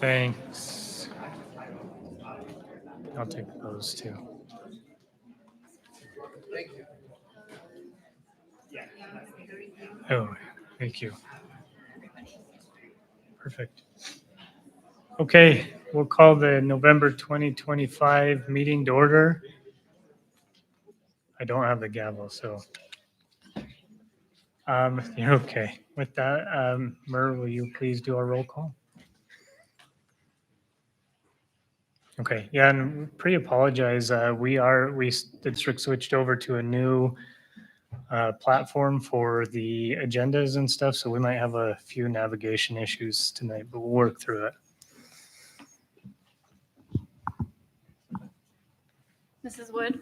Thanks. I'll take those too. Oh, thank you. Perfect. Okay, we'll call the November 2025 meeting to order. I don't have the gavel, so. You're okay. With that, Mur, will you please do our roll call? Okay, yeah, and pre-apologize. We district switched over to a new platform for the agendas and stuff, so we might have a few navigation issues tonight, but we'll work through it. Mrs. Wood?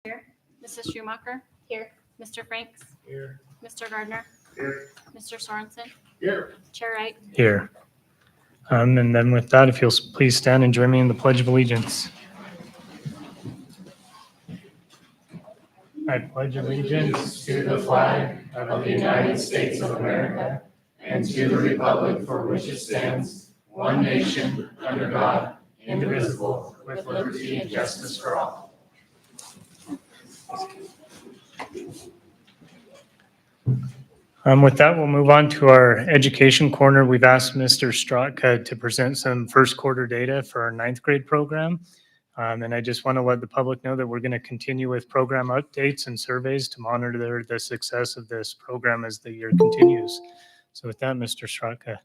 Here. Mrs. Schumacher? Here. Mr. Franks? Here. Mr. Gardner? Here. Mr. Sorensen? Here. Chair Wright? Here. And then with that, if you'll please stand and join me in the Pledge of Allegiance. I pledge allegiance to the flag of the United States of America and to the republic for which it stands, one nation, under God, indivisible, with liberty and justice for all. With that, we'll move on to our education corner. We've asked Mr. Straka to present some first quarter data for our ninth grade program. And I just want to let the public know that we're going to continue with program updates and surveys to monitor the success of this program as the year continues. So with that, Mr. Straka.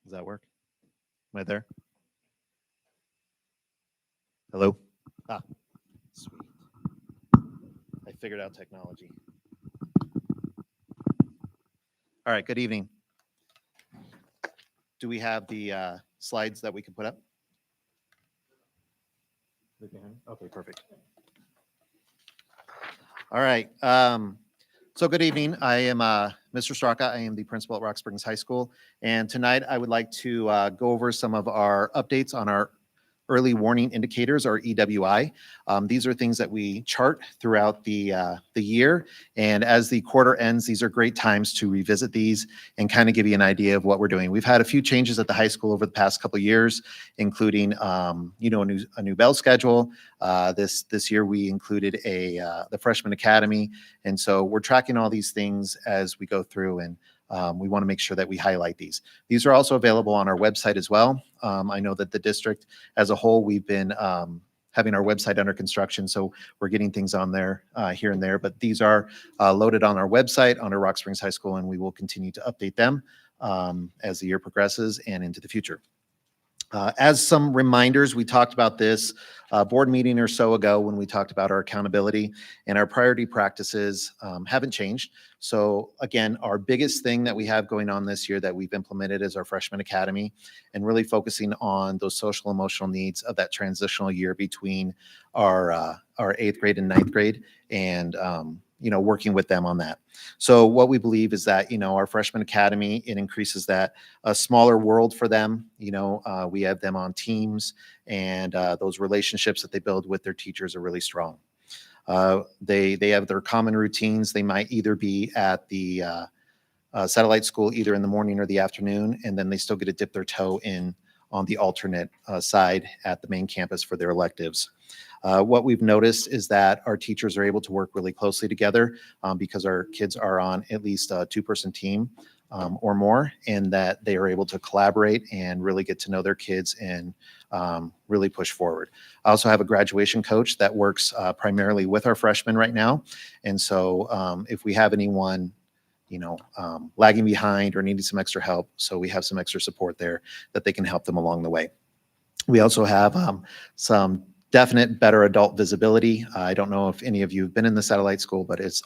Does that work? Am I there? Hello? Sweet. I figured out technology. All right, good evening. Do we have the slides that we can put up? Okay, perfect. All right. So good evening. I am Mr. Straka. I am the principal at Rock Springs High School. And tonight I would like to go over some of our updates on our early warning indicators, or EWI. These are things that we chart throughout the year. And as the quarter ends, these are great times to revisit these and kind of give you an idea of what we're doing. We've had a few changes at the high school over the past couple of years, including a new bell schedule. This year we included the freshman academy. And so we're tracking all these things as we go through, and we want to make sure that we highlight these. These are also available on our website as well. I know that the district as a whole, we've been having our website under construction, so we're getting things on there here and there. But these are loaded on our website under Rock Springs High School, and we will continue to update them as the year progresses and into the future. As some reminders, we talked about this board meeting or so ago when we talked about our accountability, and our priority practices haven't changed. So again, our biggest thing that we have going on this year that we've implemented is our freshman academy, and really focusing on those social emotional needs of that transitional year between our 8th grade and 9th grade, and working with them on that. So what we believe is that, our freshman academy, it increases that a smaller world for them. We have them on teams, and those relationships that they build with their teachers are really strong. They have their common routines. They might either be at the satellite school either in the morning or the afternoon, and then they still get to dip their toe in on the alternate side at the main campus for their electives. What we've noticed is that our teachers are able to work really closely together because our kids are on at least a 2-person team or more, and that they are able to collaborate and really get to know their kids and really push forward. I also have a graduation coach that works primarily with our freshmen right now. And so if we have anyone lagging behind or needing some extra help, so we have some extra support there that they can help them along the way. We also have some definite better adult visibility. I don't know if any of you have been in the satellite school, but it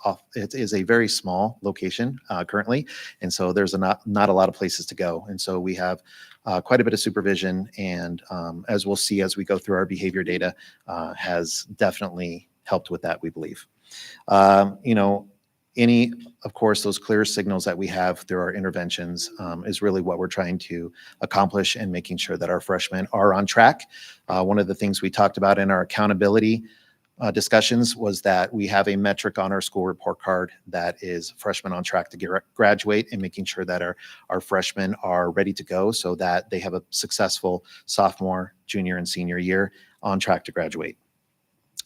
is a very small location currently. And so there's not a lot of places to go. And so we have quite a bit of supervision. And as we'll see as we go through our behavior data, has definitely helped with that, we believe. Of course, those clear signals that we have through our interventions is really what we're trying to accomplish and making sure that our freshmen are on track. One of the things we talked about in our accountability discussions was that we have a metric on our school report card that is freshmen on track to graduate, and making sure that our freshmen are ready to go so that they have a successful sophomore, junior, and senior year on track to graduate.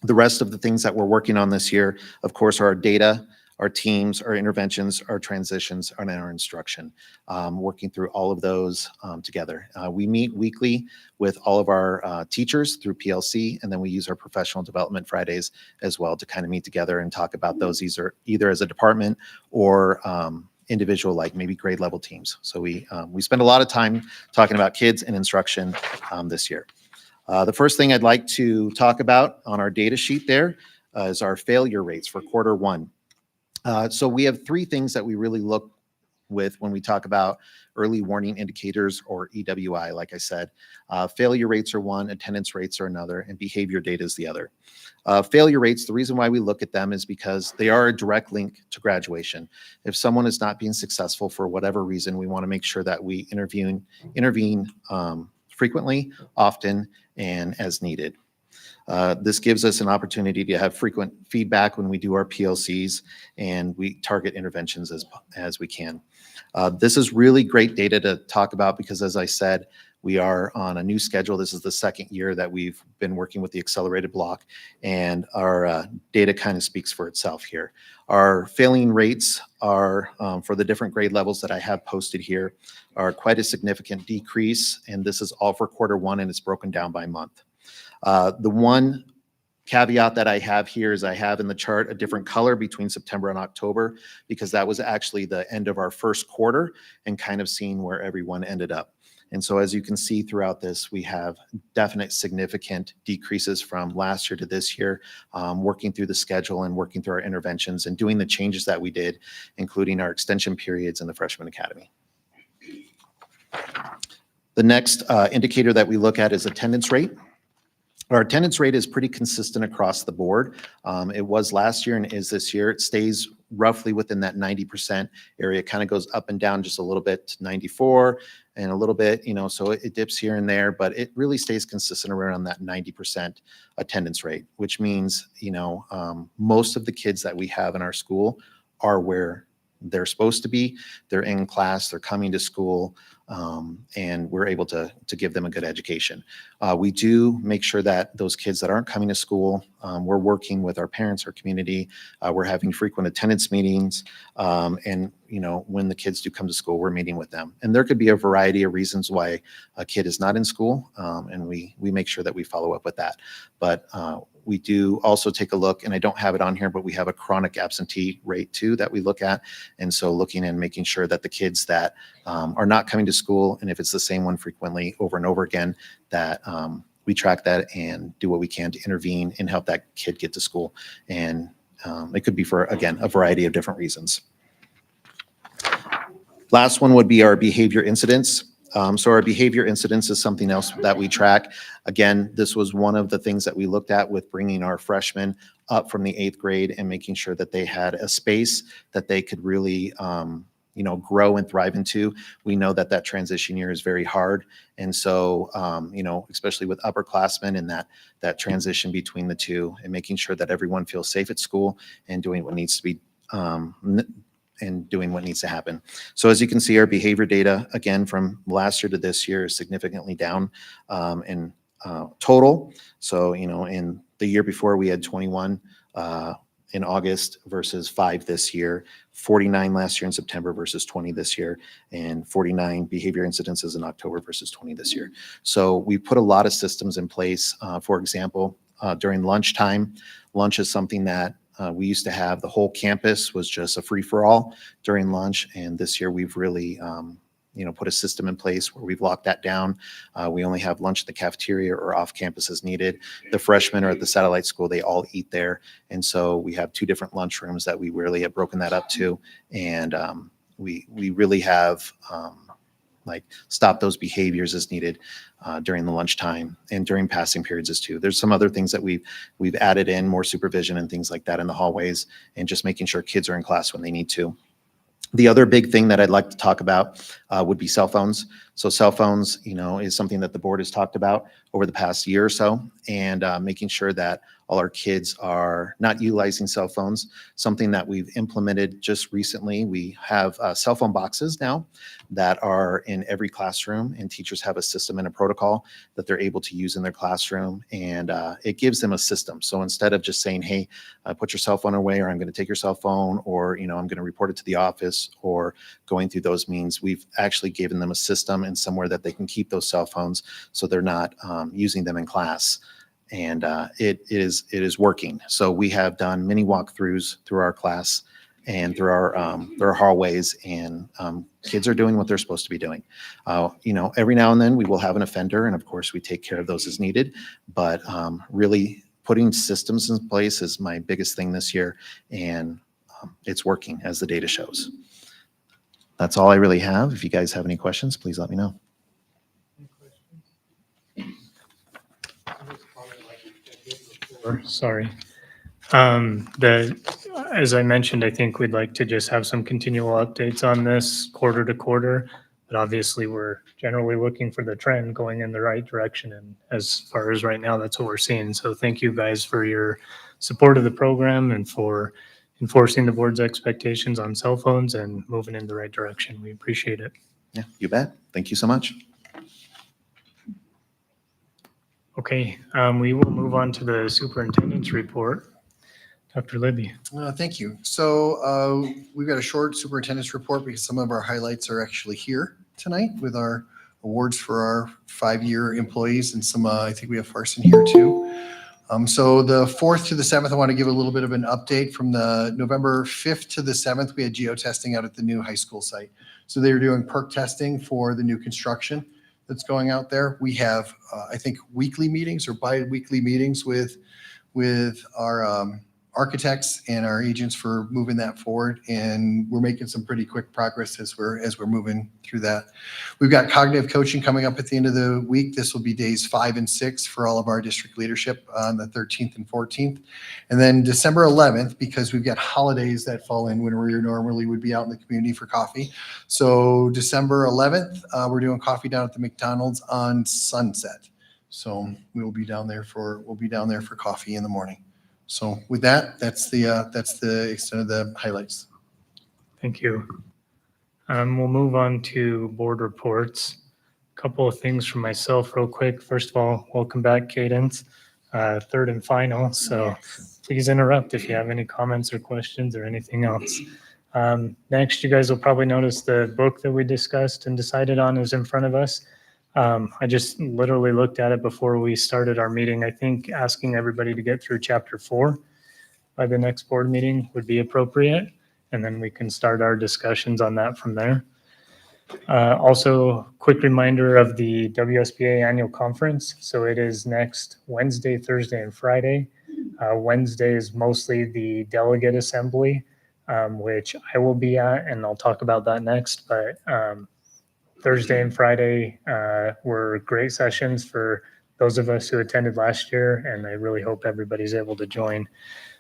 The rest of the things that we're working on this year, of course, are our data, our teams, our interventions, our transitions, and our instruction, working through all of those together. We meet weekly with all of our teachers through PLC, and then we use our professional development Fridays as well to kind of meet together and talk about those either as a department or individual, like maybe grade level teams. So we spend a lot of time talking about kids and instruction this year. The first thing I'd like to talk about on our data sheet there is our failure rates for quarter one. So we have three things that we really look with when we talk about early warning indicators, or EWI. Like I said, failure rates are one, attendance rates are another, and behavior data is the other. Failure rates, the reason why we look at them is because they are a direct link to graduation. If someone is not being successful for whatever reason, we want to make sure that we intervene frequently, often, and as needed. This gives us an opportunity to have frequent feedback when we do our PLCs, and we target interventions as we can. This is really great data to talk about because, as I said, we are on a new schedule. This is the second year that we've been working with the accelerated block, and our data kind of speaks for itself here. Our failing rates are, for the different grade levels that I have posted here, are quite a significant decrease, and this is all for quarter one, and it's broken down by month. The one caveat that I have here is I have in the chart a different color between September and October, because that was actually the end of our first quarter and kind of seeing where everyone ended up. And so as you can see throughout this, we have definite significant decreases from last year to this year, working through the schedule and working through our interventions and doing the changes that we did, including our extension periods in the Freshman Academy. The next indicator that we look at is attendance rate. Our attendance rate is pretty consistent across the board. It was last year and is this year. It stays roughly within that 90% area. It kind of goes up and down just a little bit to 94 and a little bit, so it dips here and there, but it really stays consistent around that 90% attendance rate, which means, most of the kids that we have in our school are where they're supposed to be. They're in class, they're coming to school, and we're able to give them a good education. We do make sure that those kids that aren't coming to school, we're working with our parents, our community. We're having frequent attendance meetings, and when the kids do come to school, we're meeting with them. And there could be a variety of reasons why a kid is not in school, and we make sure that we follow up with that. But we do also take a look, and I don't have it on here, but we have a chronic absentee rate too that we look at. And so looking and making sure that the kids that are not coming to school, and if it's the same one frequently over and over again, that we track that and do what we can to intervene and help that kid get to school. And it could be for, again, a variety of different reasons. Last one would be our behavior incidents. So our behavior incidents is something else that we track. Again, this was one of the things that we looked at with bringing our freshmen up from the 8th grade and making sure that they had a space that they could really grow and thrive into. We know that that transition year is very hard. And so, especially with upperclassmen and that transition between the two, and making sure that everyone feels safe at school and doing what needs to be and doing what needs to happen. So as you can see, our behavior data, again, from last year to this year is significantly down in total. So, in the year before we had 21 in August versus 5 this year, 49 last year in September versus 20 this year, and 49 behavior incidences in October versus 20 this year. So we put a lot of systems in place. For example, during lunchtime, lunch is something that we used to have. The whole campus was just a free-for-all during lunch, and this year we've really put a system in place where we've locked that down. We only have lunch in the cafeteria or off campus as needed. The freshmen are at the satellite school, they all eat there. And so we have 2 different lunch rooms that we really have broken that up to. And we really have like stop those behaviors as needed during the lunchtime and during passing periods as too. There's some other things that we've added in, more supervision and things like that in the hallways, and just making sure kids are in class when they need to. The other big thing that I'd like to talk about would be cell phones. So cell phones, is something that the board has talked about over the past year or so, and making sure that all our kids are not utilizing cell phones. Something that we've implemented just recently, we have cell phone boxes now that are in every classroom, and teachers have a system and a protocol that they're able to use in their classroom, and it gives them a system. So instead of just saying, hey, put your cell phone away, or I'm going to take your cell phone, or I'm going to report it to the office, or going through those means, we've actually given them a system and somewhere that they can keep those cell phones so they're not using them in class. And it is working. So we have done many walkthroughs through our class and through our hallways, and kids are doing what they're supposed to be doing. Every now and then we will have an offender, and of course we take care of those as needed, but really putting systems in place is my biggest thing this year, and it's working as the data shows. That's all I really have. If you guys have any questions, please let me know. Sorry. As I mentioned, I think we'd like to just have some continual updates on this quarter to quarter, but obviously we're generally looking for the trend going in the right direction. And as far as right now, that's what we're seeing. So thank you guys for your support of the program and for enforcing the board's expectations on cell phones and moving in the right direction. We appreciate it. Yeah, you bet. Thank you so much. Okay, we will move on to the superintendent's report. Dr. Libby. Thank you. So we've got a short superintendent's report because some of our highlights are actually here tonight with our awards for our 5-year employees, and some, I think we have Farson here too. So the 4th to the 7th, I want to give a little bit of an update. From the November 5th to the 7th, we had geotesting out at the new high school site. So they were doing perk testing for the new construction that's going out there. We have, I think, weekly meetings or bi-weekly meetings with our architects and our agents for moving that forward, and we're making some pretty quick progress as we're moving through that. We've got cognitive coaching coming up at the end of the week. This will be days 5 and 6 for all of our district leadership on the 13th and 14th. And then December 11th, because we've got holidays that fall in when we normally would be out in the community for coffee. So December 11th, we're doing coffee down at the McDonald's on Sunset. So we'll be down there for coffee in the morning. So with that, that's the extent of the highlights. Thank you. We'll move on to board reports. A couple of things from myself real quick. First of all, welcome back, Cadence. Third and final, so please interrupt if you have any comments or questions or anything else. Next, you guys will probably notice the book that we discussed and decided on is in front of us. I just literally looked at it before we started our meeting. I think asking everybody to get through chapter 4 by the next board meeting would be appropriate, and then we can start our discussions on that from there. Also, quick reminder of the WSBA annual conference. So it is next Wednesday, Thursday, and Friday. Wednesday is mostly the delegate assembly, which I will be at, and I'll talk about that next. But Thursday and Friday were great sessions for those of us who attended last year, and I really hope everybody's able to join.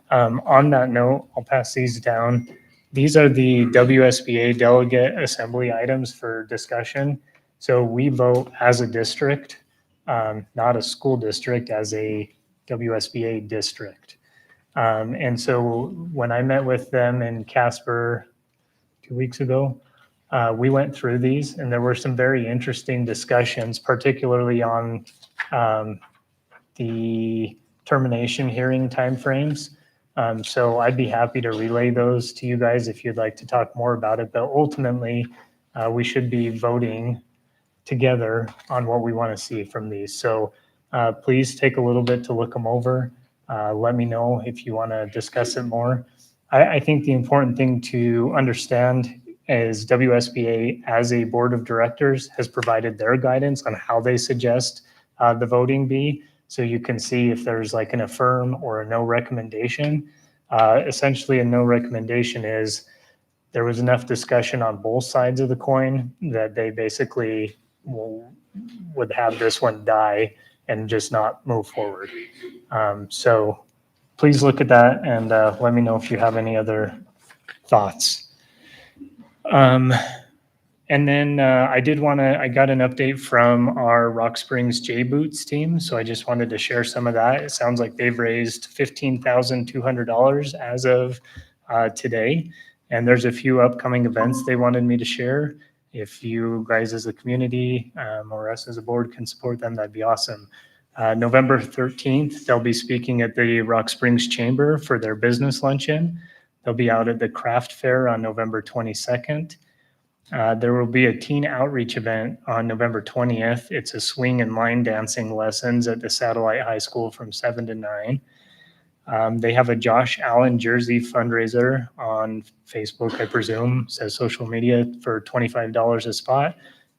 On that note, I'll pass these down. These are the WSBA delegate assembly items for discussion. So we vote as a district, not a school district, as a WSBA district. And so when I met with them in Casper 2 weeks ago, we went through these, and there were some very interesting discussions, particularly on the termination hearing timeframes. So I'd be happy to relay those to you guys if you'd like to talk more about it. But ultimately, we should be voting together on what we want to see from these. So please take a little bit to look them over. Let me know if you want to discuss it more. I think the important thing to understand is WSBA, as a board of directors, has provided their guidance on how they suggest the voting be. So you can see if there's like an affirm or a no recommendation. Essentially, a no recommendation is there was enough discussion on both sides of the coin that they basically would have this one die and just not move forward. So please look at that and let me know if you have any other thoughts. And then I got an update from our Rock Springs J Boots team. So I just wanted to share some of that. It sounds like they've raised $15,200 as of today. And there's a few upcoming events they wanted me to share. If you guys as a community or us as a board can support them, that'd be awesome. November 13th, they'll be speaking at the Rock Springs Chamber for their business luncheon. They'll be out at the craft fair on November 22nd. There will be a teen outreach event on November 20th. It's a swing and line dancing lessons at the Satellite High School from 7 to 9. They have a Josh Allen jersey fundraiser on Facebook, I presume, says social media, for $25 a spot.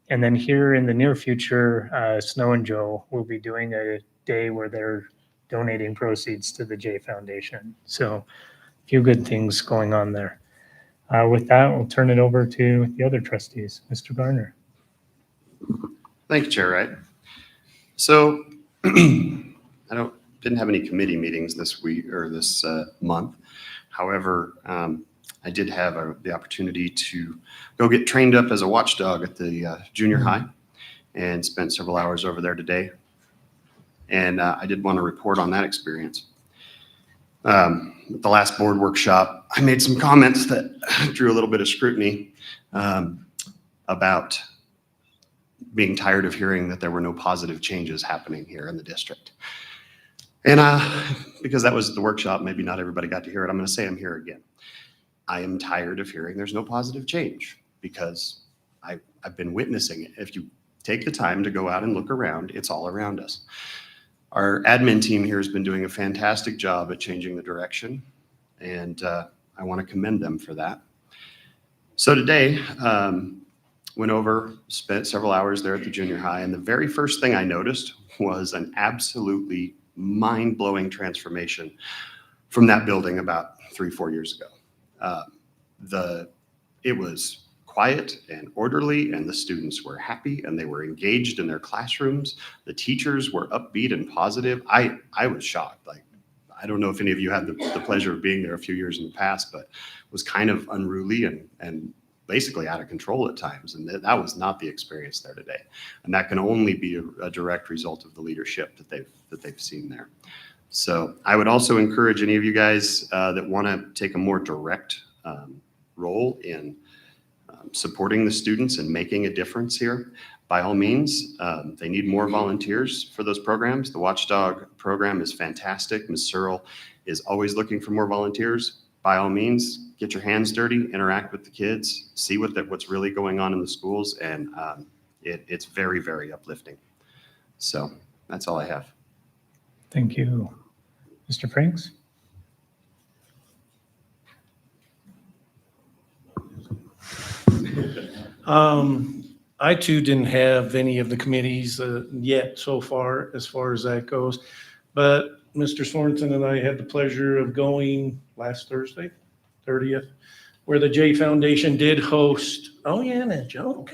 And then here in the near future, Snow and Joe will be doing a day where they're donating proceeds to the J Foundation. So a few good things going on there. With that, we'll turn it over to the other trustees. Mr. Garner. Thank you, Chair Wright. So didn't have any committee meetings this week or this month. However, I did have the opportunity to go get trained up as a watchdog at the junior high and spent several hours over there today. And I did want to report on that experience. At the last board workshop, I made some comments that drew a little bit of scrutiny about being tired of hearing that there were no positive changes happening here in the district. And because that was the workshop, maybe not everybody got to hear it. I'm going to say I'm here again. I am tired of hearing there's no positive change because I've been witnessing it. If you take the time to go out and look around, it's all around us. Our admin team here has been doing a fantastic job at changing the direction, and I want to commend them for that. So today, went over, spent several hours there at the junior high, and the very first thing I noticed was an absolutely mind-blowing transformation from that building about 3-4 years ago. It was quiet and orderly, and the students were happy and they were engaged in their classrooms. The teachers were upbeat and positive. I was shocked. Like, I don't know if any of you had the pleasure of being there a few years in the past, but was kind of unruly and basically out of control at times. And that was not the experience there today. And that can only be a direct result of the leadership that they've seen there. So I would also encourage any of you guys that want to take a more direct role in supporting the students and making a difference here. By all means, they need more volunteers for those programs. The Watchdog program is fantastic. Ms. Searle is always looking for more volunteers. By all means, get your hands dirty, interact with the kids, see what's really going on in the schools, and it's very, very uplifting. So that's all I have. Thank you. Mr. Franks? I too didn't have any of the committees yet so far as that goes. But Mr. Sorensen and I had the pleasure of going last Thursday, 30th, where the J Foundation did host. Oh yeah, that joke.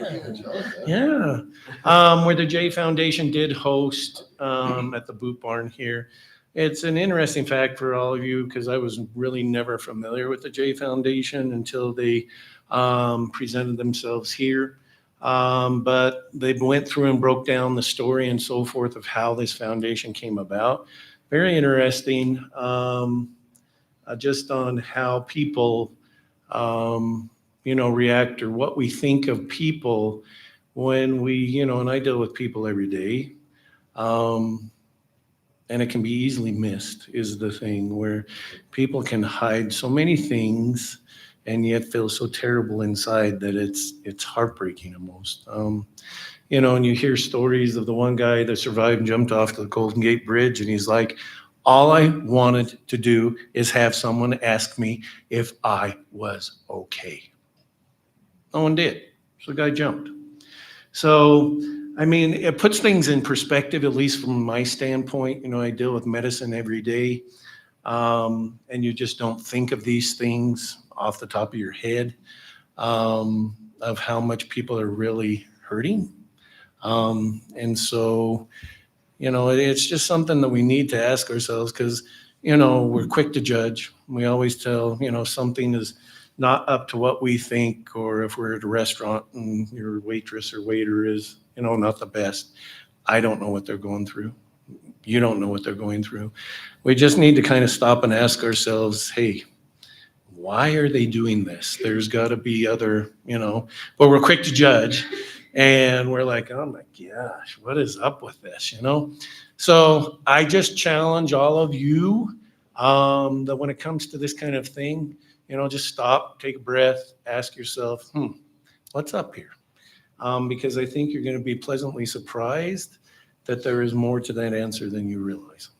Yeah. Where the J Foundation did host at the Boot Barn here. It's an interesting fact for all of you because I was really never familiar with the J Foundation until they presented themselves here. But they went through and broke down the story and so forth of how this foundation came about. Very interesting, just on how people, react or what we think of people when we, and I deal with people every day. And it can be easily missed is the thing where people can hide so many things and yet feel so terrible inside that it's heartbreaking almost. And you hear stories of the one guy that survived and jumped off the Golden Gate Bridge, and he's like, all I wanted to do is have someone ask me if I was okay. No one did. So the guy jumped. So, it puts things in perspective, at least from my standpoint. I deal with medicine every day, and you just don't think of these things off the top of your head. of how much people are really hurting. And so, it's just something that we need to ask ourselves because, we're quick to judge. We always tell, something is not up to what we think, or if we're at a restaurant and your waitress or waiter is, not the best. I don't know what they're going through. You don't know what they're going through. We just need to kind of stop and ask ourselves, hey, why are they doing this? There's got to be other, but we're quick to judge. And we're like, oh my gosh, what is up with this, So I just challenge all of you that when it comes to this kind of thing, just stop, take a breath, ask yourself, what's up here? Because I think you're going to be pleasantly surprised that there is more to that answer than you realize.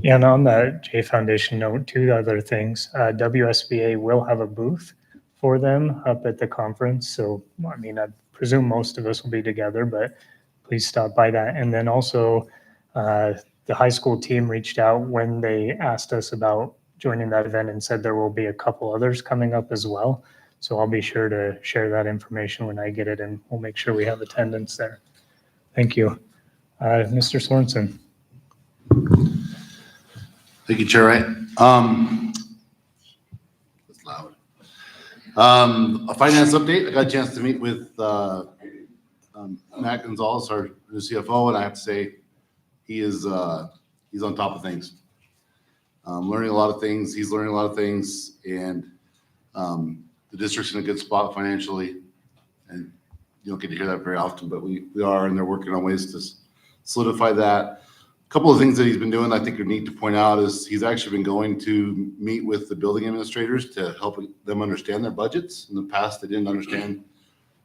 Yeah, and on that J Foundation note, two other things. WSBA will have a booth for them up at the conference. So, I presume most of us will be together, but please stop by that. And then also, the high school team reached out when they asked us about joining that event and said there will be a couple others coming up as well. So I'll be sure to share that information when I get it, and we'll make sure we have attendance there. Thank you. Mr. Sorensen. Thank you, Chair Wright. It's loud. A finance update. I got a chance to meet with Matt Gonzalez, our new CFO, and I have to say he's on top of things. Learning a lot of things. He's learning a lot of things, and the district's in a good spot financially. And you don't get to hear that very often, but we are, and they're working on ways to solidify that. A couple of things that he's been doing I think are neat to point out is he's actually been going to meet with the building administrators to help them understand their budgets. In the past, they didn't understand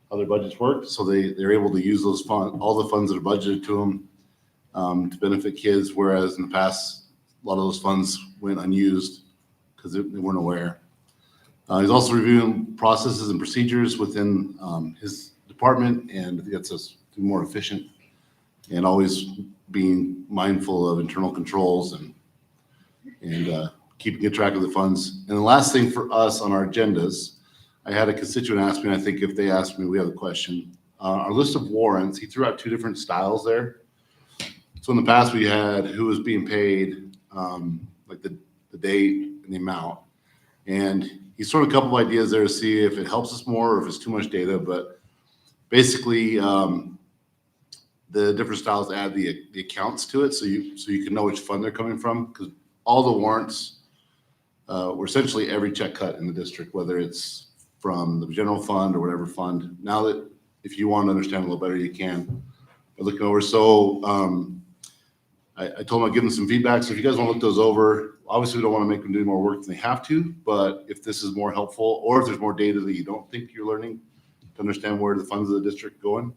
how their budgets worked, so they're able to use those funds, all the funds that are budgeted to them, to benefit kids, whereas in the past, a lot of those funds went unused because they weren't aware. He's also reviewing processes and procedures within his department, and I think that's us to be more efficient and always being mindful of internal controls and keeping good track of the funds. And the last thing for us on our agendas, I had a constituent ask me, and I think if they ask me, we have a question. Our list of warrants, he threw out two different styles there. So in the past, we had who was being paid, like the date and the amount. And he's thrown a couple of ideas there to see if it helps us more or if it's too much data. But basically, the different styles add the accounts to it, so you can know which fund they're coming from, because all the warrants were essentially every check cut in the district, whether it's from the general fund or whatever fund. Now that if you want to understand a little better, you can by looking over. So I told them I'd give them some feedback. So if you guys want to look those over, obviously we don't want to make them do more work than they have to, but if this is more helpful or if there's more data that you don't think you're learning to understand where the funds of the district are going,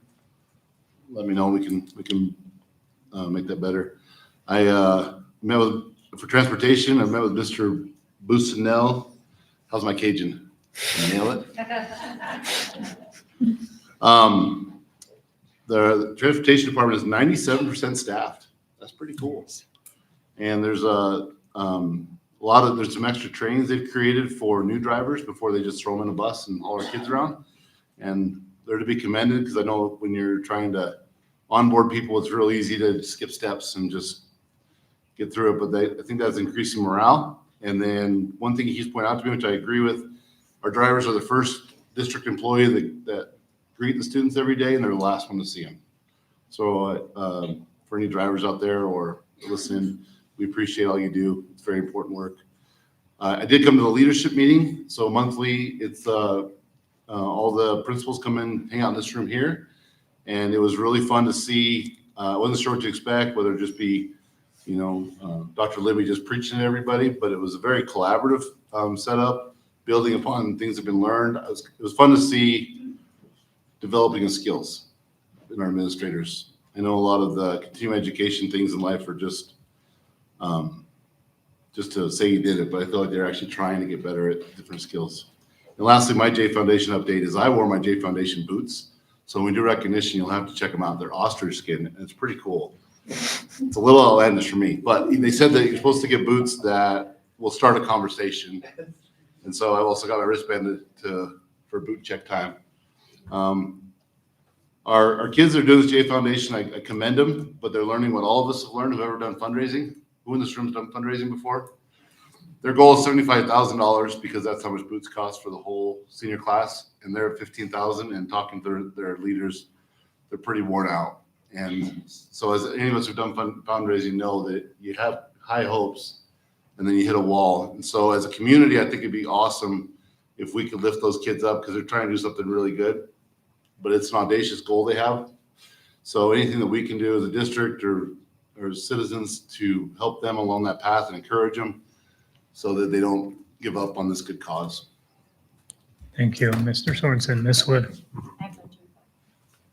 let me know. We can make that better. I met with, for transportation, I met with Mr. Bussanell. How's my Cajun? Nail it. The transportation department is 97% staffed. That's pretty cool. And there's there's some extra trainings they've created for new drivers before they just throw them in a bus and haul our kids around. And they're to be commended, because I know when you're trying to onboard people, it's real easy to skip steps and just get through it. But I think that's increasing morale. And then one thing he's pointed out to me, which I agree with, our drivers are the first district employee that greet the students every day, and they're the last one to see them. So for any drivers out there or listening, we appreciate all you do. It's very important work. I did come to the leadership meeting. So monthly, it's all the principals come in, hang out in this room here. And it was really fun to see. I wasn't sure what to expect, whether it just be, Dr. Libby just preaching to everybody, but it was a very collaborative setup, building upon things that have been learned. It was fun to see developing of skills in our administrators. I know a lot of the continuing education things in life are just to say you did it, but I feel like they're actually trying to get better at different skills. And lastly, my J Foundation update is I wore my J Foundation boots. So when we do recognition, you'll have to check them out. They're ostrich skin, and it's pretty cool. It's a little outlandish for me, but they said that you're supposed to get boots that will start a conversation. And so I've also got my wristband to for boot check time. Our kids that are doing this J Foundation, I commend them, but they're learning what all of us have learned who've ever done fundraising. Who in this room has done fundraising before? Their goal is $75,000 because that's how much boots cost for the whole senior class, and they're at $15,000. And talking to their leaders, they're pretty worn out. And so, as any of us who've done fundraising know that you have high hopes, and then you hit a wall. And so, as a community, I think it'd be awesome if we could lift those kids up because they're trying to do something really good, but it's an audacious goal they have. So, anything that we can do as a district or citizens to help them along that path and encourage them, so that they don't give up on this good cause. Thank you, Mr. Sorensen. Ms. Wood.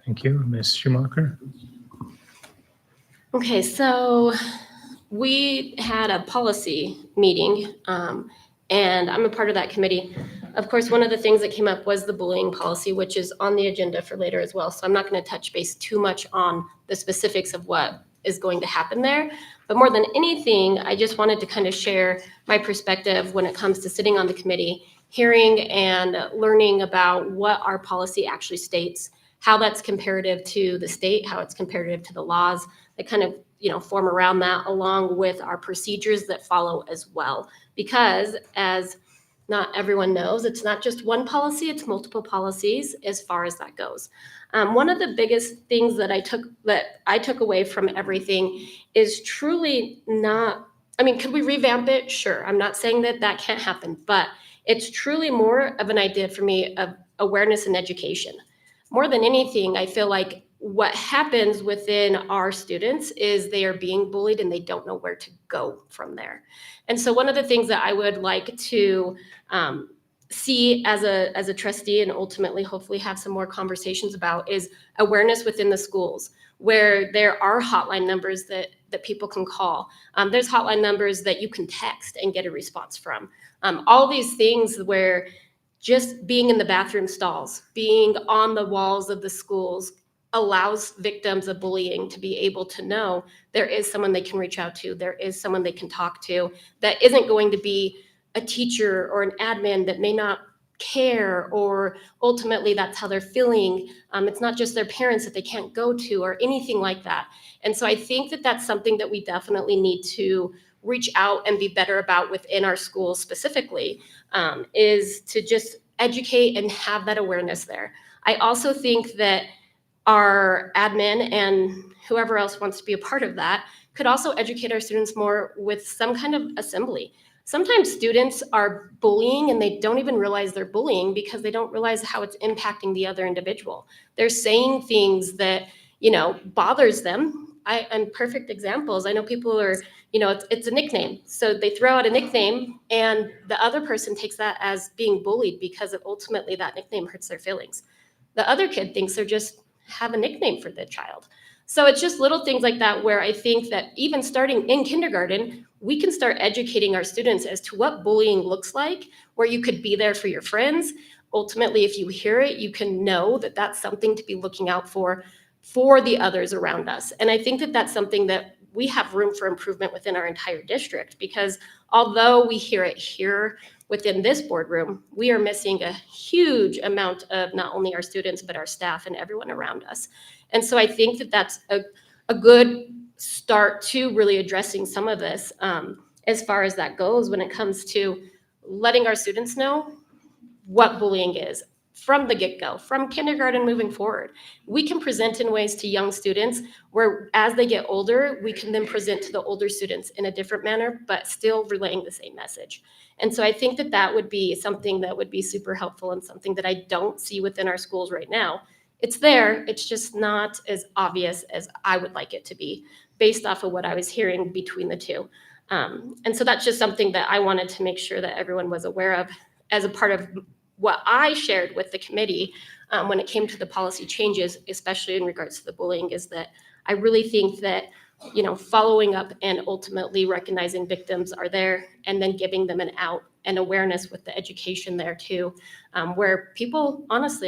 Thank you, Ms. Schumacher. Okay, so we had a policy meeting, and I'm a part of that committee. Of course, one of the things that came up was the bullying policy, which is on the agenda for later as well. So I'm not going to touch base too much on the specifics of what is going to happen there. But more than anything, I just wanted to kind of share my perspective when it comes to sitting on the committee, hearing and learning about what our policy actually states, how that's comparative to the state, how it's comparative to the laws that kind of, form around that, along with our procedures that follow as well. Because as not everyone knows, it's not just one policy, it's multiple policies as far as that goes. One of the biggest things that I took away from everything is truly not, could we revamp it? Sure. I'm not saying that can't happen, but it's truly more of an idea for me of awareness and education. More than anything, I feel like what happens within our students is they are being bullied and they don't know where to go from there. And so one of the things that I would like to see as a trustee and ultimately hopefully have some more conversations about is awareness within the schools, where there are hotline numbers that people can call. There's hotline numbers that you can text and get a response from. All these things where just being in the bathroom stalls, being on the walls of the schools allows victims of bullying to be able to know there is someone they can reach out to, there is someone they can talk to that isn't going to be a teacher or an admin that may not care, or ultimately that's how they're feeling. It's not just their parents that they can't go to or anything like that. And so I think that that's something that we definitely need to reach out and be better about within our schools specifically, is to just educate and have that awareness there. I also think that our admin and whoever else wants to be a part of that could also educate our students more with some kind of assembly. Sometimes students are bullying and they don't even realize they're bullying because they don't realize how it's impacting the other individual. They're saying things that, bothers them. And perfect examples. I know people are, it's a nickname. So they throw out a nickname and the other person takes that as being bullied because ultimately that nickname hurts their feelings. The other kid thinks they're just have a nickname for the child. So it's just little things like that where I think that even starting in kindergarten, we can start educating our students as to what bullying looks like, where you could be there for your friends. Ultimately, if you hear it, you can know that that's something to be looking out for the others around us. And I think that that's something that we have room for improvement within our entire district, because although we hear it here within this boardroom, we are missing a huge amount of not only our students, but our staff and everyone around us. And so I think that that's a good start to really addressing some of this as far as that goes when it comes to letting our students know what bullying is from the get-go, from kindergarten moving forward. We can present in ways to young students where as they get older, we can then present to the older students in a different manner, but still relaying the same message. And so I think that that would be something that would be super helpful and something that I don't see within our schools right now. It's there, it's just not as obvious as I would like it to be based off of what I was hearing between the two. And so that's just something that I wanted to make sure that everyone was aware of as a part of what I shared with the committee when it came to the policy changes, especially in regards to the bullying, is that I really think that, following up and ultimately recognizing victims are there and then giving them an out and awareness with the education there too, where people, honestly,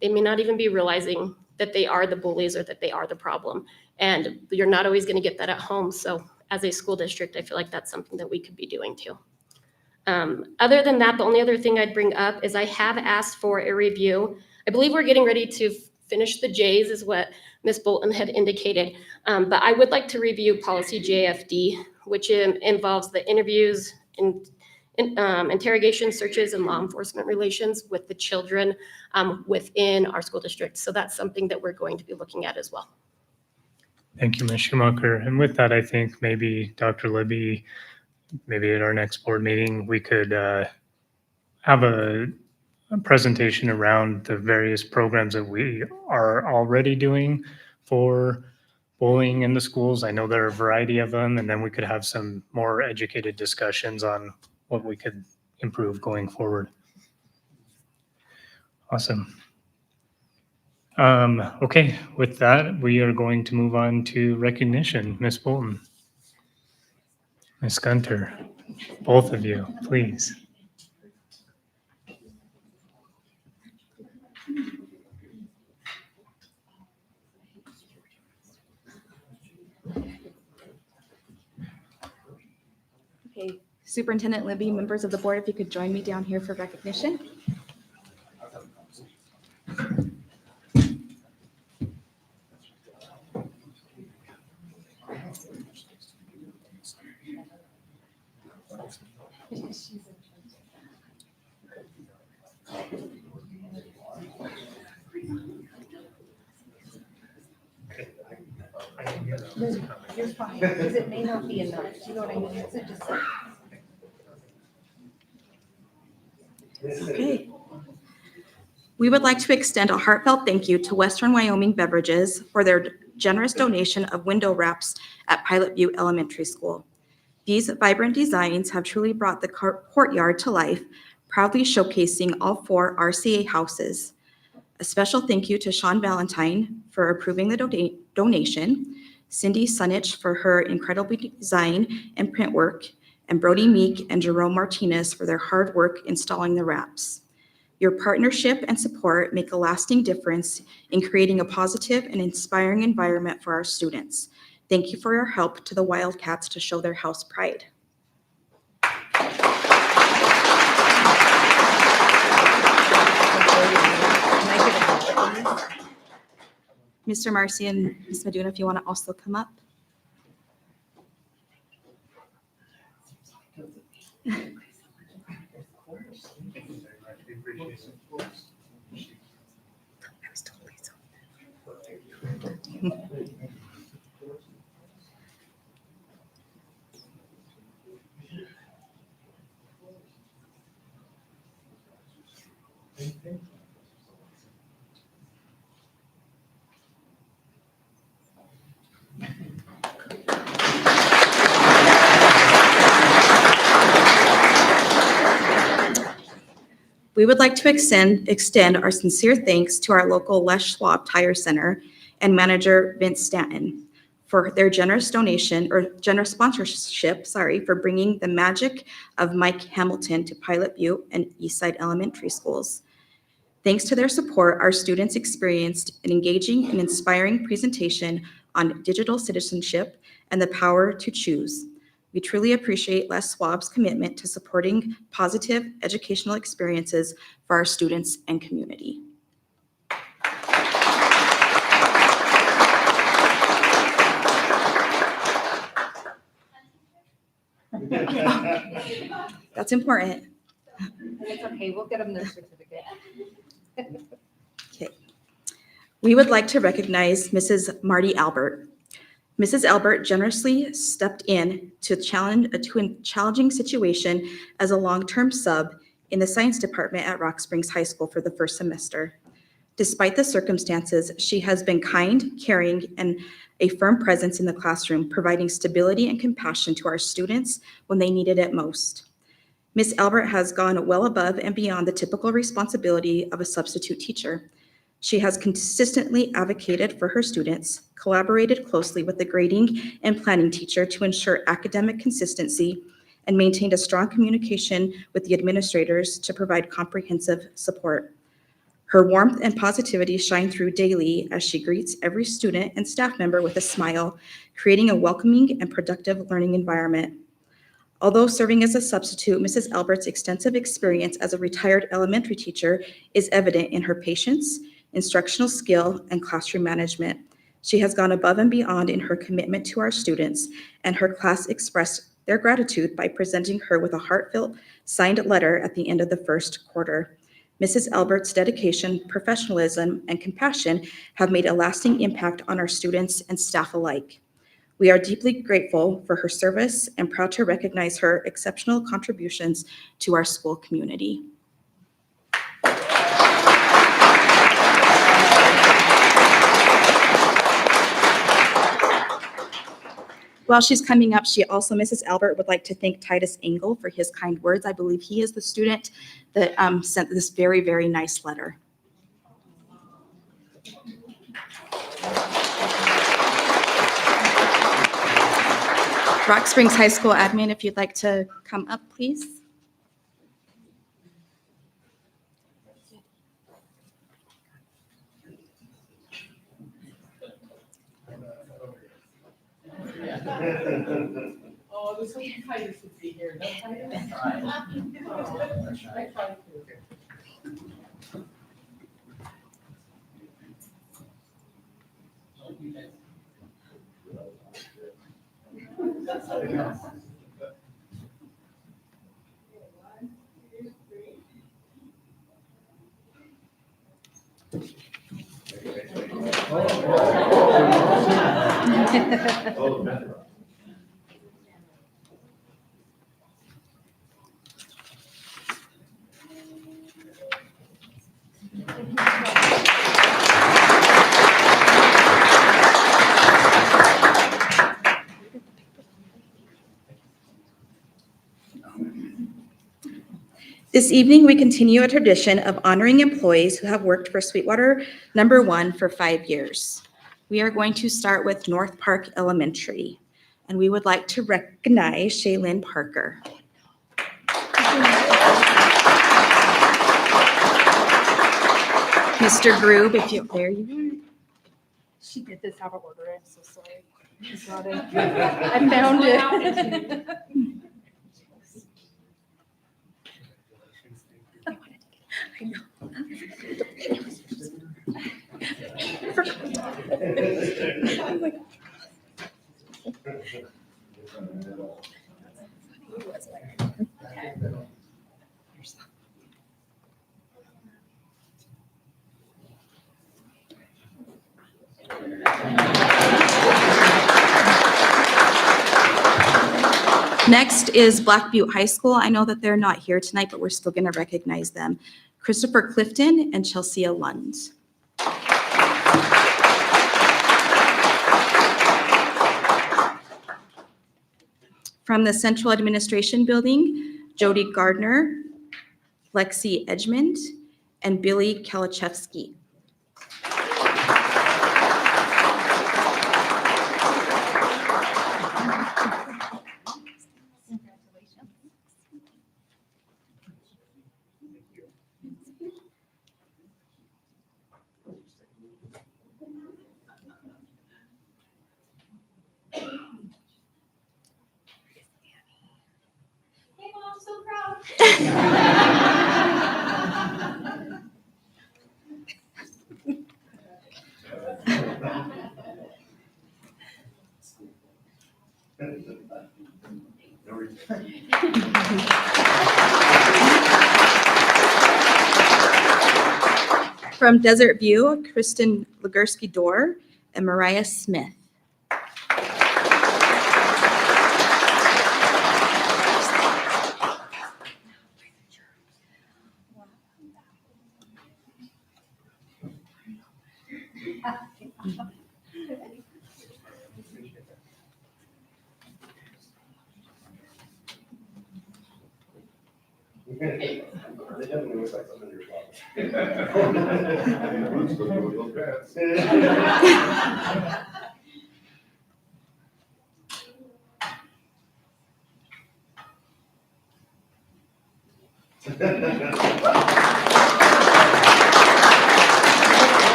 they may not even be realizing that they are the bullies or that they are the problem. And you're not always going to get that at home. So as a school district, I feel like that's something that we could be doing too. Other than that, the only other thing I'd bring up is I have asked for a review. I believe we're getting ready to finish the J's is what Ms. Bolton had indicated. But I would like to review policy JFD, which involves the interviews and interrogation, searches, and law enforcement relations with the children within our school district. So that's something that we're going to be looking at as well. Thank you, Ms. Schumacher. And with that, I think maybe Dr. Libby, maybe at our next board meeting, we could have a presentation around the various programs that we are already doing for bullying in the schools. I know there are a variety of them, and then we could have some more educated discussions on what we could improve going forward. Awesome. Okay, with that, we are going to move on to recognition. Ms. Bolton. Ms. Gunter, both of you, please. Okay, Superintendent Libby, members of the board, if you could join me down here for recognition. You're fine, because it may not be enough, you know what I mean? So just Okay. We would like to extend a heartfelt thank you to Western Wyoming Beverages for their generous donation of window wraps at Pilot View Elementary School. These vibrant designs have truly brought the courtyard to life, proudly showcasing all 4 RCA houses. A special thank you to Sean Valentine for approving the donation, Cindy Sunich for her incredible design and print work, and Brody Meek and Jerome Martinez for their hard work installing the wraps. Your partnership and support make a lasting difference in creating a positive and inspiring environment for our students. Thank you for your help to the Wildcats to show their house pride. Mr. Marcy and Ms. Meduna, if you want to also come up. We would like to extend our sincere thanks to our local Les Schwab Tire Center and manager Vince Stanton for their generous sponsorship, for bringing the magic of Mike Hamilton to Pilot View and Eastside Elementary Schools. Thanks to their support, our students experienced an engaging and inspiring presentation on digital citizenship and the power to choose. We truly appreciate Les Schwab's commitment to supporting positive educational experiences for our students and community. That's important. it's okay, we'll get them their certificate. Okay. We would like to recognize Mrs. Marty Albert. Mrs. Albert generously stepped in to a challenging situation as a long-term sub in the science department at Rock Springs High School for the first semester. Despite the circumstances, she has been kind, caring, and a firm presence in the classroom, providing stability and compassion to our students when they needed it most. Ms. Albert has gone well above and beyond the typical responsibility of a substitute teacher. She has consistently advocated for her students, collaborated closely with the grading and planning teacher to ensure academic consistency, and maintained a strong communication with the administrators to provide comprehensive support. Her warmth and positivity shine through daily as she greets every student and staff member with a smile, creating a welcoming and productive learning environment. Although serving as a substitute, Mrs. Albert's extensive experience as a retired elementary teacher is evident in her patience, instructional skill, and classroom management. She has gone above and beyond in her commitment to our students, and her class expressed their gratitude by presenting her with a heartfelt signed letter at the end of the first quarter. Mrs. Albert's dedication, professionalism, and compassion have made a lasting impact on our students and staff alike. We are deeply grateful for her service and proud to recognize her exceptional contributions to our school community. While she's coming up, Mrs. Albert would like to thank Titus Engel for his kind words. I believe he is the student that sent this very, very nice letter. Rock Springs High School admin, if you'd like to come up, please. Oh, I was hoping Titus would be here. No, Titus? I tried to. This evening, we continue a tradition of honoring employees who have worked for Sweetwater Number 1 for 5 years. We are going to start with North Park Elementary, and we would like to recognize Shaylin Parker. Mr. Grube, if you, there you She did this out of order. I'm so sorry. It's not it. I found it. I know. Next is Black Butte High School. I know that they're not here tonight, but we're still going to recognize them. Christopher Clifton and Chelsea Lund. From the Central Administration Building, Jody Gardner, Lexi Edgmond, and Billy Kalachevsky. From Desert View, Kristen Legursky-Dorr and Mariah Smith.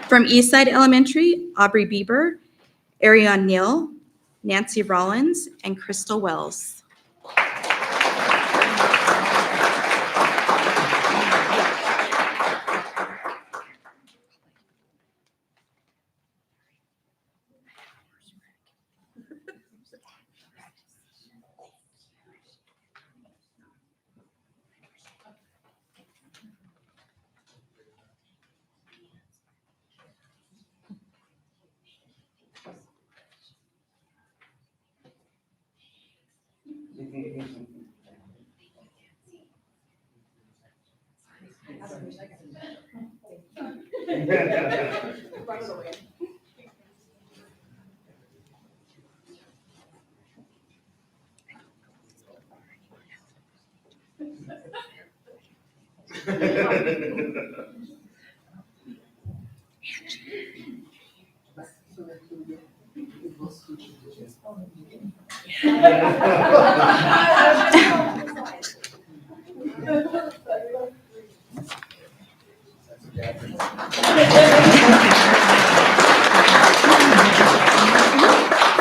From Eastside Elementary, Aubrey Bieber, Ariane Neal, Nancy Rollins, and Crystal Wells.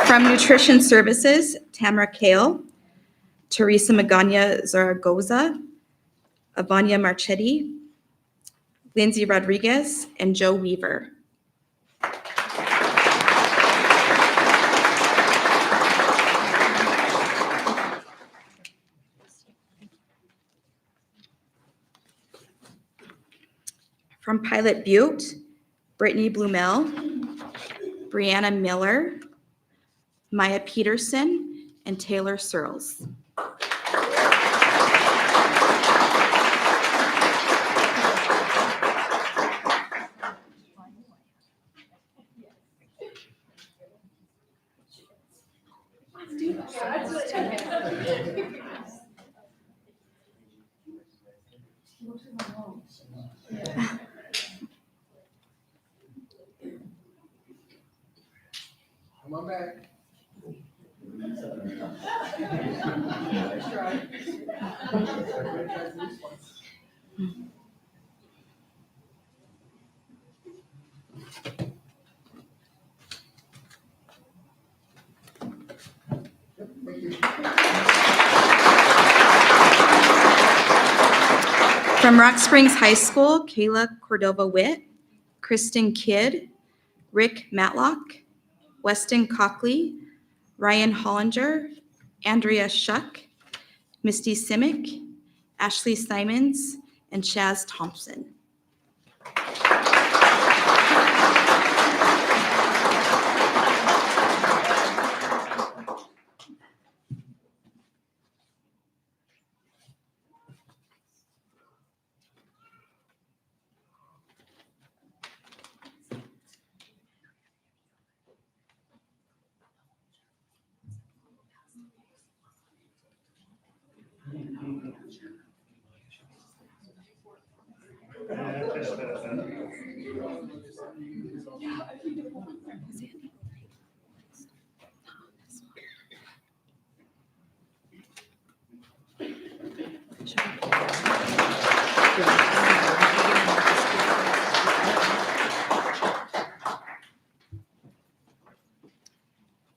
From Nutrition Services, Tamara Kale, Teresa Magana Zaragoza, Avanya Marchetti, Lindsay Rodriguez, and Joe Weaver. From Pilot Butte, Brittany Blumel, Brianna Miller, Maya Peterson, and Taylor Searles. Come on back. From Rock Springs High School, Kayla Cordova Witt, Kristen Kidd, Rick Matlock, Weston Cockley, Ryan Hollinger, Andrea Shuck, Misty Simic, Ashley Simons, and Chaz Thompson.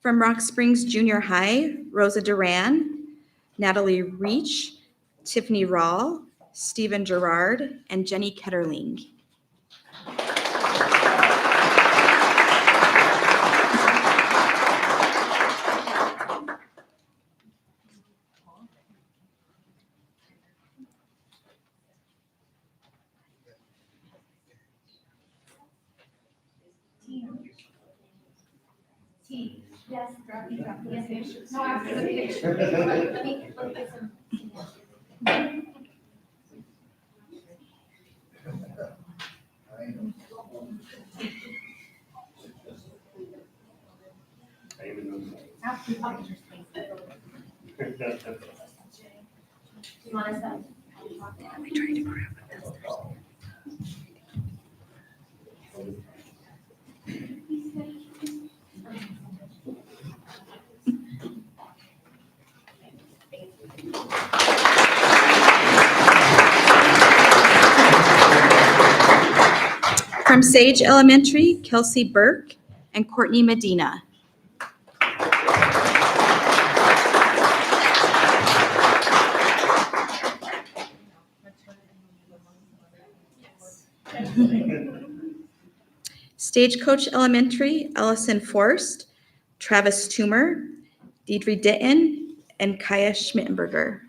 From Rock Springs Junior High, Rosa Duran, Natalie Reach, Tiffany Rawl, Stephen Gerard, and Jenny Ketterling. Yes, yes. No, after the picture. After the picture. Do you want us to? From Sage Elementary, Kelsey Burke and Courtney Medina. Stagecoach Elementary, Ellison Forst, Travis Toomer, Deidre Ditton, and Kaya Schmittenberger.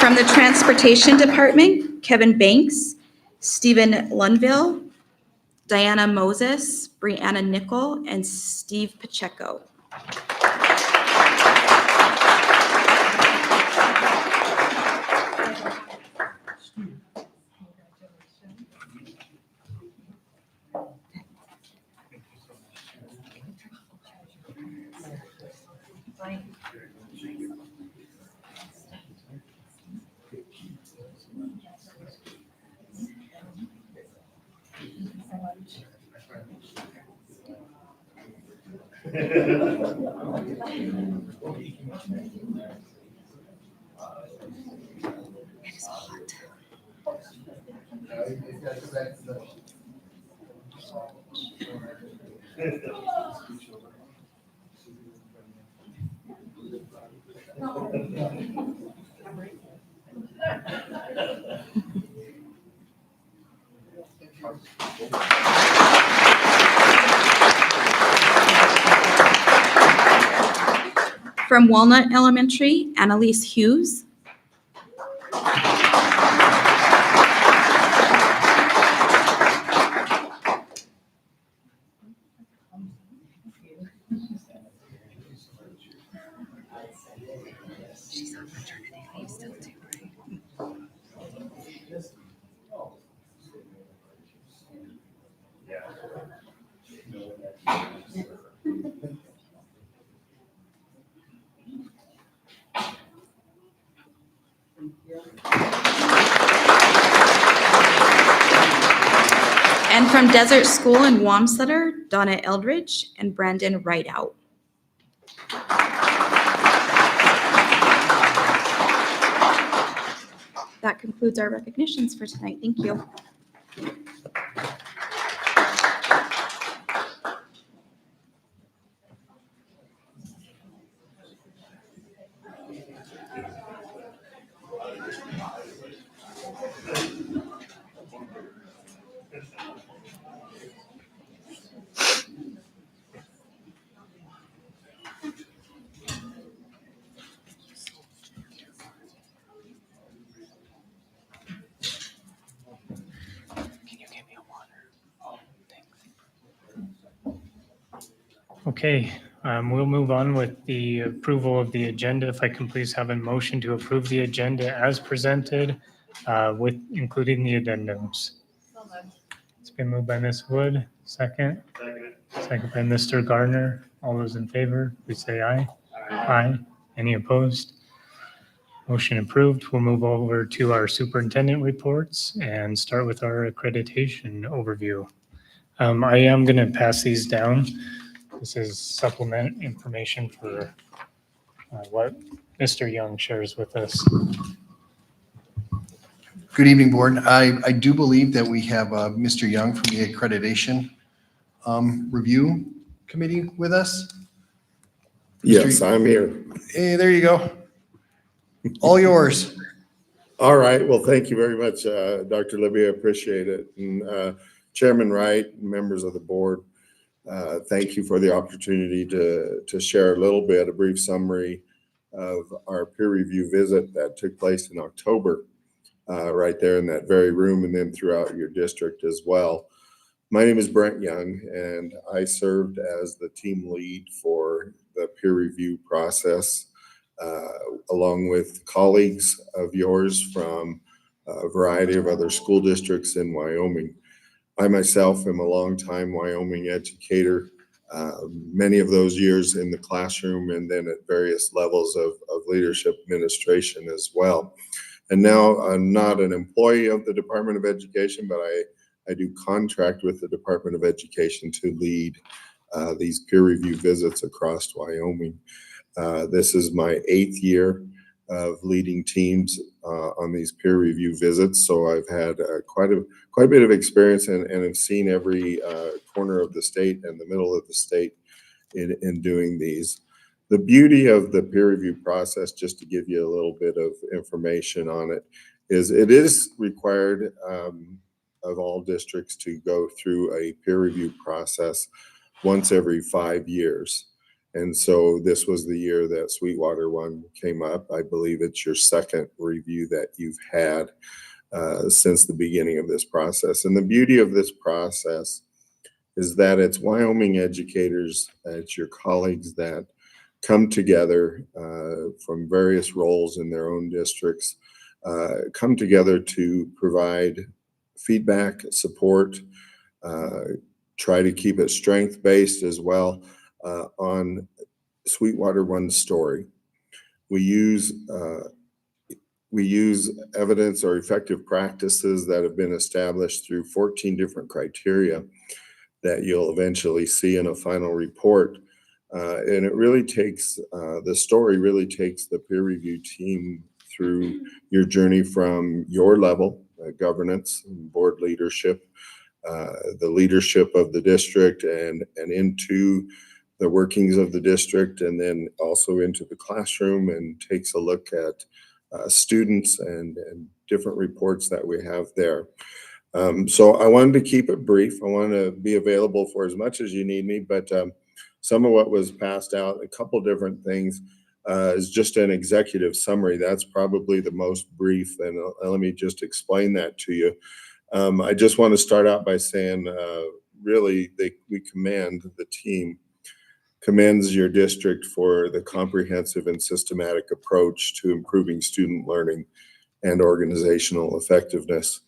From the Transportation Department, Kevin Banks, Stephen Lundville, Diana Moses, Brianna Nickel, and Steve Pacheco. From Walnut Elementary, Annalise Hughes. And from Desert School in Wamsutter, Donna Eldridge and Brandon Rideout. That concludes our recognitions for tonight. Thank you. Okay, we'll move on with the approval of the agenda. If I can please have a motion to approve the agenda as presented with including the addendums. It's been moved by Ms. Wood, second. Second by Mr. Gardner. All those in favor, please say aye. Aye. Any opposed? Motion approved. We'll move over to our superintendent reports and start with our accreditation overview. I am going to pass these down. This is supplement information for what Mr. Young shares with us. Good evening, board. I do believe that we have Mr. Young from the accreditation review committee with us. Yes, I'm here. Hey, there you go. All yours. All right. Well, thank you very much, Dr. Libby. I appreciate it. And Chairman Wright, members of the board, thank you for the opportunity to share a little bit, a brief summary of our peer review visit that took place in October, right there in that very room and then throughout your district as well. My name is Brent Young, and I served as the team lead for the peer review process along with colleagues of yours from a variety of other school districts in Wyoming. I myself am a longtime Wyoming educator, many of those years in the classroom and then at various levels of leadership administration as well. And now I'm not an employee of the Department of Education, but I do contract with the Department of Education to lead these peer review visits across Wyoming. This is my 8th year of leading teams on these peer review visits, so I've had quite a bit of experience and have seen every corner of the state and the middle of the state in doing these. The beauty of the peer review process, just to give you a little bit of information on it, is it is required of all districts to go through a peer review process once every 5 years. And so this was the year that Sweetwater one came up. I believe it's your second review that you've had since the beginning of this process. And the beauty of this process is that it's Wyoming educators, it's your colleagues that come together from various roles in their own districts, come together to provide feedback, support, try to keep it strength-based as well on Sweetwater One's story. We use evidence or effective practices that have been established through 14 different criteria that you'll eventually see in a final report. And it really takes, the story really takes the peer review team through your journey from your level, governance, and board leadership, the leadership of the district and into the workings of the district, and then also into the classroom, and takes a look at students and different reports that we have there. So I wanted to keep it brief. I want to be available for as much as you need me, but some of what was passed out, a couple different things, is just an executive summary. That's probably the most brief, and let me just explain that to you. I just want to start out by saying, really, we commend the team, commends your district for the comprehensive and systematic approach to improving student learning and organizational effectiveness.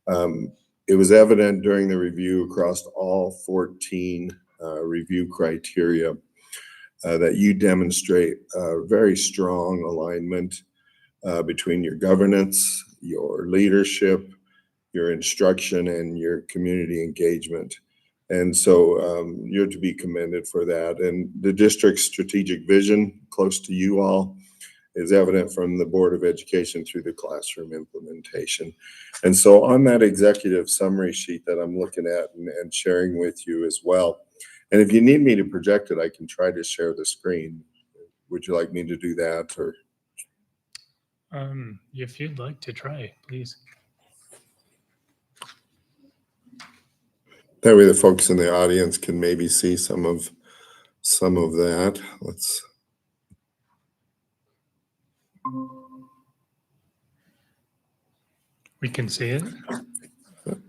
It was evident during the review across all 14 review criteria that you demonstrate very strong alignment between your governance, your leadership, your instruction, and your community engagement. And so you're to be commended for that. And the district's strategic vision, close to you all, is evident from the Board of Education through the classroom implementation. And so on that executive summary sheet that I'm looking at and sharing with you as well, and if you need me to project it, I can try to share the screen. Would you like me to do that, or? If you'd like to try, please. That way the folks in the audience can maybe see some of that. We can see it.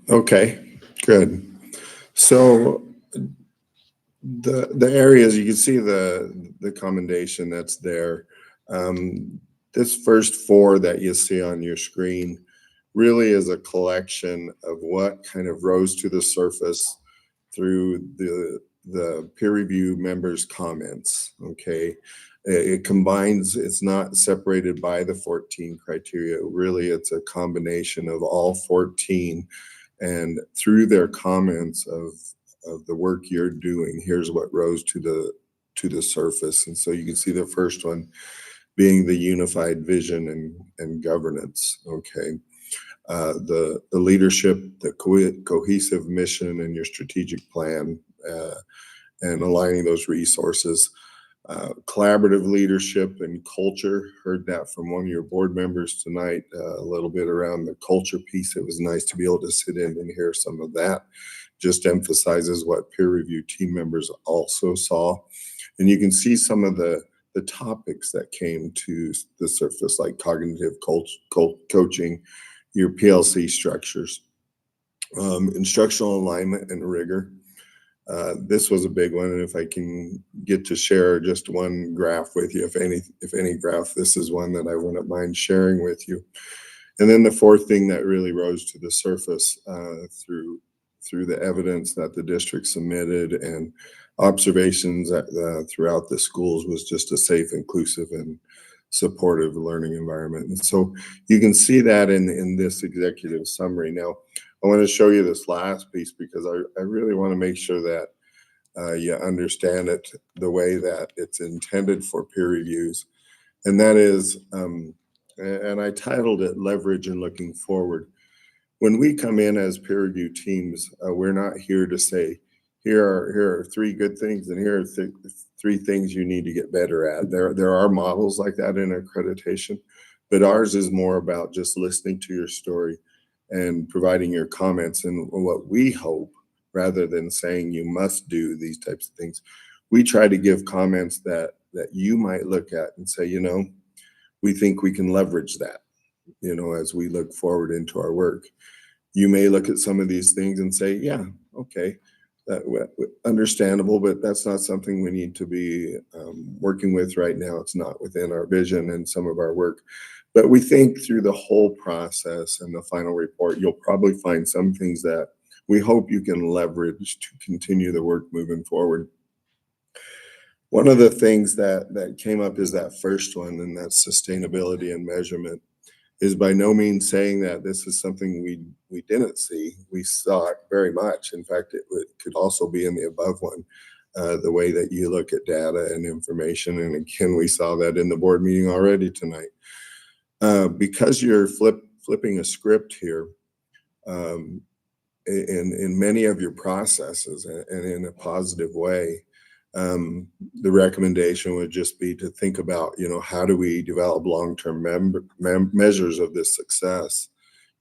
Okay, good. So the areas, you can see the commendation that's there. This first 4 that you see on your screen really is a collection of what kind of rose to the surface through the peer review members' comments, okay? It combines, it's not separated by the 14 criteria. Really, it's a combination of all 14, and through their comments of the work you're doing, here's what rose to the surface. And so you can see the first one being the unified vision and governance, okay? The leadership, the cohesive mission, and your strategic plan, and aligning those resources. Collaborative leadership and culture, heard that from one of your board members tonight, a little bit around the culture piece. It was nice to be able to sit in and hear some of that. Just emphasizes what peer review team members also saw. And you can see some of the topics that came to the surface, like cognitive coaching, your PLC structures, instructional alignment and rigor, This was a big one, and if I can get to share just one graph with you, if any graph, this is one that I wouldn't mind sharing with you. And then the fourth thing that really rose to the surface through the evidence that the district submitted and observations throughout the schools was just a safe, inclusive, and supportive learning environment. And so you can see that in this executive summary. Now, I want to show you this last piece because I really want to make sure that you understand it the way that it's intended for peer reviews. And that is, and I titled it Leverage and Looking Forward. When we come in as peer review teams, we're not here to say, here are 3 good things and here are 3 things you need to get better at. There are models like that in accreditation, but ours is more about just listening to your story and providing your comments and what we hope, rather than saying you must do these types of things. We try to give comments that you might look at and say, you know, we think we can leverage that, you know, as we look forward into our work. You may look at some of these things and say, yeah, okay, understandable, but that's not something we need to be working with right now. It's not within our vision and some of our work. But we think through the whole process and the final report, you'll probably find some things that we hope you can leverage to continue the work moving forward. One of the things that came up is that first one, and that's sustainability and measurement, is by no means saying that this is something we didn't see. We saw it very much. In fact, it could also be in the above one, the way that you look at data and information. And again, we saw that in the board meeting already tonight. Because you're flipping a script here, in many of your processes and in a positive way, the recommendation would just be to think about, you know, how do we develop long-term measures of this success,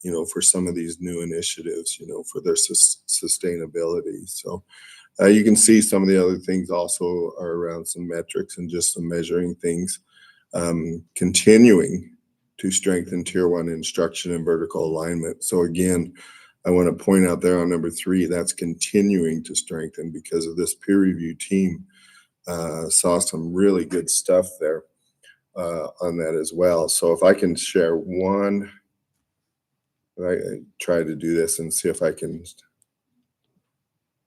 you know, for some of these new initiatives, you know, for their sustainability. So you can see some of the other things also are around some metrics and just some measuring things, continuing to strengthen tier 1 instruction and vertical alignment. So again, I want to point out there on number 3, that's continuing to strengthen because of this peer review team saw some really good stuff there on that as well. So if I can share one, I try to do this and see if I can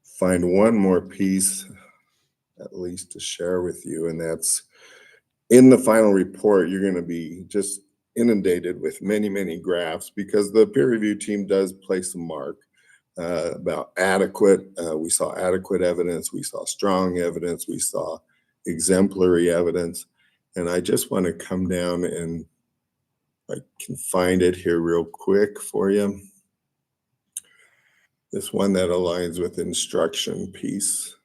find one more piece at least to share with you. And that's in the final report, you're going to be just inundated with many, many graphs because the peer review team does place a mark about adequate. We saw adequate evidence. We saw strong evidence. We saw exemplary evidence. And I just want to come down and I can find it here real quick for you. This one that aligns with instruction piece.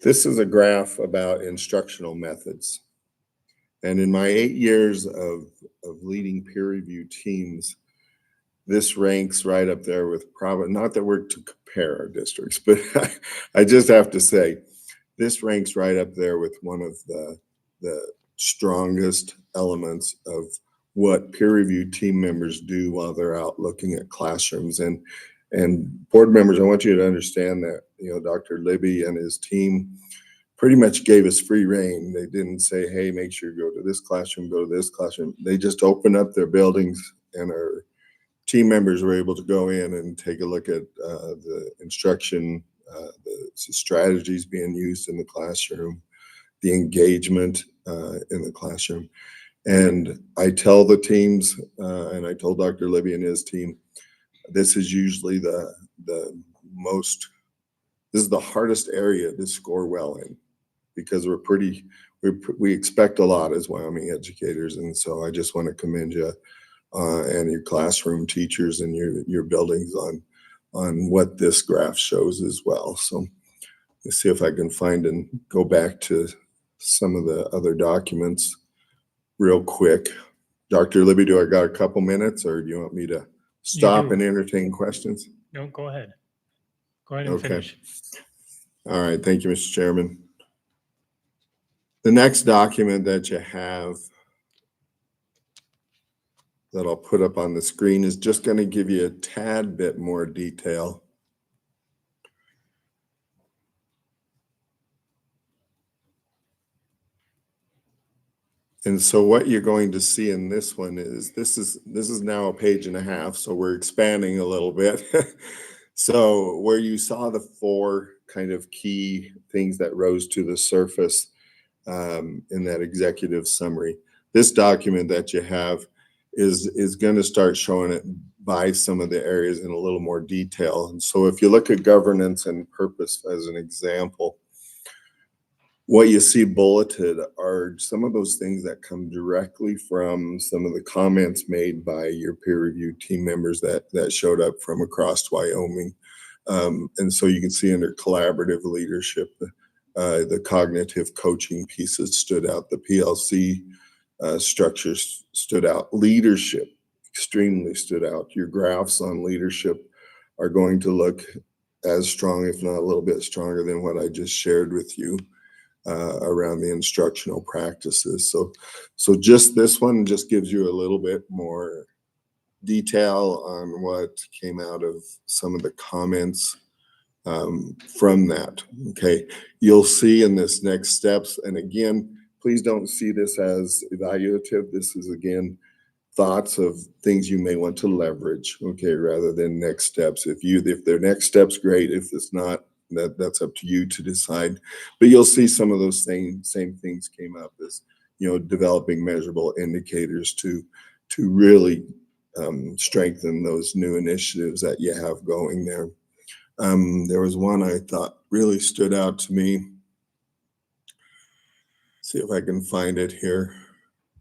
This is a graph about instructional methods. And in my 8 years of leading peer review teams, this ranks right up there with probably, not that we're to compare our districts, but I just have to say, this ranks right up there with one of the strongest elements of what peer review team members do while they're out looking at classrooms. And board members, I want you to understand that, you know, Dr. Libby and his team pretty much gave us free reign. They didn't say, hey, make sure you go to this classroom, go to this classroom. They just opened up their buildings and our team members were able to go in and take a look at the instruction, the strategies being used in the classroom, the engagement in the classroom. And I tell the teams, and I told Dr. Libby and his team, this is usually the most, this is the hardest area to score well in because we expect a lot as Wyoming educators. And so I just want to commend you and your classroom teachers and your buildings on what this graph shows as well. So let's see if I can find and go back to some of the other documents real quick. Dr. Libby, do I got a couple minutes or do you want me to stop and entertain questions? No, go ahead. Go ahead and Okay. finish. All right. Thank you, Mr. Chairman. The next document that you have that I'll put up on the screen is just going to give you a tad bit more detail And so what you're going to see in this one is this is now a page and a half, so we're expanding a little bit. So where you saw the four kind of key things that rose to the surface in that executive summary, this document that you have is going to start showing it by some of the areas in a little more detail. And so if you look at governance and purpose as an example, what you see bulleted are some of those things that come directly from some of the comments made by your peer review team members that showed up from across Wyoming. And so you can see under collaborative leadership, the cognitive coaching pieces stood out, the PLC structures stood out, leadership extremely stood out. Your graphs on leadership are going to look as strong, if not a little bit stronger than what I just shared with you. Around the instructional practices. So just this one just gives you a little bit more detail on what came out of some of the comments from that. Okay, you'll see in this next steps, and again, please don't see this as evaluative. This is again thoughts of things you may want to leverage, okay, rather than next steps. If they're next steps, great. If it's not, that's up to you to decide. But you'll see some of those same things came up as, developing measurable indicators to really strengthen those new initiatives that you have going there. There was one I thought really stood out to me. See if I can find it here.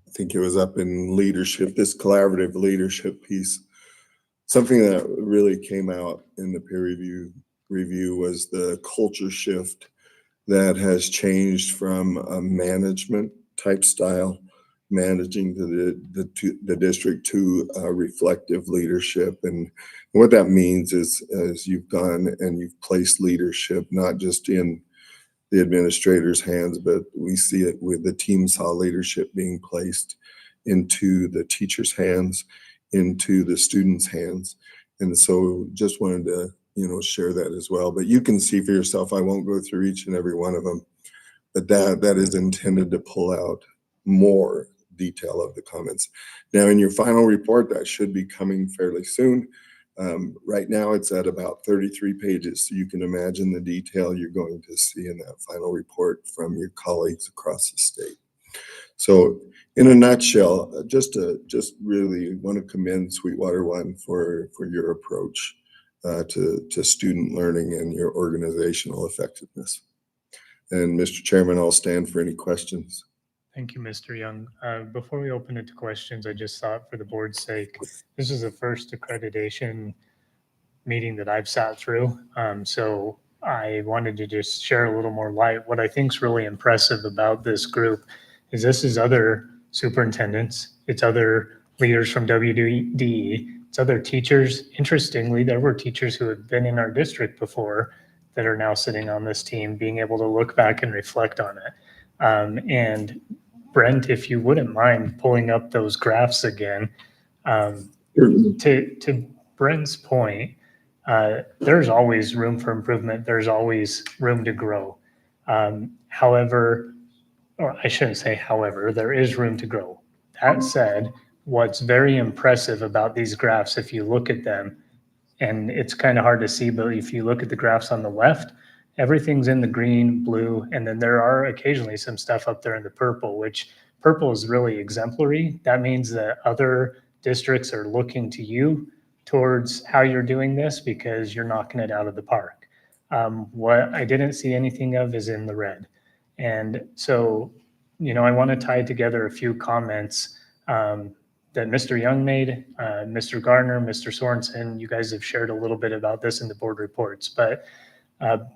I think it was up in leadership, this collaborative leadership piece. Something that really came out in the peer review was the culture shift that has changed from a management type style, managing the district, to reflective leadership. And what that means is, as you've gone and you've placed leadership not just in the administrator's hands, but we see it with the team saw leadership being placed into the teacher's hands, into the students' hands. And so just wanted to share that as well. But you can see for yourself, I won't go through each and every one of them, but that is intended to pull out more detail of the comments. Now, in your final report, that should be coming fairly soon. Right now, it's at about 33 pages, so you can imagine the detail you're going to see in that final report from your colleagues across the state. So in a nutshell, just really want to commend Sweetwater One for your approach to student learning and your organizational effectiveness. And Mr. Chairman, I'll stand for any questions. Thank you, Mr. Young. Before we open it to questions, I just thought for the board's sake, this is the first accreditation meeting that I've sat through. So I wanted to just share a little more light. What I think is really impressive about this group is this is other superintendents, it's other leaders from WDE, it's other teachers. Interestingly, there were teachers who had been in our district before that are now sitting on this team, being able to look back and reflect on it. And Brent, if you wouldn't mind pulling up those graphs again, to Brent's point, there's always room for improvement. There's always room to grow. However, or I shouldn't say however, there is room to grow. That said, what's very impressive about these graphs, if you look at them, and it's kind of hard to see, but if you look at the graphs on the left, everything's in the green, blue, and then there are occasionally some stuff up there in the purple, which purple is really exemplary. That means that other districts are looking to you towards how you're doing this because you're knocking it out of the park. What I didn't see anything of is in the red. And so, I want to tie together a few comments that Mr. Young made, Mr. Gardner, Mr. Sorensen. You guys have shared a little bit about this in the board reports, but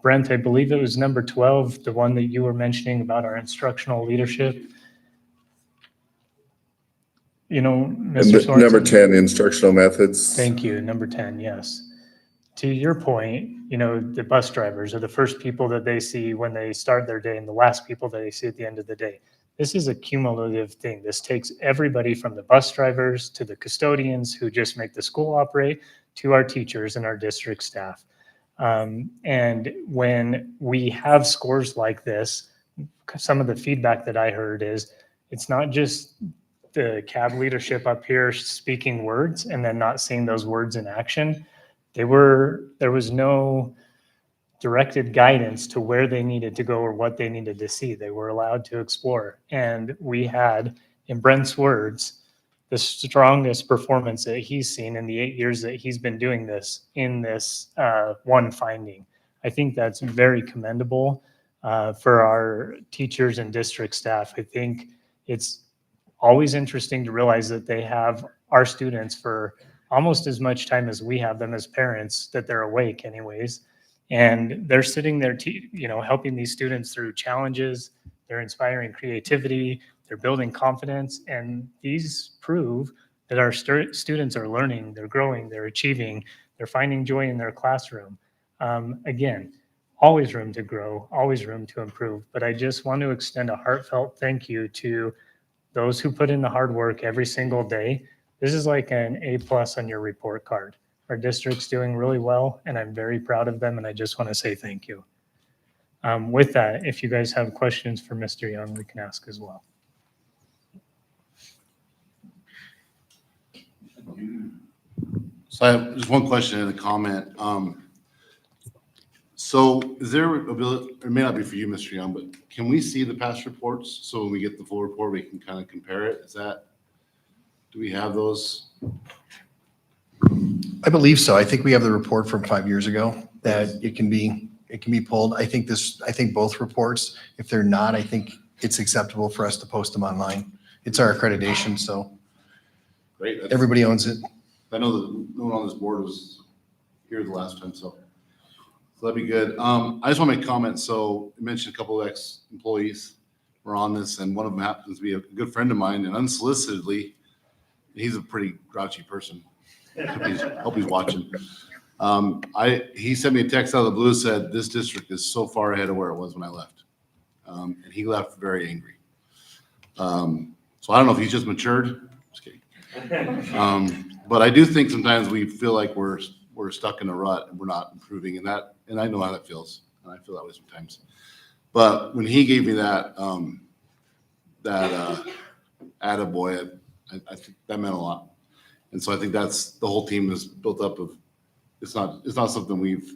Brent, I believe it was number 12, the one that you were mentioning about our instructional leadership. Mr. Sorensen. Number 10, instructional methods. Thank you. Number 10, yes. To your point, the bus drivers are the first people that they see when they start their day and the last people that they see at the end of the day. This is a cumulative thing. This takes everybody from the bus drivers to the custodians who just make the school operate to our teachers and our district staff. And when we have scores like this, some of the feedback that I heard is, it's not just the CAB leadership up here speaking words and then not seeing those words in action. There was no directed guidance to where they needed to go or what they needed to see. They were allowed to explore. And we had, in Brent's words, the strongest performance that he's seen in the 8 years that he's been doing this in this one finding. I think that's very commendable for our teachers and district staff. I think it's always interesting to realize that they have our students for almost as much time as we have them as parents, that they're awake anyways. And they're sitting there, helping these students through challenges. They're inspiring creativity. They're building confidence. And these prove that our students are learning, they're growing, they're achieving, they're finding joy in their classroom. Again, always room to grow, always room to improve. But I just want to extend a heartfelt thank you to those who put in the hard work every single day. This is like an A+ on your report card. Our district's doing really well, and I'm very proud of them, and I just want to say thank you. With that, if you guys have questions for Mr. Young, we can ask as well. So I have just one question and a comment. So is there ability, it may not be for you, Mr. Young, but can we see the past reports? So when we get the full report, we can kind of compare it? Do we have those? I believe so. I think we have the report from 5 years ago that it can be pulled. I think both reports, if they're not, I think it's acceptable for us to post them online. It's our accreditation, so Great. everybody owns it. I know that no one on this board was here the last time, so that'd be good. I just want to make a comment. So you mentioned a couple of ex-employees were on this, and one of them happens to be a good friend of mine, and unsolicitedly, he's a pretty grouchy person. Hope he's watching. He sent me a text out of the blue, said, "This district is so far ahead of where it was when I left." And he left very angry. So I don't know if he's just matured. Just kidding. But I do think sometimes we feel like we're stuck in a rut and we're not improving, and I know how that feels, and I feel that way sometimes. But when he gave me that attaboy, I think that meant a lot. And so I think that's the whole team is built up of. It's not something we've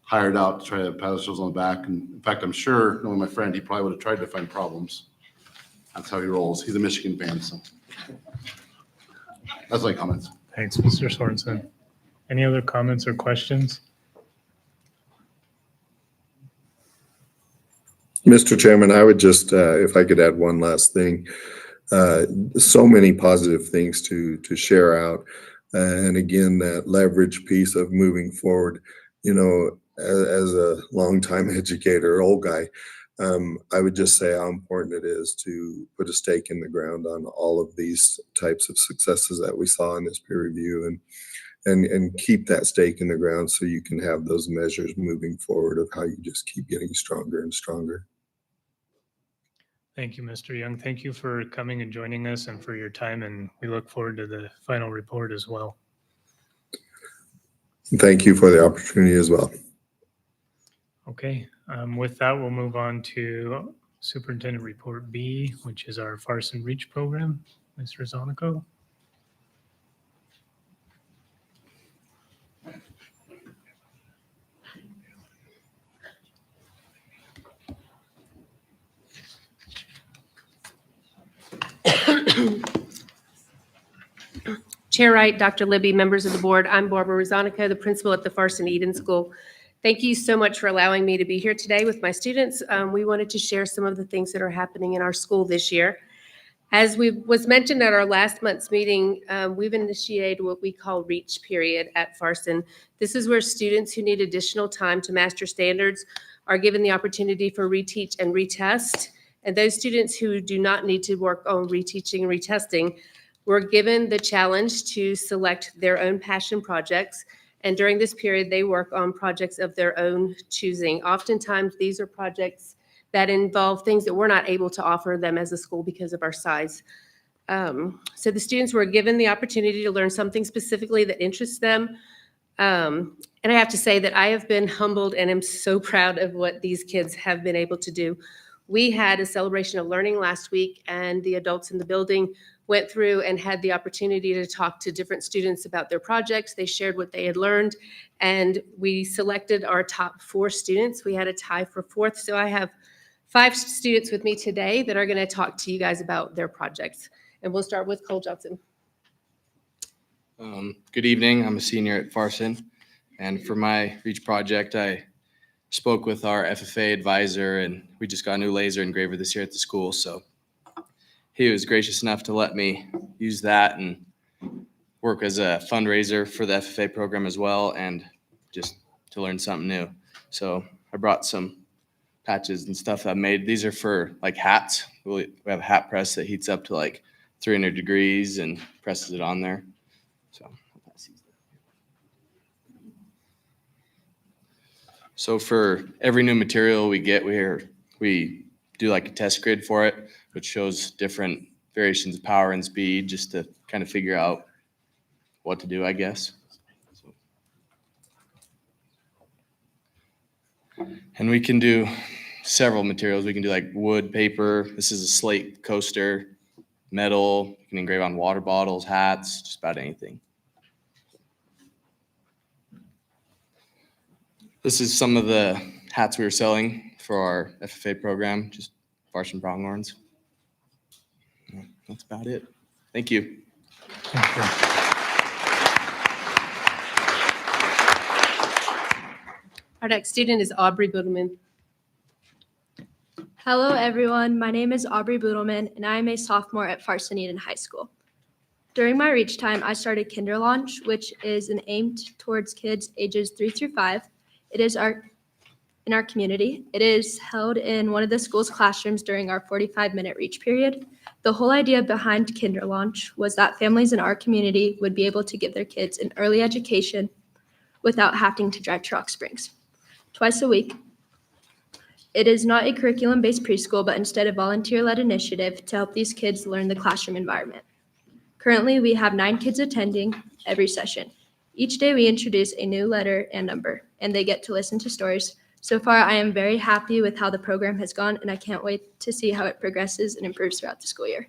hired out to try to pat ourselves on the back. And in fact, I'm sure, knowing my friend, he probably would have tried to find problems. That's how he rolls. He's a Michigan fan, so that's my comments. Thanks, Mr. Sorensen. Any other comments or questions? Mr. Chairman, I would just, if I could add one last thing, so many positive things to share out. And again, that leverage piece of moving forward, as a longtime educator, old guy, I would just say how important it is to put a stake in the ground on all of these types of successes that we saw in this peer review, and keep that stake in the ground so you can have those measures moving forward of how you just keep getting stronger and stronger. Thank you, Mr. Young. Thank you for coming and joining us and for your time, and we look forward to the final report as well. Thank you for the opportunity as well. Okay, with that, we'll move on to Superintendent Report B, which is our Farson Reach program. Ms. Rosanico. Chair Wright, Dr. Libby, members of the board, I'm Barbara Rosanico, the principal at the Farson Eden School. Thank you so much for allowing me to be here today with my students. We wanted to share some of the things that are happening in our school this year. As was mentioned at our last month's meeting, we've initiated what we call Reach Period at Farson. This is where students who need additional time to master standards are given the opportunity for reteach and retest. And those students who do not need to work on reteaching and retesting were given the challenge to select their own passion projects. And during this period, they work on projects of their own choosing. Oftentimes, these are projects that involve things that we're not able to offer them as a school because of our size. So the students were given the opportunity to learn something specifically that interests them. And I have to say that I have been humbled and am so proud of what these kids have been able to do. We had a celebration of learning last week, and the adults in the building went through and had the opportunity to talk to different students about their projects. They shared what they had learned, and we selected our top 4 students. We had a tie for 4th, so I have 5 students with me today that are going to talk to you guys about their projects. And we'll start with Cole Johnson. Good evening. I'm a senior at Farson, and for my REACH project, I spoke with our FFA advisor, and we just got a new laser engraver this year at the school, so he was gracious enough to let me use that and work as a fundraiser for the FFA program as well, and just to learn something new. So I brought some patches and stuff I made. These are for like hats. We have a hat press that heats up to like 300 degrees and presses it on there. So for every new material we get, we do like a test grid for it, which shows different variations of power and speed just to kind of figure out what to do, I guess. And we can do several materials. We can do like wood, paper. This is a slate coaster, metal. You can engrave on water bottles, hats, just about anything. This is some of the hats we were selling for our FFA program, just Farson Pronghorns. That's about it. Thank you. Thank you. Our next student is Aubrey Budelman. Hello, everyone. My name is Aubrey Budelman, and I am a sophomore at Farson Eden High School. During my REACH time, I started Kinder Launch, which is an aim towards kids ages 3 through 5. It is in our community. It is held in one of the school's classrooms during our 45-minute REACH period. The whole idea behind Kinder Launch was that families in our community would be able to give their kids an early education without having to drive to Rock Springs. Twice a week. It is not a curriculum-based preschool, but instead a volunteer-led initiative to help these kids learn the classroom environment. Currently, we have 9 kids attending every session. Each day we introduce a new letter and number, and they get to listen to stories. So far, I am very happy with how the program has gone, and I can't wait to see how it progresses and improves throughout the school year.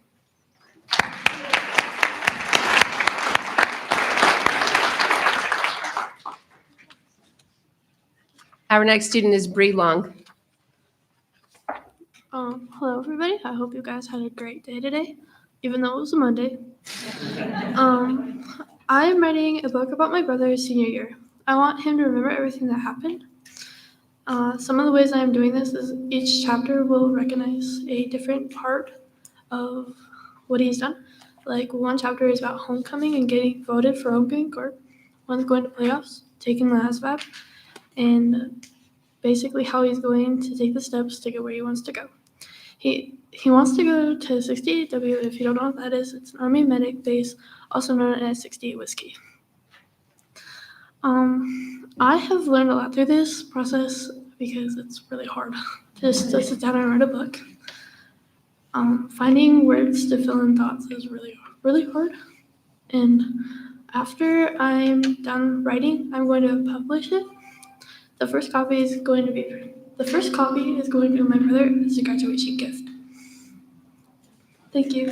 Our next student is Bree Long. Hello, everybody. I hope you guys had a great day today, even though it was a Monday. I am writing a book about my brother's senior year. I want him to remember everything that happened. Some of the ways I am doing this is each chapter will recognize a different part of what he's done. Like one chapter is about homecoming and getting voted for homecoming court. One's going to playoffs, taking the ASVAB, and basically how he's going to take the steps to get where he wants to go. He wants to go to 68W. If you don't know what that is, it's an Army medic base, also known as 68 Whiskey. I have learned a lot through this process because it's really hard just to sit down and write a book. Finding words to fill in thoughts is really, really hard. And after I'm done writing, I'm going to publish it. The first copy is going to be my brother as a graduation gift. Thank you.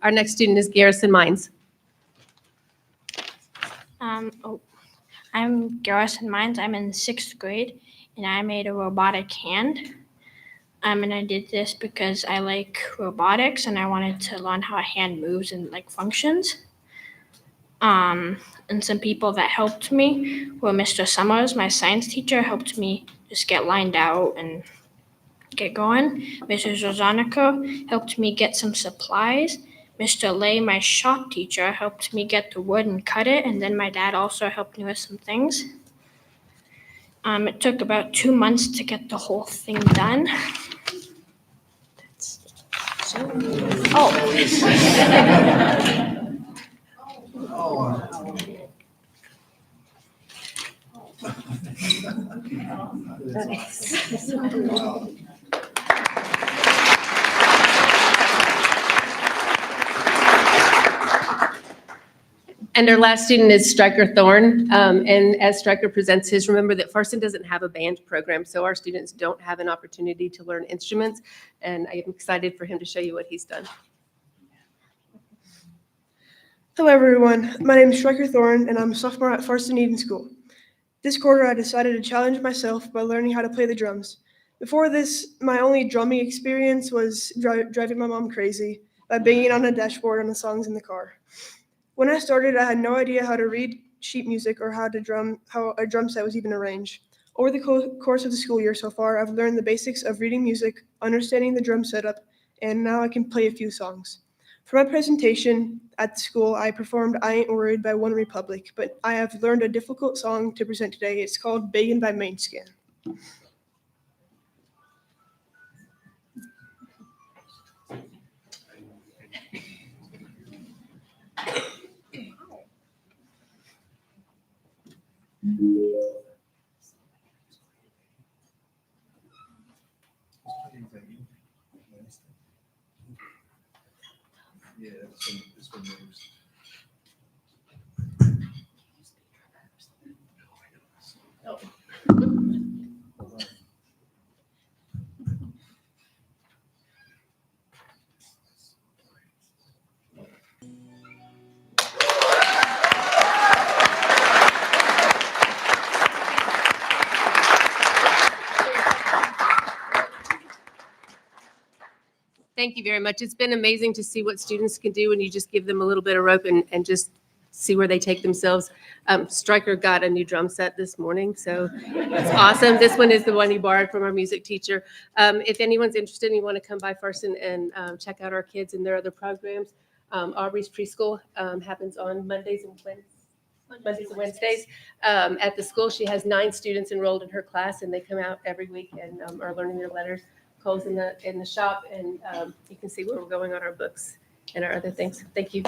Our next student is Garrison Mines. I'm Garrison Mines. I'm in 6th grade, and I made a robotic hand. And I did this because I like robotics, and I wanted to learn how a hand moves and like functions. And some people that helped me were Mr. Summers, my science teacher, helped me just get lined out and get going. Mrs. Rosanica helped me get some supplies. Mr. Lay, my shop teacher, helped me get the wood and cut it, and then my dad also helped me with some things. It took about 2 months to get the whole thing done. And our last student is Stryker Thorne. And as Stryker presents his, remember that Farson doesn't have a band program, so our students don't have an opportunity to learn instruments. And I am excited for him to show you what he's done. Hello, everyone. My name is Stryker Thorne, and I'm a sophomore at Farson Eden School. This quarter, I decided to challenge myself by learning how to play the drums. Before this, my only drumming experience was driving my mom crazy by banging on a dashboard on the songs in the car. When I started, I had no idea how to read sheet music or how a drum set was even arranged. Over the course of the school year so far, I've learned the basics of reading music, understanding the drum setup, and now I can play a few songs. For my presentation at school, I performed I Ain't Worried by One Republic, but I have learned a difficult song to present today. It's called Beggin' by Mainscan. Yeah, this one moves. Thank you very much. It's been amazing to see what students can do when you just give them a little bit of rope and just see where they take themselves. Stryker got a new drum set this morning, so it's awesome. This one is the one he borrowed from our music teacher. If anyone's interested and you want to come by Farson and check out our kids and their other programs, Aubrey's Preschool happens on Mondays and Wednesdays at the school. She has 9 students enrolled in her class, and they come out every week and are learning their letters. Cole's in the shop, and you can see where we're going on our books and our other things. Thank you.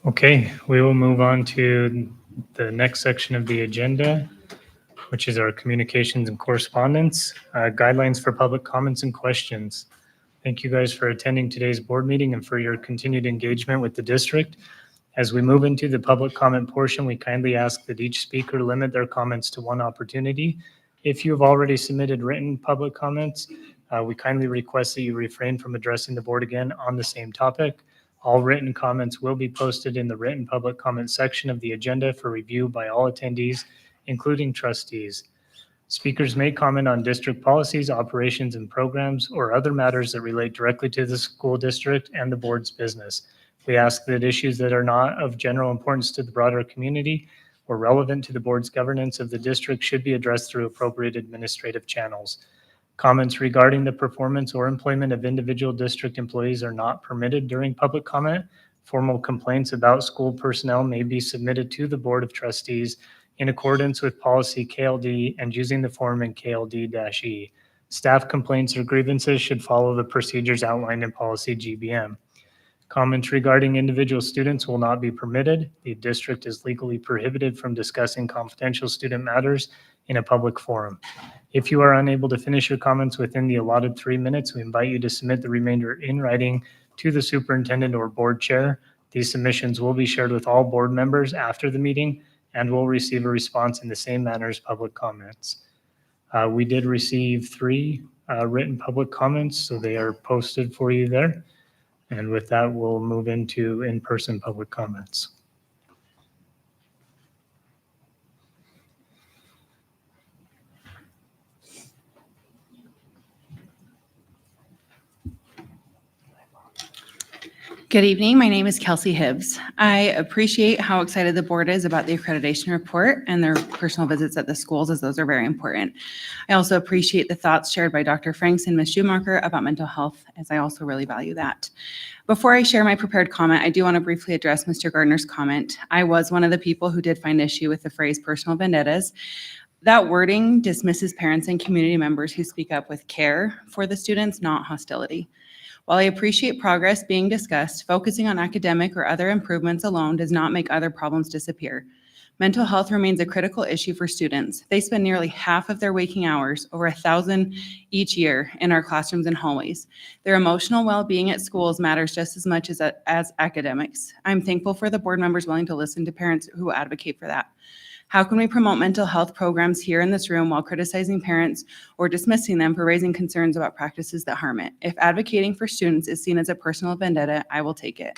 Okay, we will move on to the next section of the agenda, which is our communications and correspondence, guidelines for public comments and questions. Thank you guys for attending today's board meeting and for your continued engagement with the district. As we move into the public comment portion, we kindly ask that each speaker limit their comments to 1 opportunity. If you have already submitted written public comments, we kindly request that you refrain from addressing the board again on the same topic. All written comments will be posted in the written public comment section of the agenda for review by all attendees, including trustees. Speakers may comment on district policies, operations, and programs, or other matters that relate directly to the school district and the board's business. We ask that issues that are not of general importance to the broader community or relevant to the board's governance of the district should be addressed through appropriate administrative channels. Comments regarding the performance or employment of individual district employees are not permitted during public comment. Formal complaints about school personnel may be submitted to the Board of Trustees in accordance with policy KLD and using the form in KLD-E. Staff complaints or grievances should follow the procedures outlined in policy GBM. Comments regarding individual students will not be permitted. The district is legally prohibited from discussing confidential student matters in a public forum. If you are unable to finish your comments within the allotted 3 minutes, we invite you to submit the remainder in writing to the superintendent or board chair. These submissions will be shared with all board members after the meeting and will receive a response in the same manner as public comments. We did receive 3 written public comments, so they are posted for you there. And with that, we'll move into in-person public comments. Good evening. My name is Kelsey Hibbs. I appreciate how excited the board is about the accreditation report and their personal visits at the schools, as those are very important. I also appreciate the thoughts shared by Dr. Franks and Ms. Schumacher about mental health, as I also really value that. Before I share my prepared comment, I do want to briefly address Mr. Gardner's comment. I was one of the people who did find issue with the phrase personal vendettas. That wording dismisses parents and community members who speak up with care for the students, not hostility. While I appreciate progress being discussed, focusing on academic or other improvements alone does not make other problems disappear. Mental health remains a critical issue for students. They spend nearly half of their waking hours, over 1,000 each year, in our classrooms and hallways. Their emotional well-being at schools matters just as much as academics. I'm thankful for the board members willing to listen to parents who advocate for that. How can we promote mental health programs here in this room while criticizing parents or dismissing them for raising concerns about practices that harm it? If advocating for students is seen as a personal vendetta, I will take it.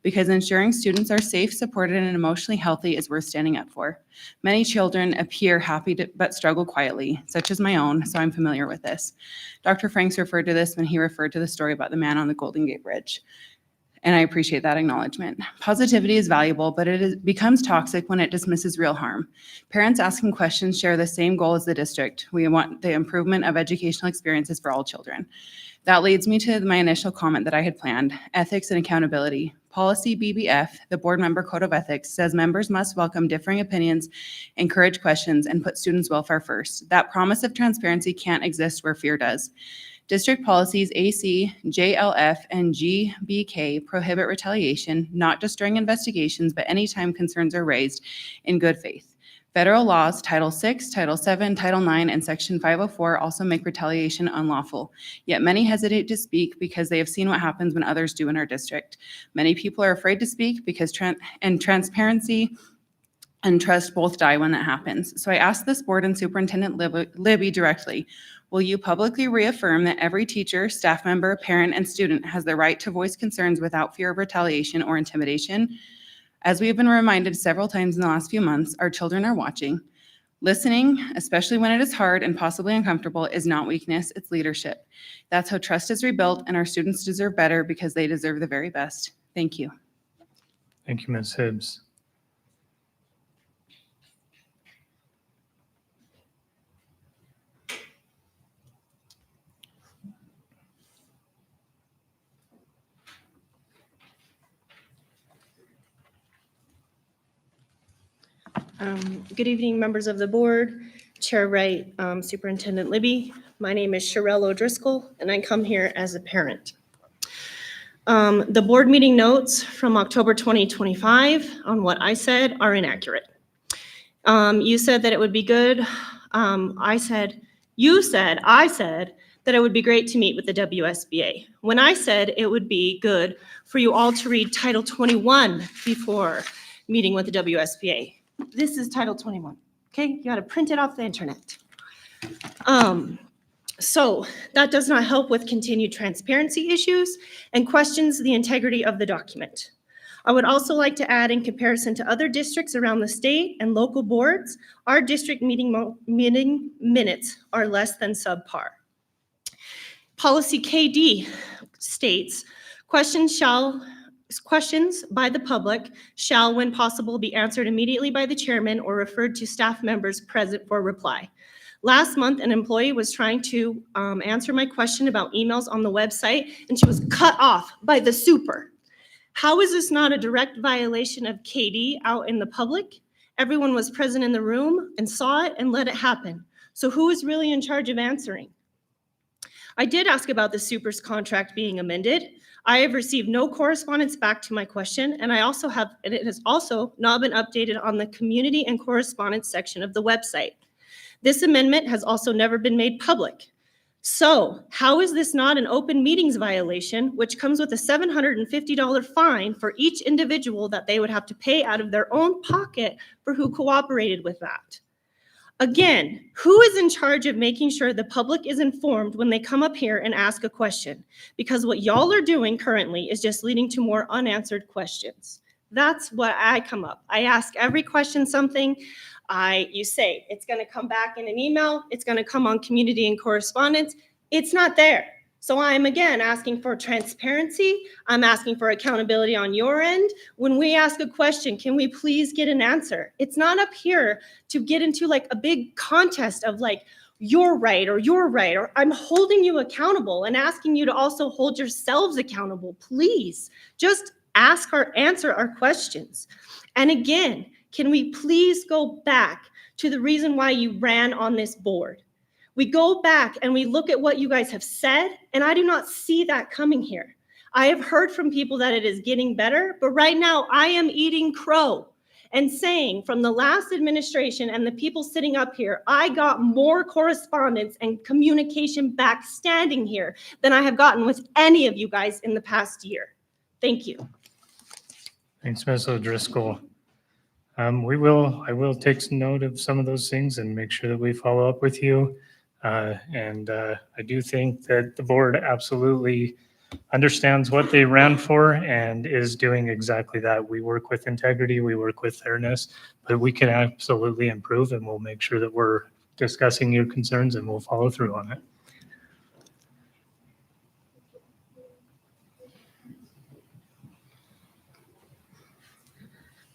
Because ensuring students are safe, supported, and emotionally healthy is worth standing up for. Many children appear happy but struggle quietly, such as my own, so I'm familiar with this. Dr. Franks referred to this when he referred to the story about the man on the Golden Gate Bridge. And I appreciate that acknowledgement. Positivity is valuable, but becomes toxic when it dismisses real harm. Parents asking questions share the same goal as the district. We want the improvement of educational experiences for all children. That leads me to my initial comment that I had planned, ethics and accountability. Policy BBF, the Board Member Code of Ethics, says members must welcome differing opinions, encourage questions, and put students' welfare first. That promise of transparency can't exist where fear does. District policies AC, JLF, and GBK prohibit retaliation, not just during investigations, but anytime concerns are raised in good faith. Federal laws, Title VI, Title VII, Title IX, and Section 504 also make retaliation unlawful. Yet many hesitate to speak because they have seen what happens when others do in our district. Many people are afraid to speak because transparency and trust both die when that happens. So I asked this board and Superintendent Libby directly, will you publicly reaffirm that every teacher, staff member, parent, and student has the right to voice concerns without fear of retaliation or intimidation? As we have been reminded several times in the last few months, our children are watching. Listening, especially when it is hard and possibly uncomfortable, is not weakness, it's leadership. That's how trust is rebuilt, and our students deserve better because they deserve the very best. Thank you. Thank you, Ms. Hibbs. Good evening, members of the board, Chair Wright, Superintendent Libby. My name is Sherelle O'Driscoll, and I come here as a parent. The board meeting notes from October 2025 on what I said are inaccurate. You said that it would be good. I said that it would be great to meet with the WSBA. When I said it would be good for you all to read Title 21 before meeting with the WSBA. This is Title 21, okay? You gotta print it off the internet. So that does not help with continued transparency issues and questions the integrity of the document. I would also like to add, in comparison to other districts around the state and local boards, our district meeting minutes are less than subpar. Policy KD states, questions by the public shall, when possible, be answered immediately by the chairman or referred to staff members present for reply. Last month, an employee was trying to answer my question about emails on the website, and she was cut off by the super. How is this not a direct violation of KD out in the public? Everyone was present in the room and saw it and let it happen. So who is really in charge of answering? I did ask about the super's contract being amended. I have received no correspondence back to my question, and it has also not been updated on the community and correspondence section of the website. This amendment has also never been made public. So how is this not an open meetings violation, which comes with a $750 fine for each individual that they would have to pay out of their own pocket for who cooperated with that? Again, who is in charge of making sure the public is informed when they come up here and ask a question? Because what y'all are doing currently is just leading to more unanswered questions. That's what I come up. I ask every question something. You say, it's gonna come back in an email, it's gonna come on community and correspondence. It's not there. So I'm again asking for transparency. I'm asking for accountability on your end. When we ask a question, can we please get an answer? It's not up here to get into like a big contest of like, you're right, or I'm holding you accountable and asking you to also hold yourselves accountable. Please just answer our questions. And again, can we please go back to the reason why you ran on this board? We go back and we look at what you guys have said, and I do not see that coming here. I have heard from people that it is getting better, but right now I am eating crow and saying from the last administration and the people sitting up here, I got more correspondence and communication back standing here than I have gotten with any of you guys in the past year. Thank you. Thanks, Ms. O'Driscoll. I will take some note of some of those things and make sure that we follow up with you. I do think that the board absolutely understands what they ran for and is doing exactly that. We work with integrity, we work with fairness, but we can absolutely improve, and we'll make sure that we're discussing your concerns and we'll follow through on it.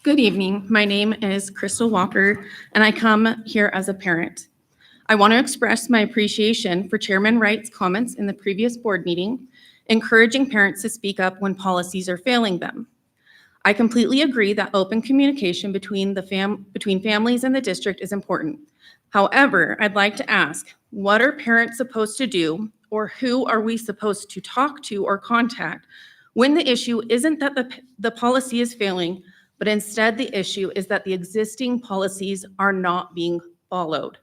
Good evening. My name is Crystal Walker, and I come here as a parent. I want to express my appreciation for Chairman Wright's comments in the previous board meeting, encouraging parents to speak up when policies are failing them. I completely agree that open communication between families and the district is important. However, I'd like to ask, what are parents supposed to do, or who are we supposed to talk to or contact when the issue isn't that the policy is failing, but instead the issue is that the existing policies are not being followed?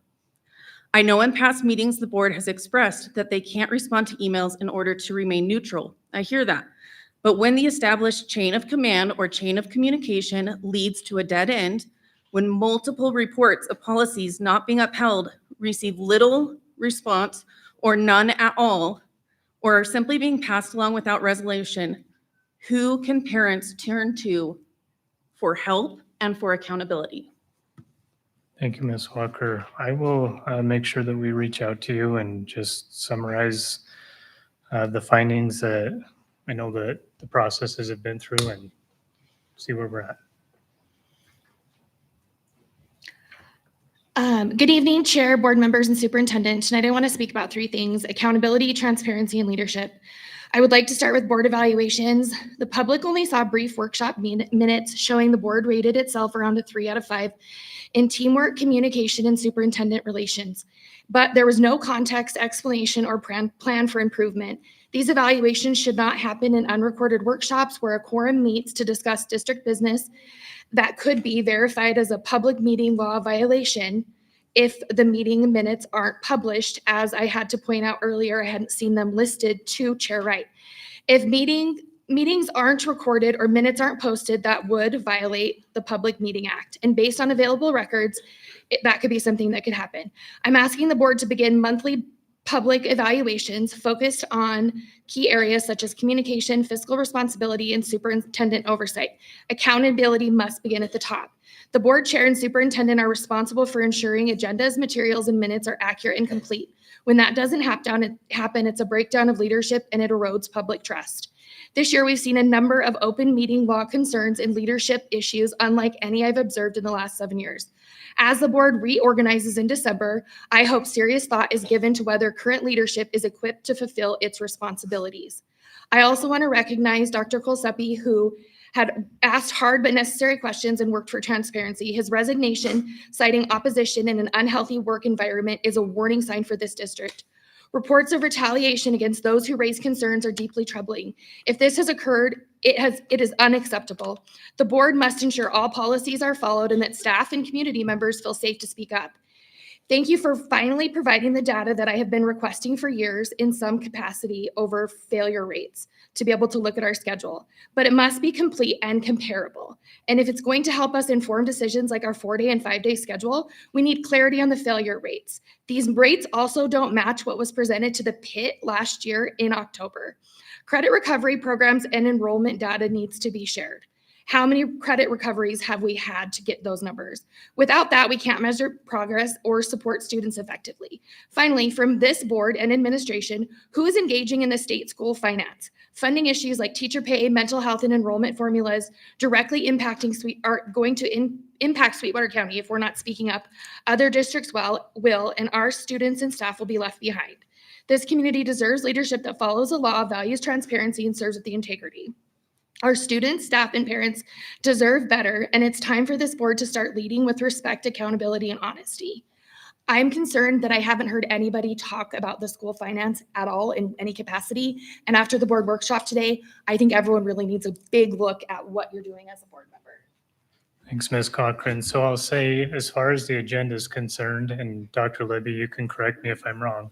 I know in past meetings, the board has expressed that they can't respond to emails in order to remain neutral. I hear that. But when the established chain of command or chain of communication leads to a dead end, when multiple reports of policies not being upheld receive little response or none at all, or are simply being passed along without resolution, who can parents turn to for help and for accountability? Thank you, Ms. Walker. I will make sure that we reach out to you and just summarize the findings that I know that the processes have been through and see where we're at. Good evening, Chair, board members, and superintendent. Tonight I want to speak about three things: accountability, transparency, and leadership. I would like to start with board evaluations. The public only saw brief workshop minutes showing the board rated itself around a 3 out of 5 in teamwork, communication, and superintendent relations. But there was no context, explanation, or plan for improvement. These evaluations should not happen in unrecorded workshops where a quorum meets to discuss district business that could be verified as a public meeting law violation if the meeting minutes aren't published. As I had to point out earlier, I hadn't seen them listed to Chair Wright. If meetings aren't recorded or minutes aren't posted, that would violate the Public Meeting Act. And based on available records, that could be something that could happen. I'm asking the board to begin monthly public evaluations focused on key areas such as communication, fiscal responsibility, and superintendent oversight. Accountability must begin at the top. The board chair and superintendent are responsible for ensuring agendas, materials, and minutes are accurate and complete. When that doesn't happen, it's a breakdown of leadership and it erodes public trust. This year, we've seen a number of open meeting law concerns and leadership issues unlike any I've observed in the last 7 years. As the board reorganizes in December, I hope serious thought is given to whether current leadership is equipped to fulfill its responsibilities. I also want to recognize Dr. Colseppi, who had asked hard but necessary questions and worked for transparency. His resignation, citing opposition in an unhealthy work environment, is a warning sign for this district. Reports of retaliation against those who raise concerns are deeply troubling. If this has occurred, it is unacceptable. The board must ensure all policies are followed and that staff and community members feel safe to speak up. Thank you for finally providing the data that I have been requesting for years in some capacity over failure rates to be able to look at our schedule, but it must be complete and comparable. And if it's going to help us inform decisions like our 4-day and 5-day schedule, we need clarity on the failure rates. These rates also don't match what was presented to the PIT last year in October. Credit recovery programs and enrollment data needs to be shared. How many credit recoveries have we had to get those numbers? Without that, we can't measure progress or support students effectively. Finally, from this board and administration, who is engaging in the state school finance? Funding issues like teacher pay, mental health, and enrollment formulas directly impacting are going to impact Sweetwater County if we're not speaking up. Other districts will, and our students and staff will be left behind. This community deserves leadership that follows the law, values transparency, and serves with the integrity. Our students, staff, and parents deserve better, and it's time for this board to start leading with respect, accountability, and honesty. I'm concerned that I haven't heard anybody talk about the school finance at all in any capacity. And after the board workshop today, I think everyone really needs a big look at what you're doing as a board member. Thanks, Ms. Cochran. So I'll say, as far as the agenda is concerned, and Dr. Libby, you can correct me if I'm wrong,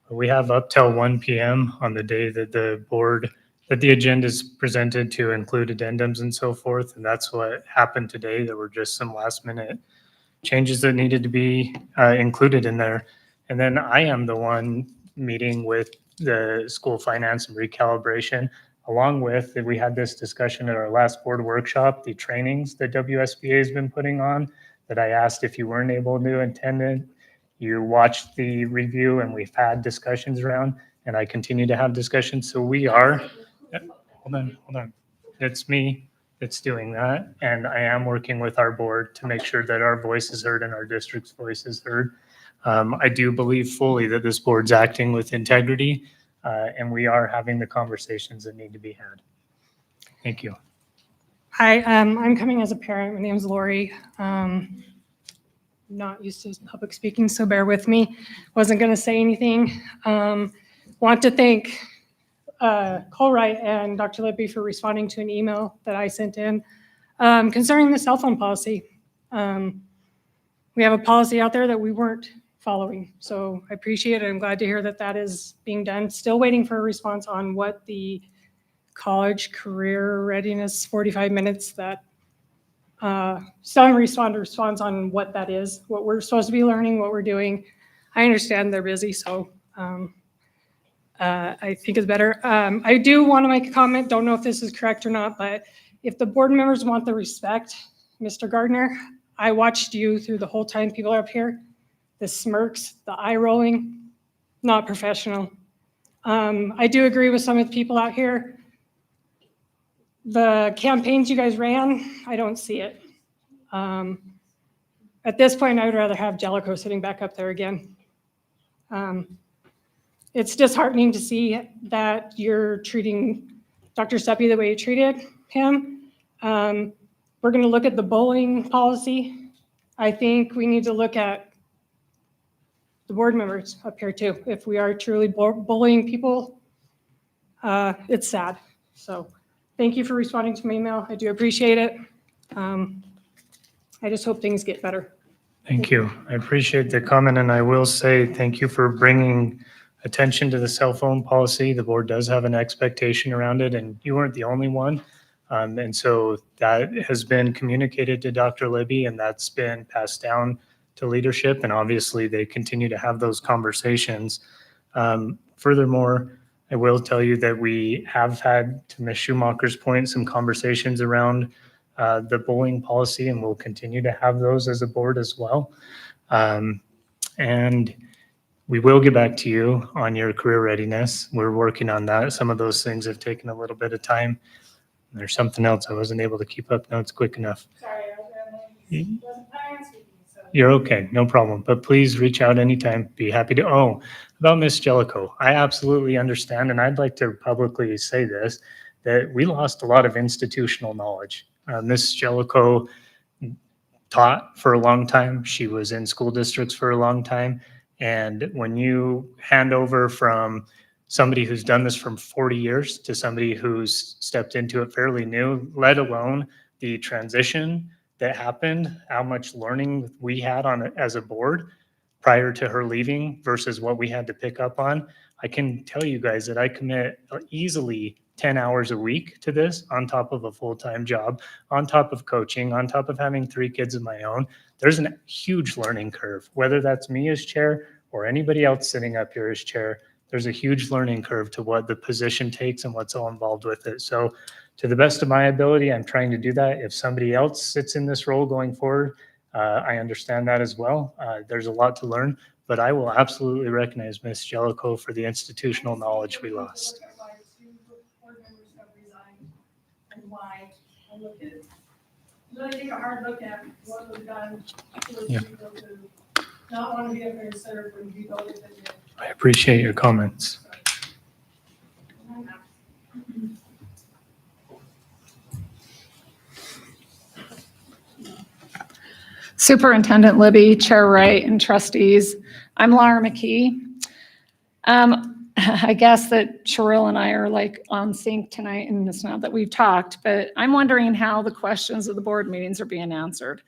but we have up till 1 p.m. on the day that the agenda is presented to include addendums and so forth. And that's what happened today. There were just some last minute changes that needed to be included in there. And then I am the one meeting with the school finance and recalibration, along with, we had this discussion at our last board workshop, the trainings that WSBA has been putting on, that I asked if you weren't able to attend it. You watched the review and we've had discussions around, and I continue to have discussions. So we are, hold on. It's me that's doing that. And I am working with our board to make sure that our voice is heard and our district's voice is heard. I do believe fully that this board's acting with integrity, and we are having the conversations that need to be had. Thank you. Hi, I'm coming as a parent. My name's Lori. Not used to public speaking, so bear with me. Wasn't going to say anything. Want to thank Colwright and Dr. Libby for responding to an email that I sent in concerning the cell phone policy. We have a policy out there that we weren't following, so I appreciate it. I'm glad to hear that that is being done. Still waiting for a response on what the college career readiness 45 minutes that some response on what that is, what we're supposed to be learning, what we're doing. I understand they're busy, so I think it's better. I do want to make a comment. Don't know if this is correct or not, but if the board members want the respect, Mr. Gardner, I watched you through the whole time people are up here. The smirks, the eye rolling, not professional. I do agree with some of the people out here. The campaigns you guys ran, I don't see it. At this point, I would rather have Jellicoe sitting back up there again. It's disheartening to see that you're treating Dr. Seppi the way you treated him. We're going to look at the bullying policy. I think we need to look at the board members up here too. If we are truly bullying people, it's sad. So thank you for responding to my email. I do appreciate it. I just hope things get better. Thank you. I appreciate the comment, and I will say thank you for bringing attention to the cell phone policy. The board does have an expectation around it, and you weren't the only one. And so that has been communicated to Dr. Libby, and that's been passed down to leadership, and obviously they continue to have those conversations. Furthermore, I will tell you that we have had, to Ms. Schumacher's point, some conversations around the bullying policy, and we'll continue to have those as a board as well. And we will get back to you on your career readiness. We're working on that. Some of those things have taken a little bit of time. There's something else. I wasn't able to keep up notes quick enough. Sorry, I wasn't planning on speaking, so. You're okay, no problem. But please reach out anytime. Be happy to. Oh, about Ms. Jellicoe, I absolutely understand, and I'd like to publicly say this, that we lost a lot of institutional knowledge. Ms. Jellicoe taught for a long time. She was in school districts for a long time. And when you hand over from somebody who's done this for 40 years to somebody who's stepped into it fairly new, let alone the transition that happened, how much learning we had on it as a board prior to her leaving versus what we had to pick up on, I can tell you guys that I commit easily 10 hours a week to this on top of a full-time job, on top of coaching, on top of having 3 kids of my own. There's a huge learning curve, whether that's me as chair or anybody else sitting up here as chair. There's a huge learning curve to what the position takes and what's all involved with it. So to the best of my ability, I'm trying to do that. If somebody else sits in this role going forward, I understand that as well. There's a lot to learn, but I will absolutely recognize Ms. Jellicoe for the institutional knowledge we lost. And why, and look at it. Really take a hard look at what was done to those Yeah. people who not want to be up there and serve when we voted them in. I appreciate your comments. Superintendent Libby, Chair Wright, and trustees. I'm Laura McKee. I guess that Cheryl and I are like on sync tonight, and it's not that we've talked, but I'm wondering how the questions of the board meetings are being answered.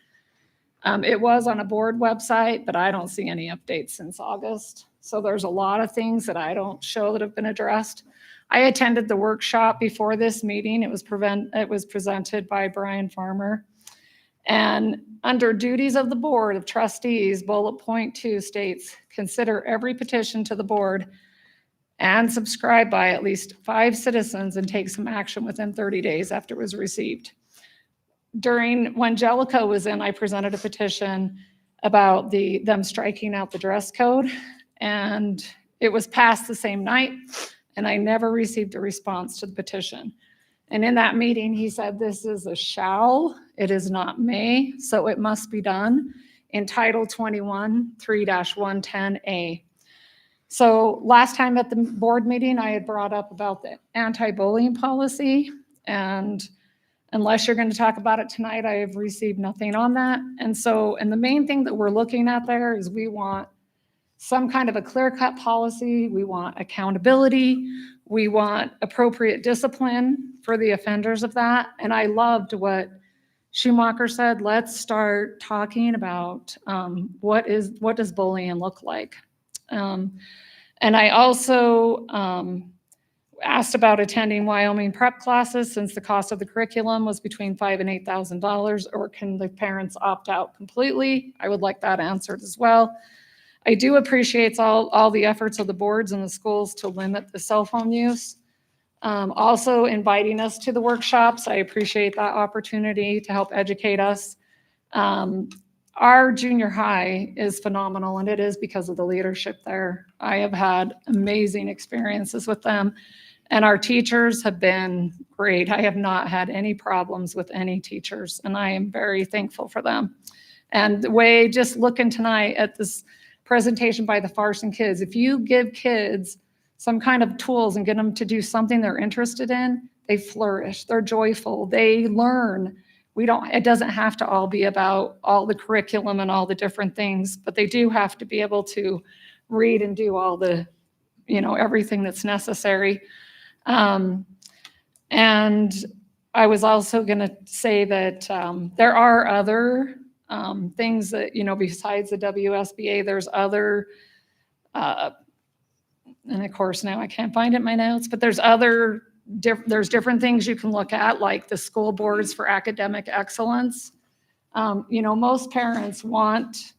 It was on a board website, but I don't see any updates since August. So there's a lot of things that I don't show that have been addressed. I attended the workshop before this meeting. It was presented by Brian Farmer. And under duties of the Board of Trustees, bullet point 2 states, consider every petition to the board and subscribe by at least 5 citizens and take some action within 30 days after it was received. When Jellicoe was in, I presented a petition about them striking out the dress code, and it was passed the same night, and I never received a response to the petition. And in that meeting, he said, this is a shall, it is not may, so it must be done in Title 21, 3-110A. So last time at the board meeting, I had brought up about the anti-bullying policy, and unless you're going to talk about it tonight, I have received nothing on that. And the main thing that we're looking at there is we want some kind of a clear-cut policy, we want accountability, we want appropriate discipline for the offenders of that. And I loved what Schumacher said, let's start talking about what does bullying look like. And I also asked about attending Wyoming prep classes, since the cost of the curriculum was between $5,000 and $8,000, or can the parents opt out completely? I would like that answered as well. I do appreciate all the efforts of the boards and the schools to limit the cell phone use. Also inviting us to the workshops. I appreciate that opportunity to help educate us. Our junior high is phenomenal, and it is because of the leadership there. I have had amazing experiences with them, and our teachers have been great. I have not had any problems with any teachers, and I am very thankful for them. And the way, just looking tonight at this presentation by the Farson kids, if you give kids some kind of tools and get them to do something they're interested in, they flourish, they're joyful, they learn. It doesn't have to all be about all the curriculum and all the different things, but they do have to be able to read and do all the, everything that's necessary. And I was also going to say that there are other things that, besides the WSBA, there's other, and of course now I can't find it in my notes, but there's different things you can look at, like the school boards for academic excellence. Most parents want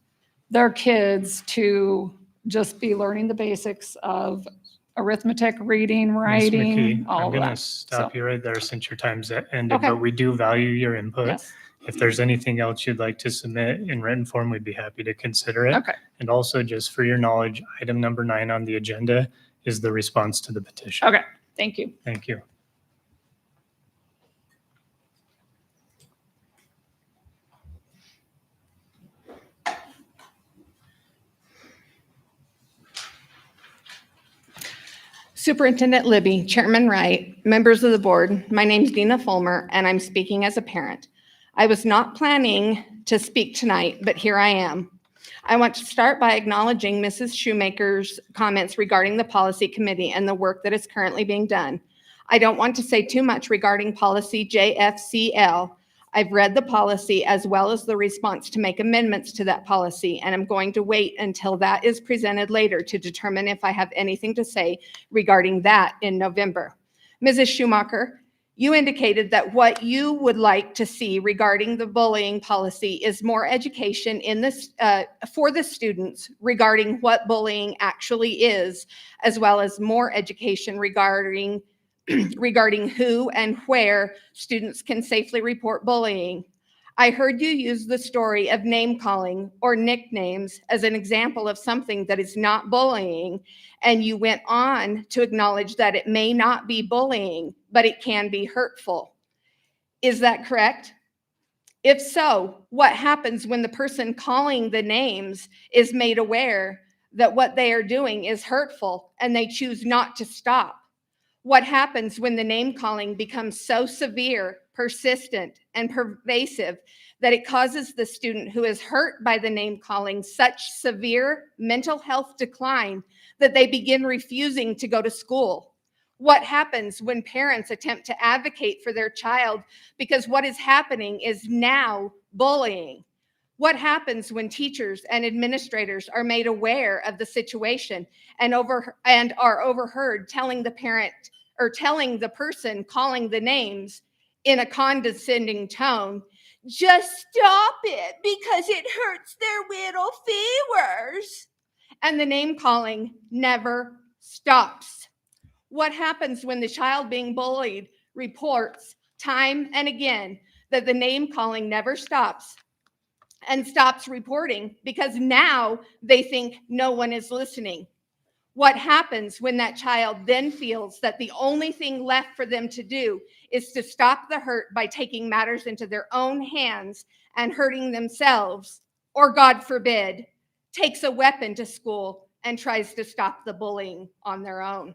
their kids to just be learning the basics of arithmetic, reading, Ms. writing, McKee, all I'm of going to that. stop you right there since your time's ended, Okay. but we do value your input. Yes. If there's anything else you'd like to submit in written form, we'd be happy to consider it. Okay. And also, just for your knowledge, item number 9 on the agenda is the response to the petition. Okay, thank you. Thank you. Superintendent Libby, Chairman Wright, members of the board, my name's Dina Fulmer, and I'm speaking as a parent. I was not planning to speak tonight, but here I am. I want to start by acknowledging Mrs. Shoemaker's comments regarding the policy committee and the work that is currently being done. I don't want to say too much regarding policy JFCL. I've read the policy as well as the response to make amendments to that policy, and I'm going to wait until that is presented later to determine if I have anything to say regarding that in November. Mrs. Schumacher, you indicated that what you would like to see regarding the bullying policy is more education in this for the students regarding what bullying actually is, as well as more education regarding who and where students can safely report bullying. I heard you use the story of name calling or nicknames as an example of something that is not bullying, and you went on to acknowledge that it may not be bullying, but it can be hurtful. Is that correct? If so, what happens when the person calling the names is made aware that what they are doing is hurtful and they choose not to stop? What happens when the name calling becomes so severe, persistent, and pervasive that it causes the student who is hurt by the name calling such severe mental health decline that they begin refusing to go to school? What happens when parents attempt to advocate for their child because what is happening is now bullying? What happens when teachers and administrators are made aware of the situation and are overheard telling the parent or telling the person calling the names in a condescending tone, just stop it because it hurts their little feelers? And the name calling never stops. What happens when the child being bullied reports time and again that the name calling never stops and stops reporting because now they think no one is listening? What happens when that child then feels that the only thing left for them to do is to stop the hurt by taking matters into their own hands and hurting themselves, or God forbid, takes a weapon to school and tries to stop the bullying on their own?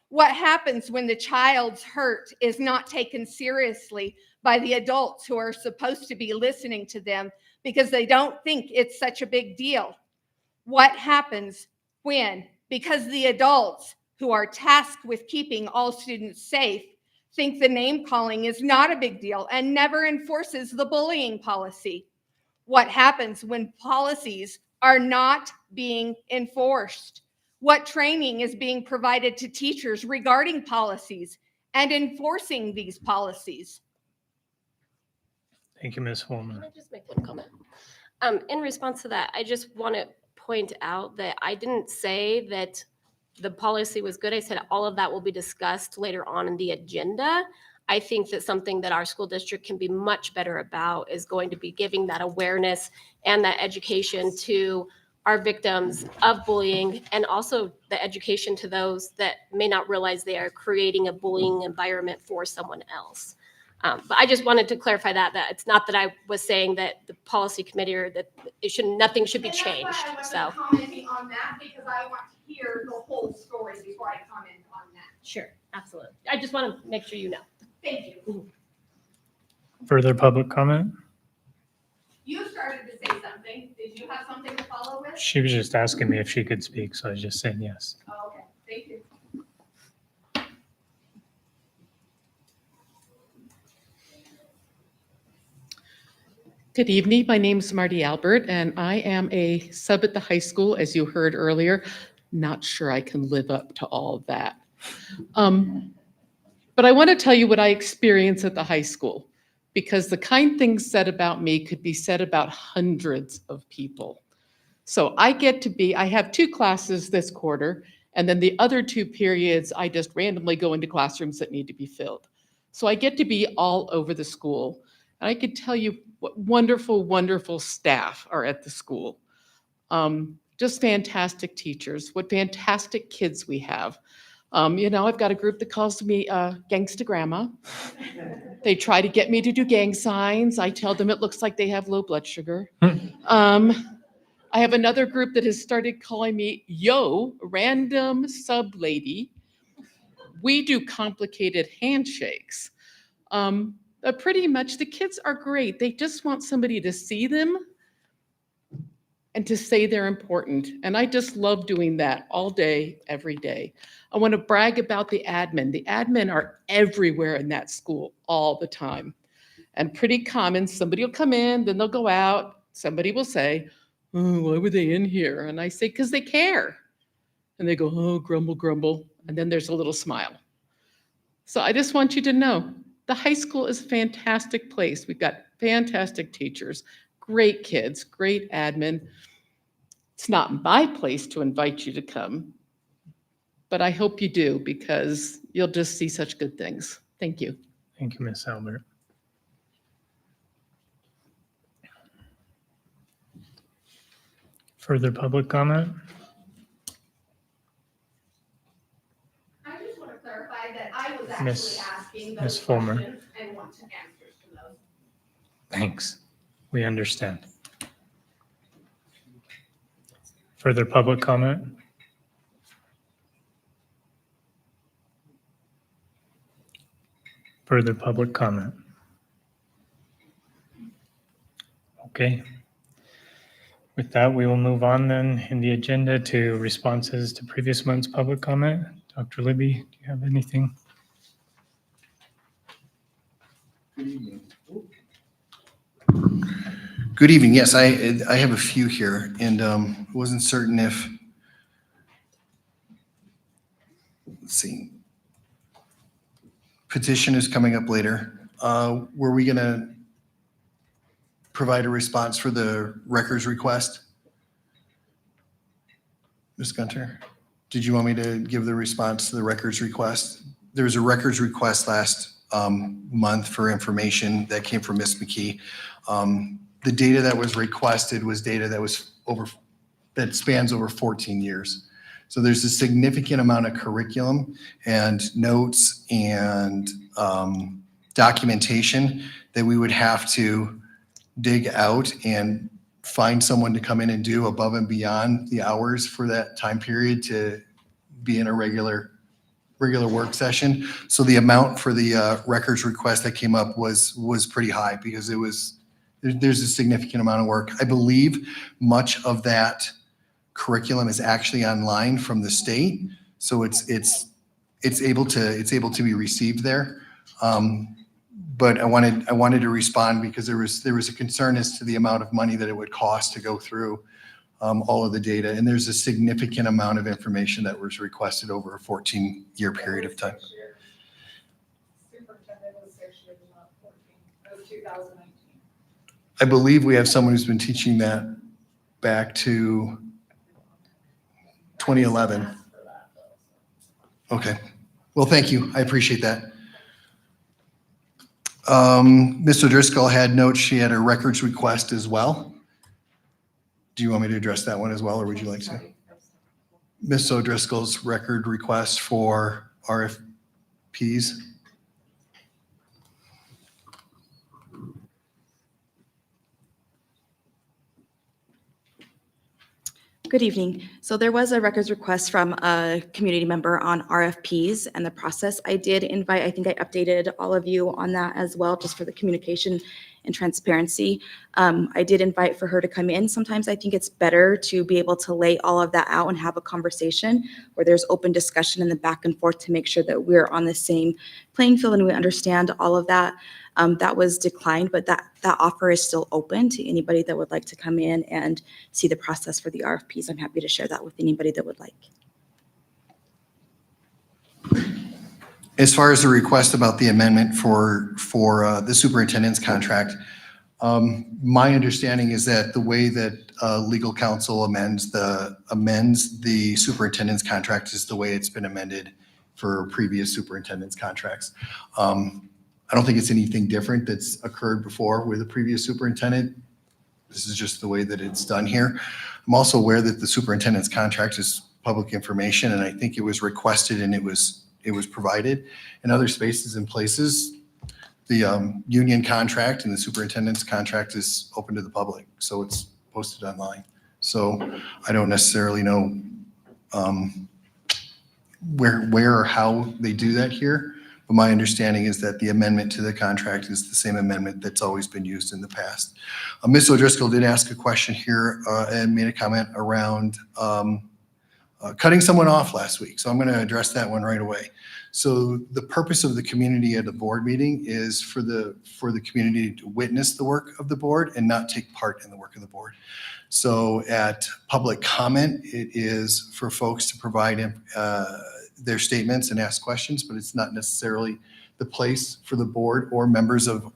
What happens when the child's hurt is not taken seriously by the adults who are supposed to be listening to them because they don't think it's such a big deal? What happens when, because the adults who are tasked with keeping all students safe think the name calling is not a big deal and never enforces the bullying policy? What happens when policies are not being enforced? What training is being provided to teachers regarding policies and enforcing these policies? Thank you, Ms. Holman. Can I just make one comment? In response to that, I just want to point out that I didn't say that the policy was good. I said all of that will be discussed later on in the agenda. I think that something that our school district can be much better about is going to be giving that awareness and that education to our victims of bullying, and also the education to those that may not realize they are creating a bullying environment for someone else. But I just wanted to clarify that it's not that I was saying that the policy committee or that nothing should be changed. I wasn't So commenting on that because I want to hear the whole story before I comment on that. sure, absolutely. I just want to make sure you know. Thank you. Further public comment? You started to say something. Did you have something to follow with? She was just asking me if she could speak, so I was just saying yes. Oh, okay, thank you. Good evening. My name is Marty Albert, and I am a sub at the high school, as you heard earlier. Not sure I can live up to all of that. But I want to tell you what I experienced at the high school, because the kind things said about me could be said about hundreds of people. So I have 2 classes this quarter, and then the other 2 periods, I just randomly go into classrooms that need to be filled. So I get to be all over the school. And I could tell you what wonderful, wonderful staff are at the school. Just fantastic teachers, what fantastic kids we have. I've got a group that calls me Gangsta Grandma. They try to get me to do gang signs. I tell them it looks like they have low blood sugar. I have another group that has started calling me Yo, random sub lady. We do complicated handshakes. Pretty much the kids are great. They just want somebody to see them and to say they're important. And I just love doing that all day, every day. I want to brag about the admin. The admin are everywhere in that school all the time. And pretty common, somebody will come in, then they'll go out. Somebody will say, oh, why were they in here? And I say, because they care. And they go, oh, grumble, grumble. And then there's a little smile. So I just want you to know, the high school is a fantastic place. We've got fantastic teachers, great kids, great admin. It's not my place to invite you to come, but I hope you do because you'll just see such good things. Thank you. Thank you, Ms. Albert. Further public comment? I just want to clarify that I was actually Miss- asking Miss those Fulmer. questions and want answers to those. Thanks. We understand. Further public comment? Further public comment? Okay. With that, we will move on then in the agenda to responses to previous month's public comment. Dr. Libby, do you have anything? Good evening. Yes, I have a few here, and wasn't certain if, let's see, petition is coming up later. Were we gonna provide a response for the records request? Ms. Gunter, did you want me to give the response to the records request? There was a records request last month for information that came from Ms. McKee. The data that was requested was data that spans over 14 years. So there's a significant amount of curriculum and notes and documentation that we would have to dig out and find someone to come in and do above and beyond the hours for that time period to be in a regular work session. So the amount for the records request that came up was pretty high because there's a significant amount of work. I believe much of that curriculum is actually online from the state, so it's able to be received there. But I wanted to respond because there was a concern as to the amount of money that it would cost to go through all of the data, and there's a significant amount of information that was requested over a 14-year period of time. I believe we have someone who's been teaching that back to 2011. Okay. Well, thank you. I appreciate that. Ms. O'Driscoll had notes. She had a records request as well. Do you want me to address that one as well, or would you like to? Ms. O'Driscoll's record request for RFPs. Good evening. So there was a records request from a community member on RFPs and the process. I did invite, I think I updated all of you on that as well, just for the communication and transparency. I did invite for her to come in. Sometimes I think it's better to be able to lay all of that out and have a conversation where there's open discussion in the back and forth to make sure that we're on the same playing field and we understand all of that. That was declined, but that offer is still open to anybody that would like to come in and see the process for the RFPs. I'm happy to share that with anybody that would like. As far as the request about the amendment for the superintendent's contract, my understanding is that the way that legal counsel amends the superintendent's contract is the way it's been amended for previous superintendent's contracts. I don't think it's anything different that's occurred before with the previous superintendent. This is just the way that it's done here. I'm also aware that the superintendent's contract is public information, and I think it was requested and it was provided. In other spaces and places, the union contract and the superintendent's contract is open to the public, so it's posted online. So I don't necessarily know where or how they do that here. But my understanding is that the amendment to the contract is the same amendment that's always been used in the past. Ms. O'Driscoll did ask a question here and made a comment around cutting someone off last week. So I'm going to address that one right away. So the purpose of the community at a board meeting is for the community to witness the work of the board and not take part in the work of the board. So at public comment, it is for folks to provide their statements and ask questions, but it's not necessarily the place for the board or members of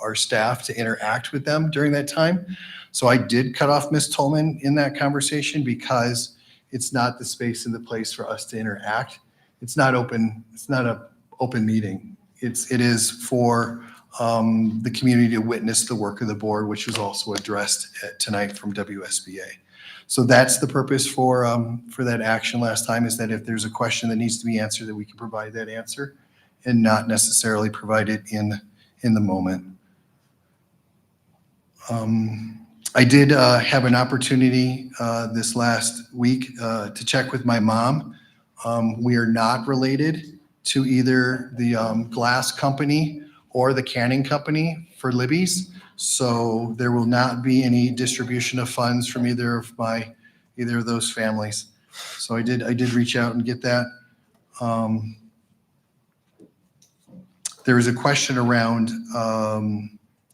our staff to interact with them during that time. So I did cut off Ms. Tolman in that conversation because it's not the space and the place for us to interact. It's not open. It's not an open meeting. It is for the community to witness the work of the board, which was also addressed tonight from WSBA. So that's the purpose for that action last time, is that if there's a question that needs to be answered, that we can provide that answer and not necessarily provide it in the moment. I did have an opportunity this last week to check with my mom. We are not related to either the glass company or the canning company for Libby's. So there will not be any distribution of funds from either of those families. So I did reach out and get that. There is a question around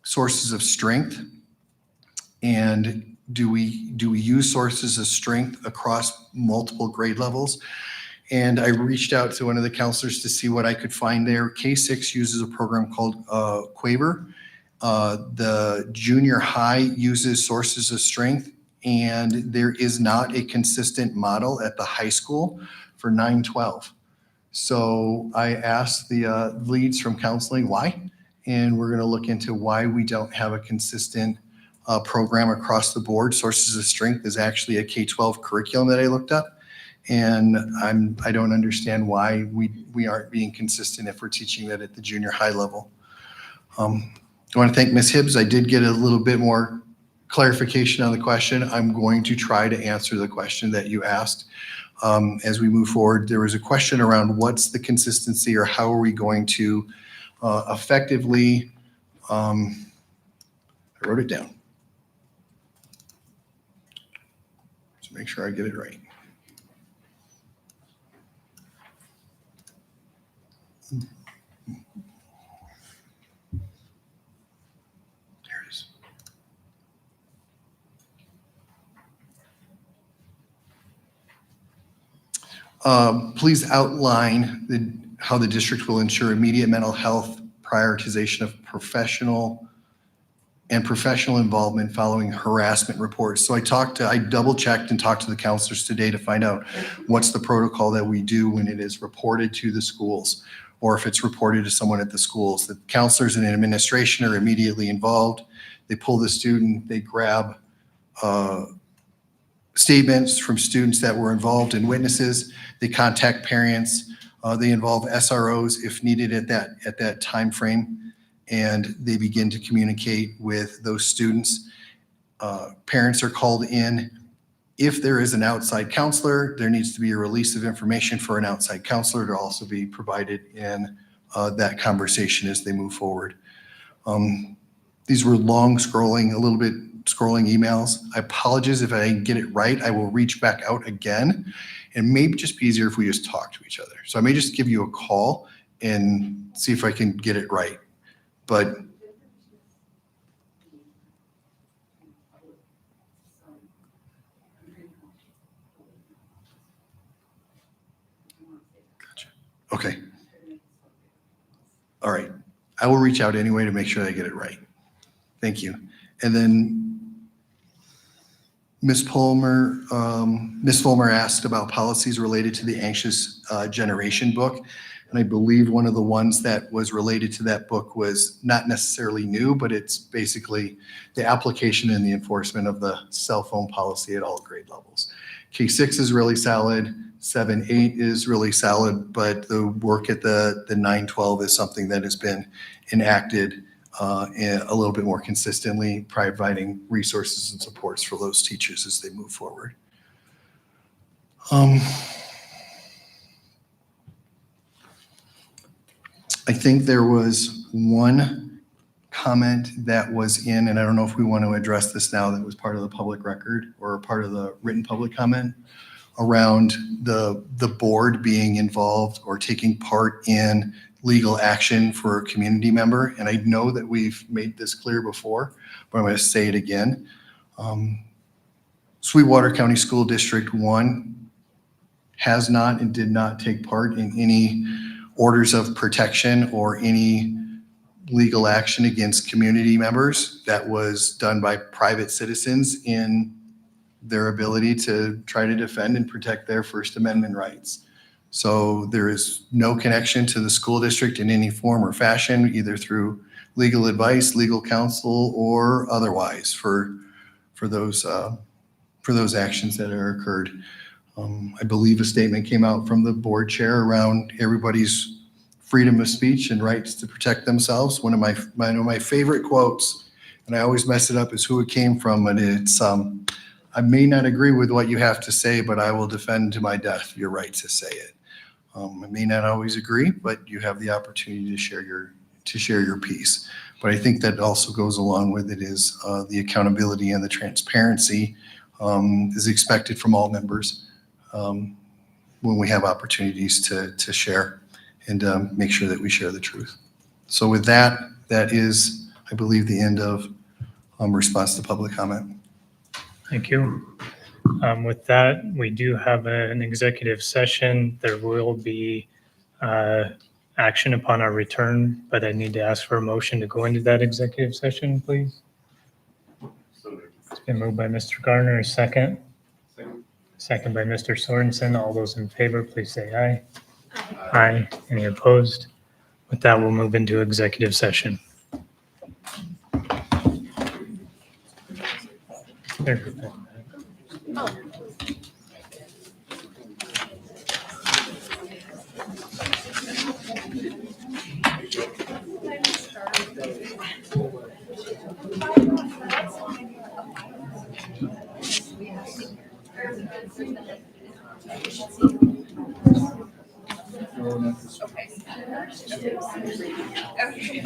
sources of strength, and do we use sources of strength across multiple grade levels? And I reached out to one of the counselors to see what I could find there. K6 uses a program called Quaver. The junior high uses sources of strength, and there is not a consistent model at the high school for 9-12. So I asked the leads from counseling why, and we're going to look into why we don't have a consistent program across the board. Sources of strength is actually a K-12 curriculum that I looked up, and I don't understand why we aren't being consistent if we're teaching that at the junior high level. I want to thank Ms. Hibbs. I did get a little bit more clarification on the question. I'm going to try to answer the question that you asked. As we move forward, there was a question around what's the consistency, or how are we going to effectively, I wrote it down. Let's make sure I get it right. There it is. Please outline how the district will ensure immediate mental health prioritization of professional involvement following harassment reports. So I double checked and talked to the counselors today to find out what's the protocol that we do when it is reported to the schools, or if it's reported to someone at the schools. The counselors and administration are immediately involved. They pull the student, they grab statements from students that were involved and witnesses. They contact parents. They involve SROs if needed at that time frame, and they begin to communicate with those students. Parents are called in. If there is an outside counselor, there needs to be a release of information for an outside counselor to also be provided in that conversation as they move forward. These were long scrolling emails. I apologize if I didn't get it right. I will reach back out again, and maybe just be easier if we just talk to each other. So I may just give you a call and see if I can get it right. But gotcha. Okay. All right. I will reach out anyway to make sure I get it right. Thank you. And then Ms. Fulmer asked about policies related to the Anxious Generation book. And I believe one of the ones that was related to that book was not necessarily new, but it's basically the application and the enforcement of the cell phone policy at all grade levels. K6 is really solid, 7-8 is really solid, but the work at the 9-12 is something that has been enacted a little bit more consistently, providing resources and supports for those teachers as they move forward. I think there was one comment that was in, and I don't know if we want to address this now, that was part of the public record or part of the written public comment around the board being involved or taking part in legal action for a community member. And I know that we've made this clear before, but I'm going to say it again. Sweetwater County School District 1 has not and did not take part in any orders of protection or any legal action against community members. That was done by private citizens in their ability to try to defend and protect their First Amendment rights. So there is no connection to the school district in any form or fashion, either through legal advice, legal counsel, or otherwise for those actions that are occurred. I believe a statement came out from the board chair around everybody's freedom of speech and rights to protect themselves. One of my favorite quotes, and I always mess it up, is who it came from, and it's I may not agree with what you have to say, but I will defend to my death your right to say it. I may not always agree, but you have the opportunity to share to share your piece. But I think that also goes along with it is the accountability and the transparency is expected from all members when we have opportunities to share and make sure that we share the truth. So with that, that is, I believe, the end of response to public comment. Thank you. With that, we do have an executive session. There will be action upon our return, but I need to ask for a motion to go into that executive session, please. It's been moved by Mr. Garner, a second. Second by Mr. Sorensen. All those in favor, please say aye. Aye. Any opposed? With that, we'll move into executive session. There. Thank you.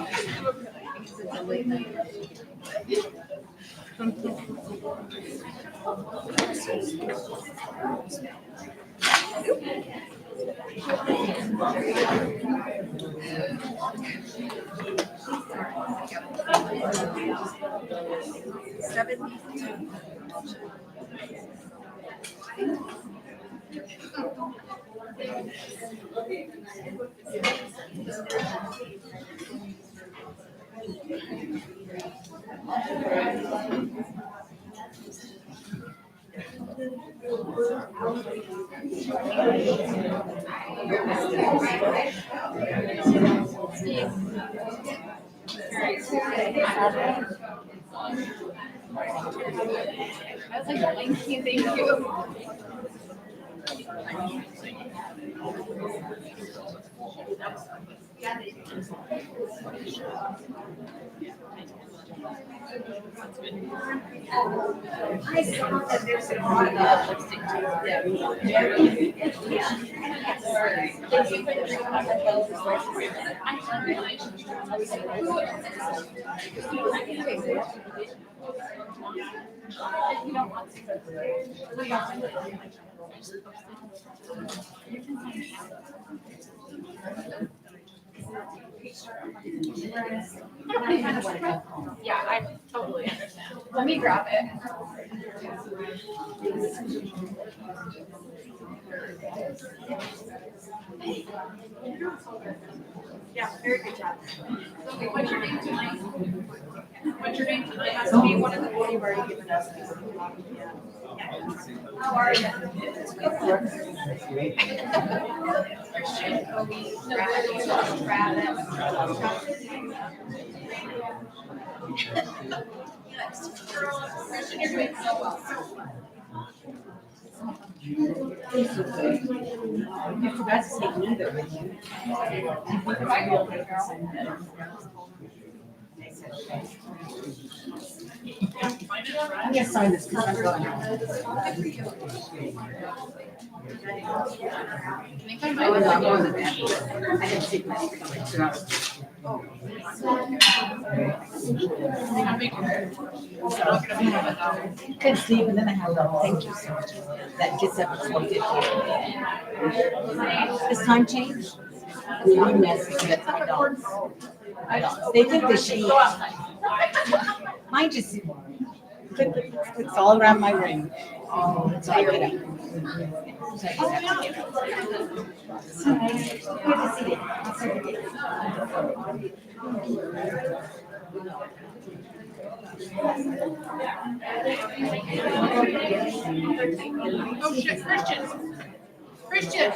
I saw that there's a lot of lipstick Yeah, I totally understand. Let me grab it. Yeah, very good job. Okay, what's your name tonight? What's your name tonight? Has to be one of the four you've already given us. How are you? Christian, Kobe, Travis. Christian, you're doing so well. You forgot to take neither with you. I'm gonna sign this because I'm going home. I was not going to bed. I didn't sleep much for like 2 hours. Couldn't sleep, and then I had a thank you so much. That gets up at 12:50. This time change? That's my dogs. They think they should eat. Mine just it's all around my room. Oh, it's all good. Good to see you. Oh shit, Christian! Christian!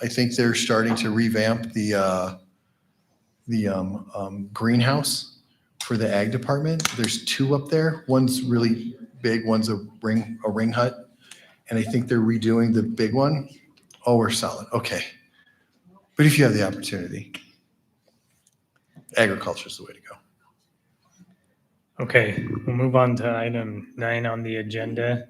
I think they're starting to revamp the greenhouse for the ag department. There's two up there. One's really big, one's a ring hut. And I think they're redoing the big one. Oh, we're solid. Okay. But if you have the opportunity, agriculture is the way to go. Okay, we'll move on to item 9 on the agenda.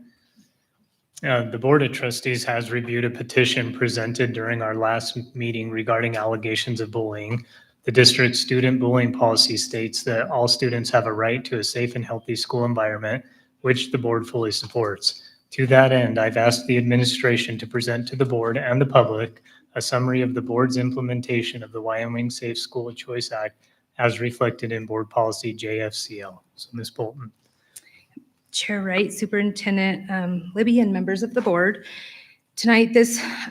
The Board of Trustees has reviewed a petition presented during our last meeting regarding allegations of bullying. The district's student bullying policy states that all students have a right to a safe and healthy school environment, which the board fully supports. To that end, I've asked the administration to present to the board and the public a summary of the board's implementation of the Wyoming Safe School Choice Act as reflected in board policy JFCL. So Ms. Bolton. Chair Wright, Superintendent Libby, and members of the board. Tonight,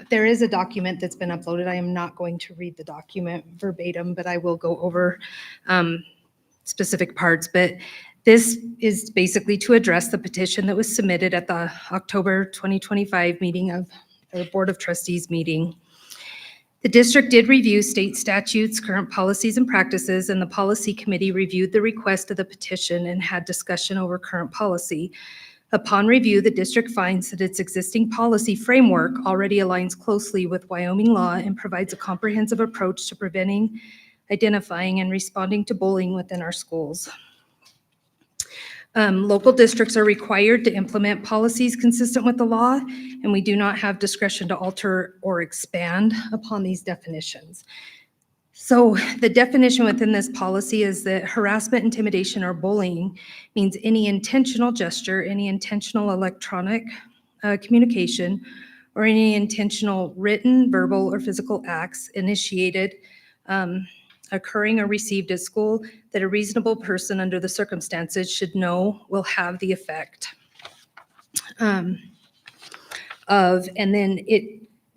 there is a document that's been uploaded. I am not going to read the document verbatim, but I will go over specific parts. But this is basically to address the petition that was submitted at the October 2025 meeting of the Board of Trustees meeting. The district did review state statutes, current policies and practices, and the policy committee reviewed the request of the petition and had discussion over current policy. Upon review, the district finds that its existing policy framework already aligns closely with Wyoming law and provides a comprehensive approach to preventing, identifying, and responding to bullying within our schools. Local districts are required to implement policies consistent with the law, and we do not have discretion to alter or expand upon these definitions. So the definition within this policy is that harassment, intimidation, or bullying means any intentional gesture, any intentional electronic communication, or any intentional written, verbal, or physical acts initiated, occurring or received at school that a reasonable person under the circumstances should know will have the effect and then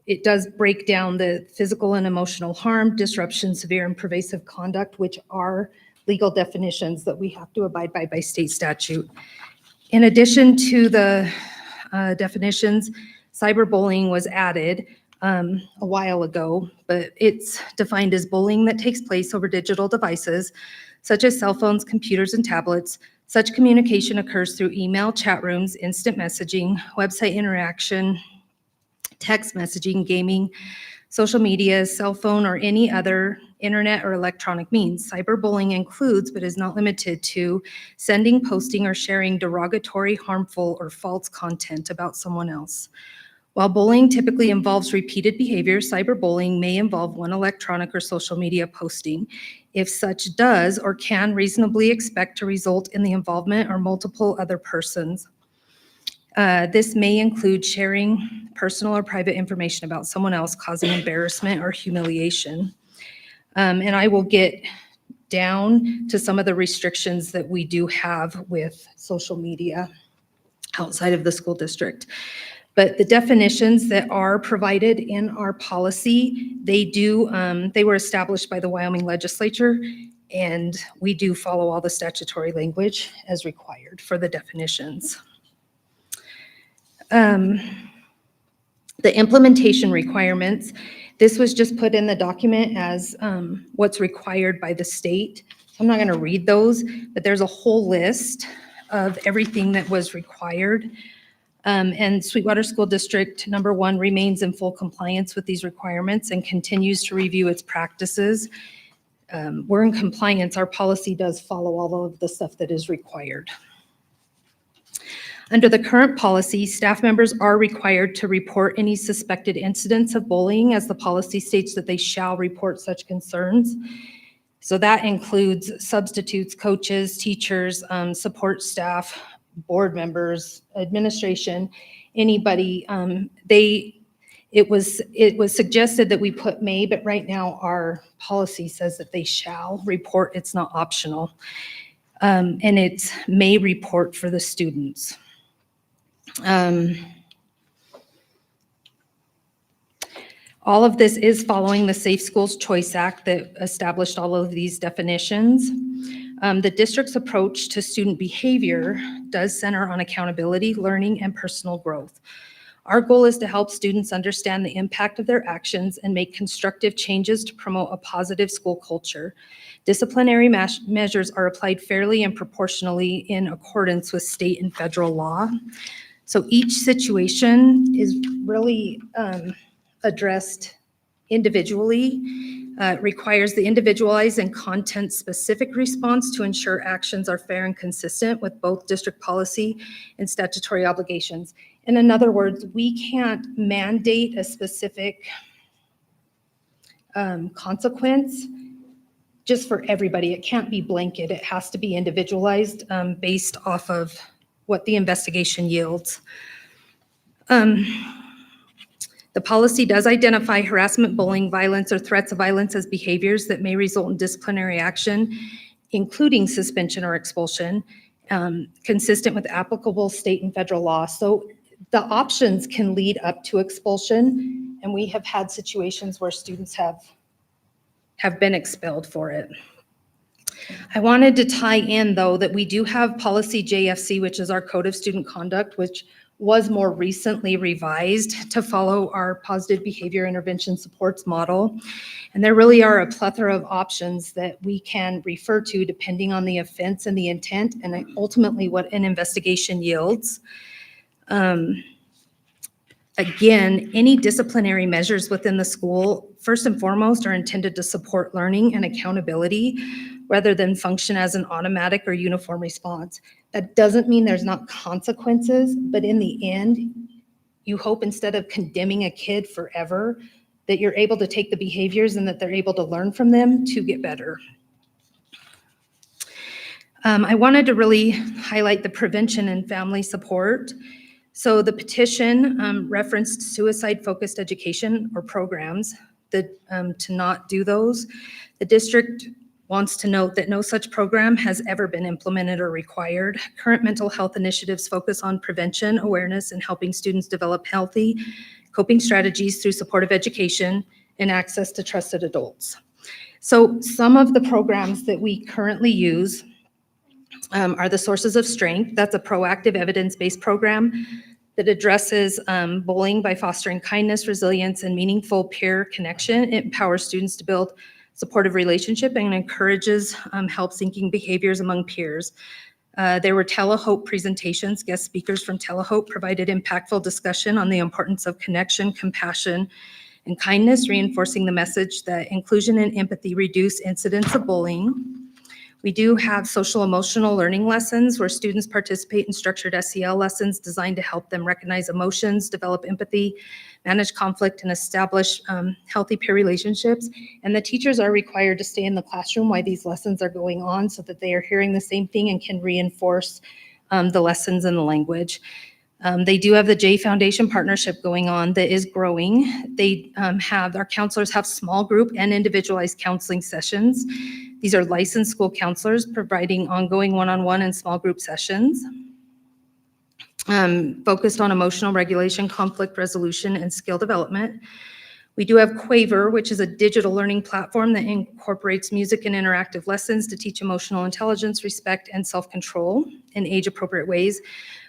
it does break down the physical and emotional harm, disruption, severe and pervasive conduct, which are legal definitions that we have to abide by state statute. In addition to the definitions, cyberbullying was added a while ago, but it's defined as bullying that takes place over digital devices, such as cell phones, computers, and tablets. Such communication occurs through email, chat rooms, instant messaging, website interaction, text messaging, gaming, social media, cell phone, or any other internet or electronic means. Cyberbullying includes, but is not limited to, sending, posting, or sharing derogatory, harmful, or false content about someone else. While bullying typically involves repeated behavior, cyberbullying may involve one electronic or social media posting, if such does or can reasonably expect to result in the involvement of multiple other persons. This may include sharing personal or private information about someone else, causing embarrassment or humiliation. And I will get down to some of the restrictions that we do have with social media outside of the school district. But the definitions that are provided in our policy, they were established by the Wyoming legislature, and we do follow all the statutory language as required for the definitions. The implementation requirements, this was just put in the document as what's required by the state. I'm not going to read those, but there's a whole list of everything that was required. And Sweetwater School District number 1 remains in full compliance with these requirements and continues to review its practices. We're in compliance. Our policy does follow all of the stuff that is required. Under the current policy, staff members are required to report any suspected incidents of bullying, as the policy states that they shall report such concerns. So that includes substitutes, coaches, teachers, support staff, board members, administration, anybody. It was suggested that we put may, but right now our policy says that they shall report. It's not optional. And it's may report for the students. All of this is following the Safe Schools Choice Act that established all of these definitions. The district's approach to student behavior does center on accountability, learning, and personal growth. Our goal is to help students understand the impact of their actions and make constructive changes to promote a positive school culture. Disciplinary measures are applied fairly and proportionally in accordance with state and federal law. So each situation is really addressed individually. It requires the individualized and content-specific response to ensure actions are fair and consistent with both district policy and statutory obligations. In other words, we can't mandate a specific consequence just for everybody. It can't be blanket. It has to be individualized based off of what the investigation yields. The policy does identify harassment, bullying, violence, or threats of violence as behaviors that may result in disciplinary action, including suspension or expulsion, consistent with applicable state and federal law. So the options can lead up to expulsion, and we have had situations where students have been expelled for it. I wanted to tie in, though, that we do have policy JFC, which is our Code of Student Conduct, which was more recently revised to follow our positive behavior intervention supports model. And there really are a plethora of options that we can refer to depending on the offense and the intent and ultimately what an investigation yields. Again, any disciplinary measures within the school, first and foremost, are intended to support learning and accountability rather than function as an automatic or uniform response. That doesn't mean there's not consequences, but in the end, you hope instead of condemning a kid forever, that you're able to take the behaviors and that they're able to learn from them to get better. I wanted to really highlight the prevention and family support. So the petition referenced suicide-focused education or programs that to not do those. The district wants to note that no such program has ever been implemented or required. Current mental health initiatives focus on prevention, awareness, and helping students develop healthy coping strategies through supportive education and access to trusted adults. So some of the programs that we currently use are the Sources of Strength. That's a proactive evidence-based program that addresses bullying by fostering kindness, resilience, and meaningful peer connection. It empowers students to build supportive relationship and encourages help-seeking behaviors among peers. There were Telehope presentations. Guest speakers from Telehope provided impactful discussion on the importance of connection, compassion, and kindness, reinforcing the message that inclusion and empathy reduce incidents of bullying. We do have social emotional learning lessons where students participate in structured SEL lessons designed to help them recognize emotions, develop empathy, manage conflict, and establish healthy peer relationships. And the teachers are required to stay in the classroom while these lessons are going on so that they are hearing the same thing and can reinforce the lessons and the language. They do have the J Foundation partnership going on that is growing. They our counselors have small group and individualized counseling sessions. These are licensed school counselors providing ongoing one-on-one and small group sessions focused on emotional regulation, conflict resolution, and skill development. We do have Quaver, which is a digital learning platform that incorporates music and interactive lessons to teach emotional intelligence, respect, and self-control in age-appropriate ways.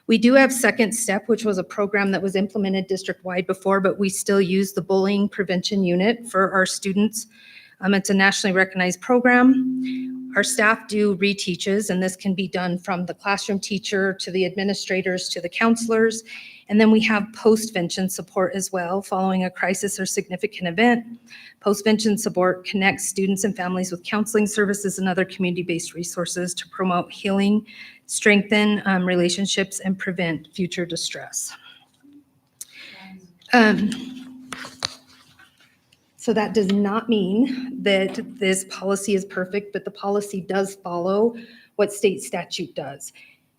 We do have Second Step, which was a program that was implemented district-wide before, but we still use the bullying prevention unit for our students. It's a nationally recognized program. Our staff do reteaches, and this can be done from the classroom teacher to the administrators to the counselors. And then we have postvention support as well, following a crisis or significant event. Postvention support connects students and families with counseling services and other community-based resources to promote healing, strengthen relationships, and prevent future distress. So that does not mean that this policy is perfect, but the policy does follow what state statute does.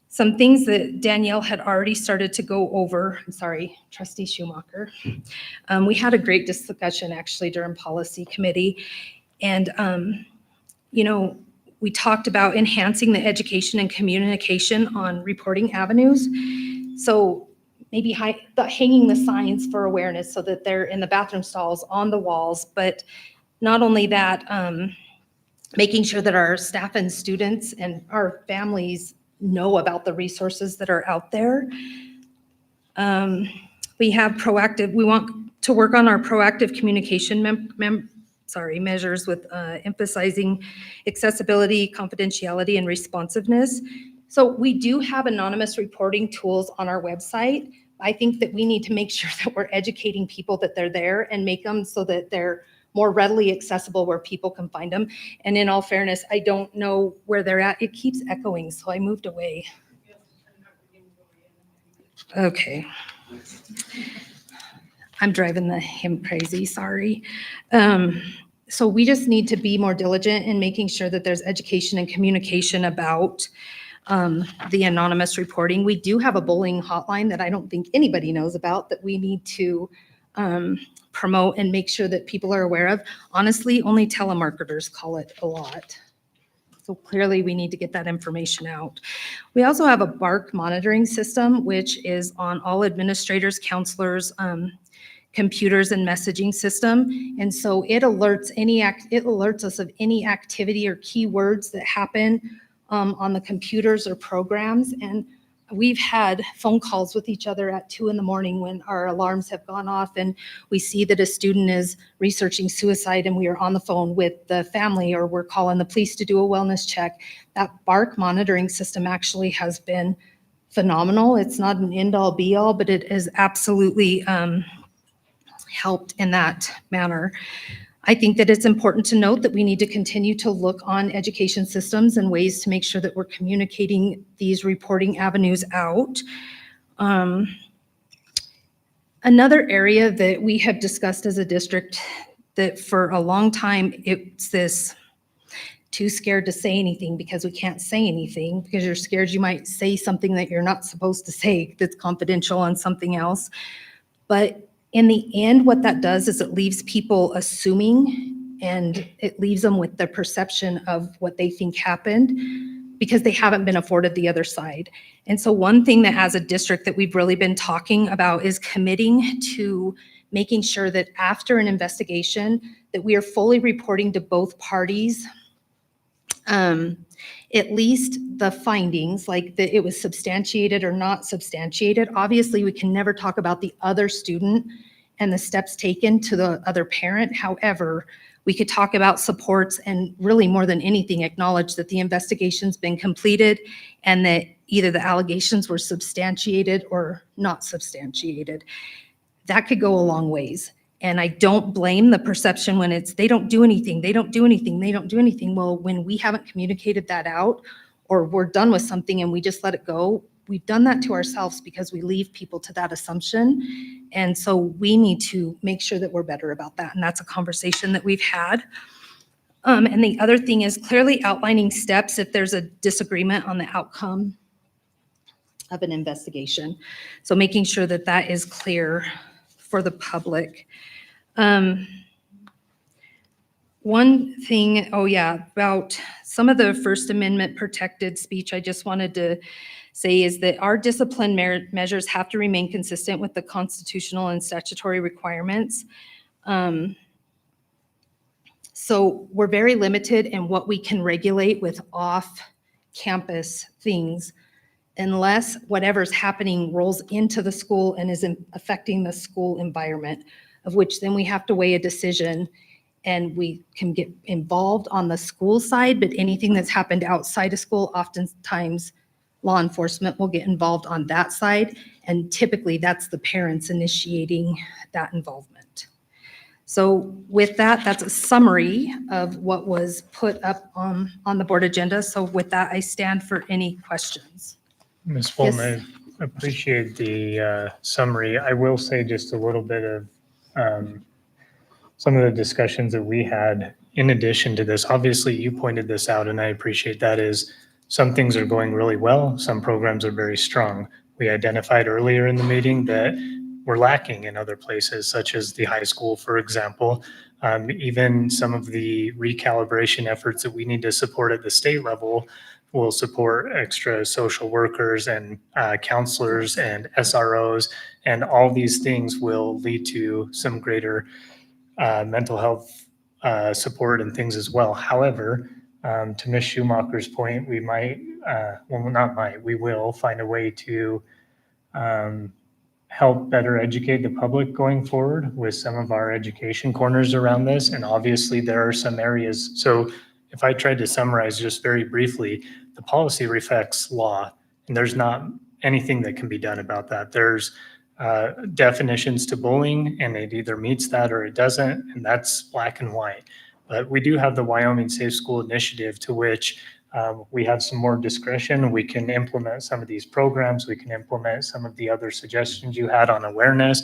Some things that Danielle had already started to go over, I'm sorry, Trustee Schumacher. We had a great discussion actually during policy committee. And, we talked about enhancing the education and communication on reporting avenues. So maybe hanging the signs for awareness so that they're in the bathroom stalls, on the walls, but not only that, making sure that our staff and students and our families know about the resources that are out there. We have proactive, we want to work on our proactive communication measures with emphasizing accessibility, confidentiality, and responsiveness. So we do have anonymous reporting tools on our website. I think that we need to make sure that we're educating people that they're there and make them so that they're more readily accessible where people can find them. And in all fairness, I don't know where they're at. It keeps echoing, so I moved away. Okay. I'm driving him crazy, sorry. So we just need to be more diligent in making sure that there's education and communication about the anonymous reporting. We do have a bullying hotline that I don't think anybody knows about that we need to promote and make sure that people are aware of. Honestly, only telemarketers call it a lot. So clearly we need to get that information out. We also have a BARC monitoring system, which is on all administrators, counselors, computers and messaging system. And so it alerts us of any activity or keywords that happen on the computers or programs. And we've had phone calls with each other at 2 a.m. when our alarms have gone off and we see that a student is researching suicide and we are on the phone with the family, or we're calling the police to do a wellness check. That BARC monitoring system actually has been phenomenal. It's not an end-all be-all, but it has absolutely helped in that manner. I think that it's important to note that we need to continue to look on education systems and ways to make sure that we're communicating these reporting avenues out. Another area that we have discussed as a district that for a long time, it's this too scared to say anything because we can't say anything because you're scared you might say something that you're not supposed to say that's confidential on something else. But in the end, what that does is it leaves people assuming and it leaves them with the perception of what they think happened because they haven't been afforded the other side. And so one thing that as a district that we've really been talking about is committing to making sure that after an investigation that we are fully reporting to both parties at least the findings, like that it was substantiated or not substantiated. Obviously, we can never talk about the other student and the steps taken to the other parent. However, we could talk about supports and really more than anything acknowledge that the investigation's been completed and that either the allegations were substantiated or not substantiated. That could go a long ways. And I don't blame the perception when it's, they don't do anything, they don't do anything, they don't do anything. Well, when we haven't communicated that out or we're done with something and we just let it go, we've done that to ourselves because we leave people to that assumption. And so we need to make sure that we're better about that. And that's a conversation that we've had. And the other thing is clearly outlining steps if there's a disagreement on the outcome of an investigation. So making sure that that is clear for the public. One thing, about some of the First Amendment protected speech, I just wanted to say is that our discipline measures have to remain consistent with the constitutional and statutory requirements. So we're very limited in what we can regulate with off-campus things unless whatever's happening rolls into the school and is affecting the school environment, of which then we have to weigh a decision and we can get involved on the school side, but anything that's happened outside of school, oftentimes law enforcement will get involved on that side. And typically that's the parents initiating that involvement. So with that, that's a summary of what was put up on the board agenda. So with that, I stand for any questions. Ms. Fulton, I appreciate the summary. I will say just a little bit of some of the discussions that we had in addition to this. Obviously, you pointed this out, and I appreciate that, is some things are going really well. Some programs are very strong. We identified earlier in the meeting that we're lacking in other places, such as the high school, for example. Even some of the recalibration efforts that we need to support at the state level will support extra social workers and counselors and SROs, and all these things will lead to some greater mental health support and things as well. However, to Ms. Schumacher's point, we might, we will find a way to help better educate the public going forward with some of our education corners around this. And obviously there are some areas. So if I tried to summarize just very briefly, the policy reflects law, and there's not anything that can be done about that. There's definitions to bullying, and it either meets that or it doesn't, and that's black and white. But we do have the Wyoming Safe School Initiative, to which we have some more discretion. We can implement some of these programs. We can implement some of the other suggestions you had on awareness,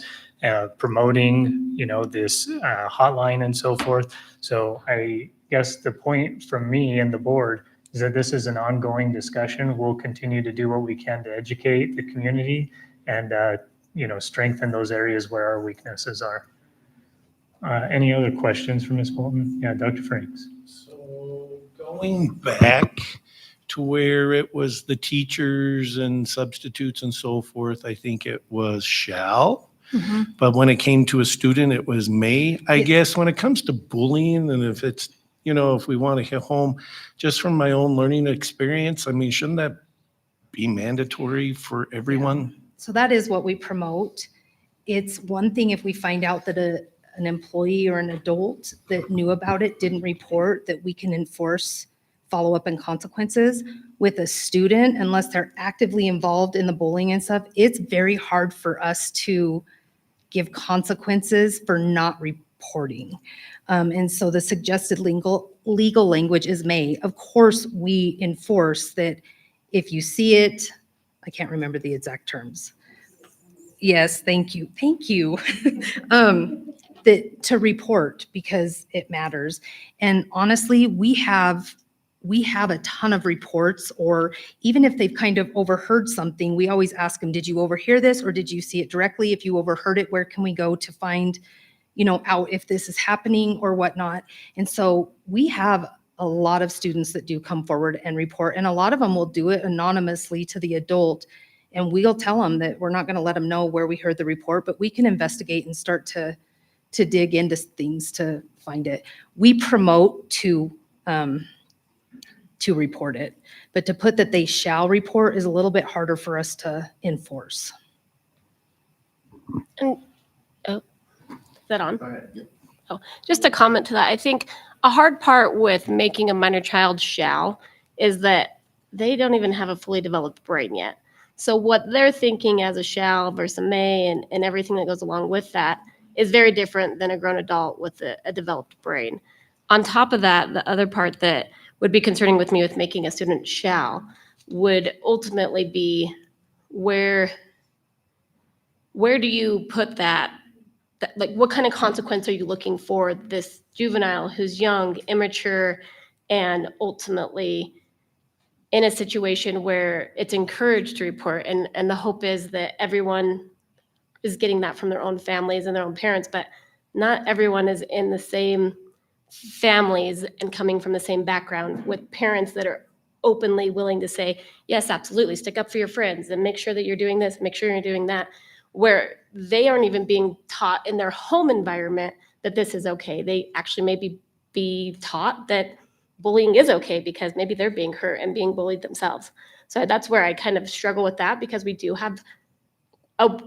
promoting, this hotline and so forth. So I guess the point from me and the board is that this is an ongoing discussion. We'll continue to do what we can to educate the community and, strengthen those areas where our weaknesses are. Any other questions for Ms. Bolton? Yeah, Dr. Franks. So going back to where it was the teachers and substitutes and so forth, I think it was shall. But when it came to a student, it was may. I guess when it comes to bullying, and if it's, if we want to hit home, just from my own learning experience, I mean, shouldn't that be mandatory for everyone? So that is what we promote. It's one thing if we find out that an employee or an adult that knew about it didn't report, that we can enforce follow-up and consequences. With a student, unless they're actively involved in the bullying and stuff, it's very hard for us to give consequences for not reporting. And so the suggested legal language is may. Of course, we enforce that if you see it, I can't remember the exact terms. Yes, thank you. That to report, because it matters. And honestly, we have a ton of reports, or even if they've kind of overheard something, we always ask them, did you overhear this or did you see it directly? If you overheard it, where can we go to find, out if this is happening or whatnot? And so we have a lot of students that do come forward and report, and a lot of them will do it anonymously to the adult. And we'll tell them that we're not going to let them know where we heard the report, but we can investigate and start to dig into things to find it. We promote to report it, but to put that they shall report is a little bit harder for us to enforce. And, is that on? Oh, just a comment to that. I think a hard part with making a minor child shall is that they don't even have a fully developed brain yet. So what they're thinking as a shall versus a may and everything that goes along with that is very different than a grown adult with a developed brain. On top of that, the other part that would be concerning with me with making a student shall would ultimately be where do you put that, like what kind of consequence are you looking for this juvenile who's young, immature, and ultimately in a situation where it's encouraged to report, and the hope is that everyone is getting that from their own families and their own parents, but not everyone is in the same families and coming from the same background with parents that are openly willing to say, yes, absolutely, stick up for your friends and make sure that you're doing this, make sure you're doing that, where they aren't even being taught in their home environment that this is okay. They actually maybe be taught that bullying is okay because maybe they're being hurt and being bullied themselves. So that's where I kind of struggle with that, because we do have a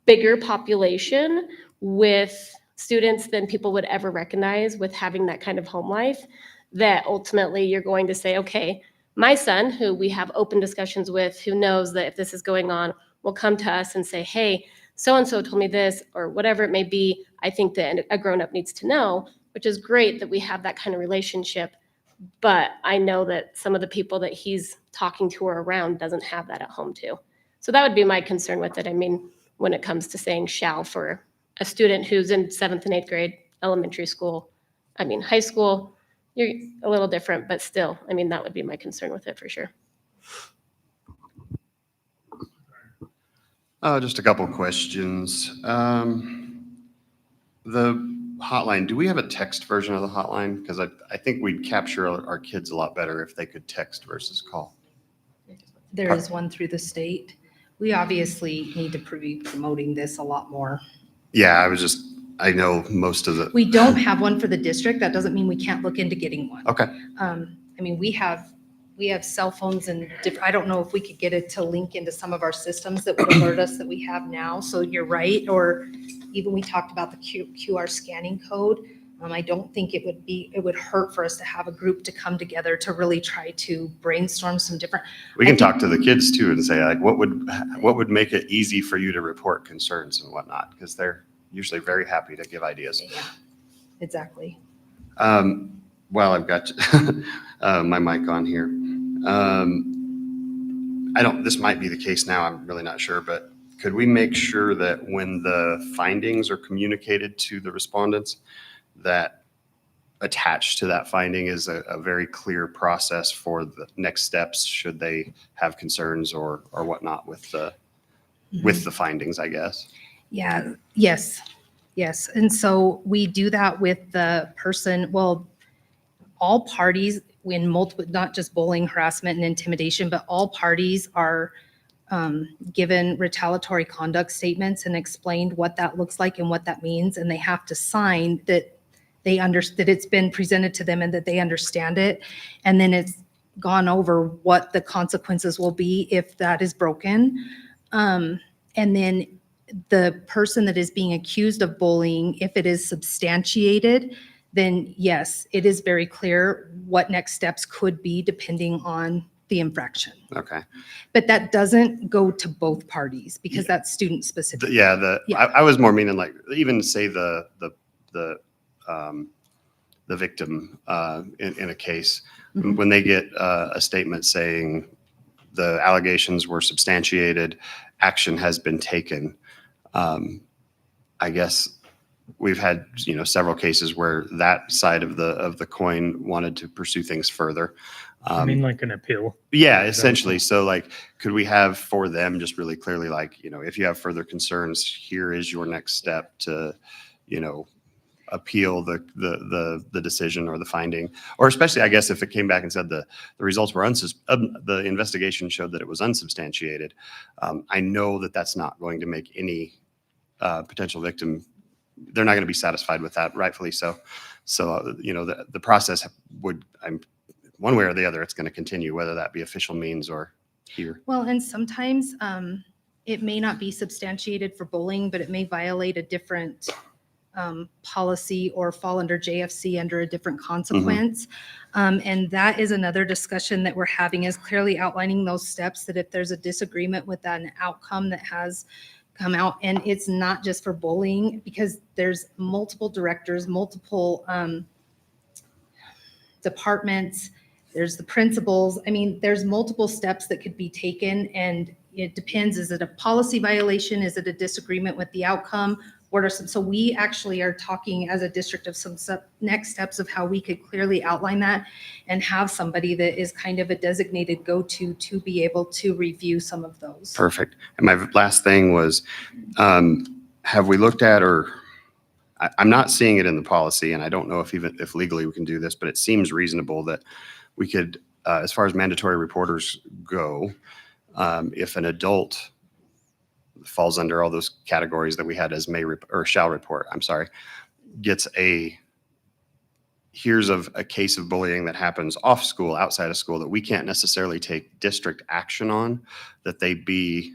bigger population with students than people would ever recognize with having that kind of home life, that ultimately you're going to say, okay, my son, who we have open discussions with, who knows that if this is going on, will come to us and say, hey, so-and-so told me this, or whatever it may be. I think that a grown-up needs to know, which is great that we have that kind of relationship. But I know that some of the people that he's talking to or around doesn't have that at home too. So that would be my concern with it. I mean, when it comes to saying shall for a student who's in 7th and 8th grade elementary school, I mean, high school, you're a little different, but still, I mean, that would be my concern with it for sure. Just a couple of questions. The hotline, do we have a text version of the hotline? Because I think we'd capture our kids a lot better if they could text versus call. There is one through the state. We obviously need to be promoting this a lot more. Yeah, I know most of the. We don't have one for the district. That doesn't mean we can't look into getting one. Okay. I mean, we have we have cell phones and I don't know if we could get it to link into some of our systems that would alert us that we have now. So you're right. Or even we talked about the QR scanning code. I don't think it would hurt for us to have a group to come together to really try to brainstorm some different. We can talk to the kids too and say like, what would make it easy for you to report concerns and whatnot? Because they're usually very happy to give ideas. Yeah, exactly. Well, I've got my mic on here. This might be the case now, I'm really not sure, but could we make sure that when the findings are communicated to the respondents, that attached to that finding is a very clear process for the next steps should they have concerns or whatnot with the findings, I guess? Yeah, yes. And so we do that with the person, well, all parties in multiple, not just bullying, harassment, and intimidation, but all parties are given retaliatory conduct statements and explained what that looks like and what that means. And they have to sign that that it's been presented to them and that they understand it. And then it's gone over what the consequences will be if that is broken. And then the person that is being accused of bullying, if it is substantiated, then yes, it is very clear what next steps could be depending on the infraction. Okay. But that doesn't go to both parties because that's student specific. I was more meaning like even say the victim in a case, when they get a statement saying the allegations were substantiated, action has been taken. I guess we've had several cases where that side of the coin wanted to pursue things further. I mean, like an appeal. Yeah, essentially. So like, could we have for them just really clearly like, if you have further concerns, here is your next step to, appeal the decision or the finding, or especially I guess if it came back and said the results were the investigation showed that it was unsubstantiated. I know that that's not going to make any potential victim, they're not going to be satisfied with that, rightfully so. So, the process would, one way or the other, it's going to continue, whether that be official means or here. Well, and sometimes it may not be substantiated for bullying, but it may violate a different policy or fall under JFC under a different consequence. And that is another discussion that we're having, is clearly outlining those steps, that if there's a disagreement with an outcome that has come out, and it's not just for bullying, because there's multiple directors, multiple departments, there's the principals. I mean, there's multiple steps that could be taken, and it depends. Is it a policy violation? Is it a disagreement with the outcome? What are some, so we actually are talking as a district of some next steps of how we could clearly outline that and have somebody that is kind of a designated go-to to be able to review some of those. Perfect. And my last thing was, have we looked at, or I'm not seeing it in the policy, and I don't know if legally we can do this, but it seems reasonable that we could, as far as mandatory reporters go, if an adult falls under all those categories that we had as shall report, gets here's of a case of bullying that happens off school, outside of school, that we can't necessarily take district action on, that they be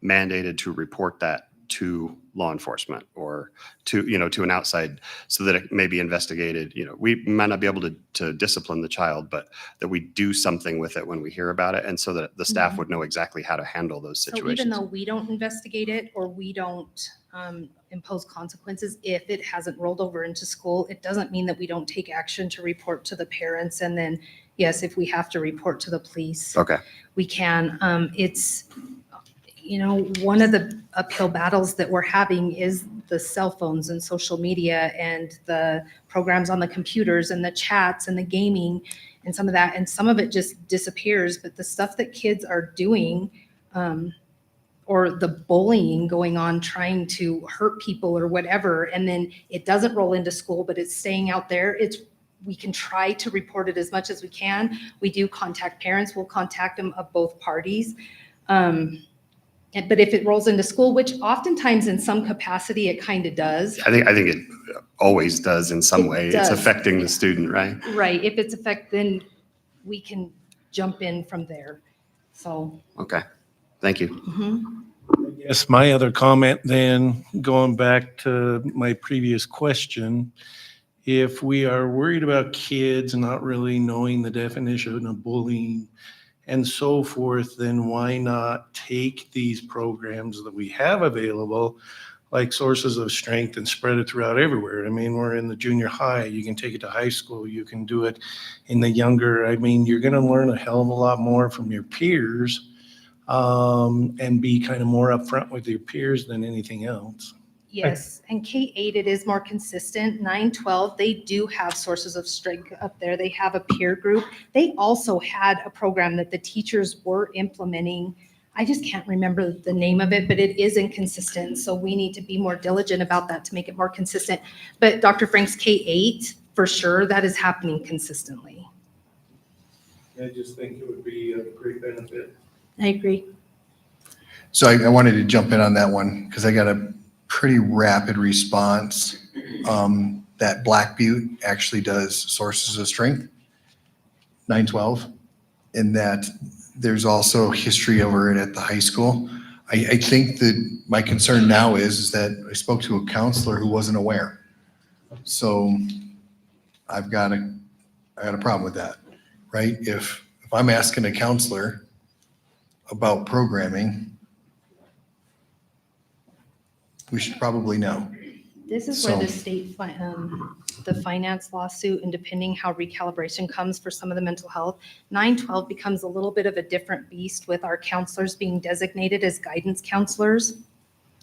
mandated to report that to law enforcement or to an outside, so that it may be investigated. We might not be able to discipline the child, but that we do something with it when we hear about it, and so that the staff would know exactly how to handle those So situations. even though we don't investigate it or we don't impose consequences, if it hasn't rolled over into school, it doesn't mean that we don't take action to report to the parents. And then, yes, if we have to report to the police, Okay. we can. It's, one of the uphill battles that we're having is the cell phones and social media and the programs on the computers and the chats and the gaming and some of that. And some of it just disappears, but the stuff that kids are doing, or the bullying going on, trying to hurt people or whatever, and then it doesn't roll into school, but it's staying out there. We can try to report it as much as we can. We do contact parents. We'll contact them of both parties. But if it rolls into school, which oftentimes in some capacity it kind of does. I think it always does in some way. does. It's affecting the student, right? Right. If it's then we can jump in from there. So. Okay, thank you. Yes, my other comment then, going back to my previous question, if we are worried about kids not really knowing the definition of bullying and so forth, then why not take these programs that we have available, like Sources of Strength, and spread it throughout everywhere? I mean, we're in the junior high, you can take it to high school, you can do it in the younger, I mean, you're gonna learn a hell of a lot more from your peers, and be kind of more upfront with your peers than anything else. Yes, and K-8, it is more consistent. 9-12, they do have Sources of Strength up there. They have a peer group. They also had a program that the teachers were implementing. I just can't remember the name of it, but it is inconsistent. So we need to be more diligent about that to make it more consistent. But Dr. Frank's K-8, for sure, that is happening consistently. I just think it would be a great benefit. I agree. So I wanted to jump in on that one because I got a pretty rapid response. That Black Butte actually does Sources of Strength, 9-12, and that there's also history over it at the high school. I think that my concern now is that I spoke to a counselor who wasn't aware. So I've got a problem with that, right? If I'm asking a counselor about programming, we should probably know. This is where the So- state, the finance lawsuit, and depending how recalibration comes for some of the mental health, 9-12 becomes a little bit of a different beast with our counselors being designated as guidance counselors.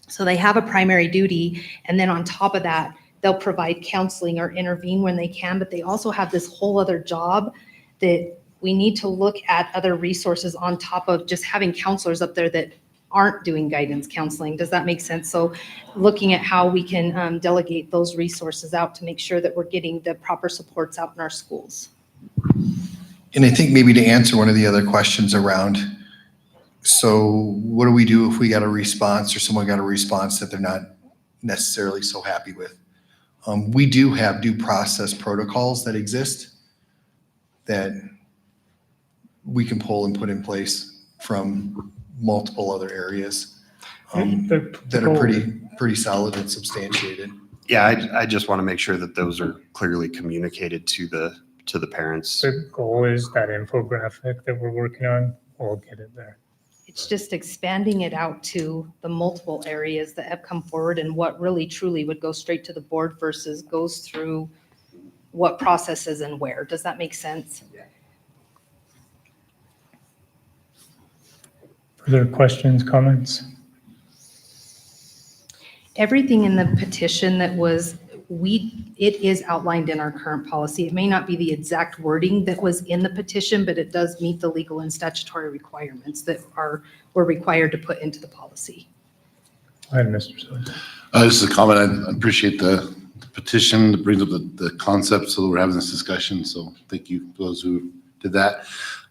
So they have a primary duty, and then on top of that, they'll provide counseling or intervene when they can, but they also have this whole other job that we need to look at other resources on top of just having counselors up there that aren't doing guidance counseling. Does that make sense? So looking at how we can delegate those resources out to make sure that we're getting the proper supports out in our schools. And I think maybe to answer one of the other questions around, so what do we do if we got a response or someone got a response that they're not necessarily so happy with? We do have due process protocols that exist that we can pull and put in place from multiple other areas that are pretty solid and substantiated. Yeah, I just want to make sure that those are clearly communicated to the parents. The goal is that infographic that we're working on, we'll get it there. It's just expanding it out to the multiple areas that have come forward and what really truly would go straight to the board versus goes through what processes and where. Does that make sense? Further questions, comments? Everything in the petition that was, it is outlined in our current policy. It may not be the exact wording that was in the petition, but it does meet the legal and statutory requirements that we're required to put into the policy. Go ahead, Mr. Sewell. Just a comment. I appreciate the petition that brings up the concept, so we're having this discussion. So thank you to those who did that.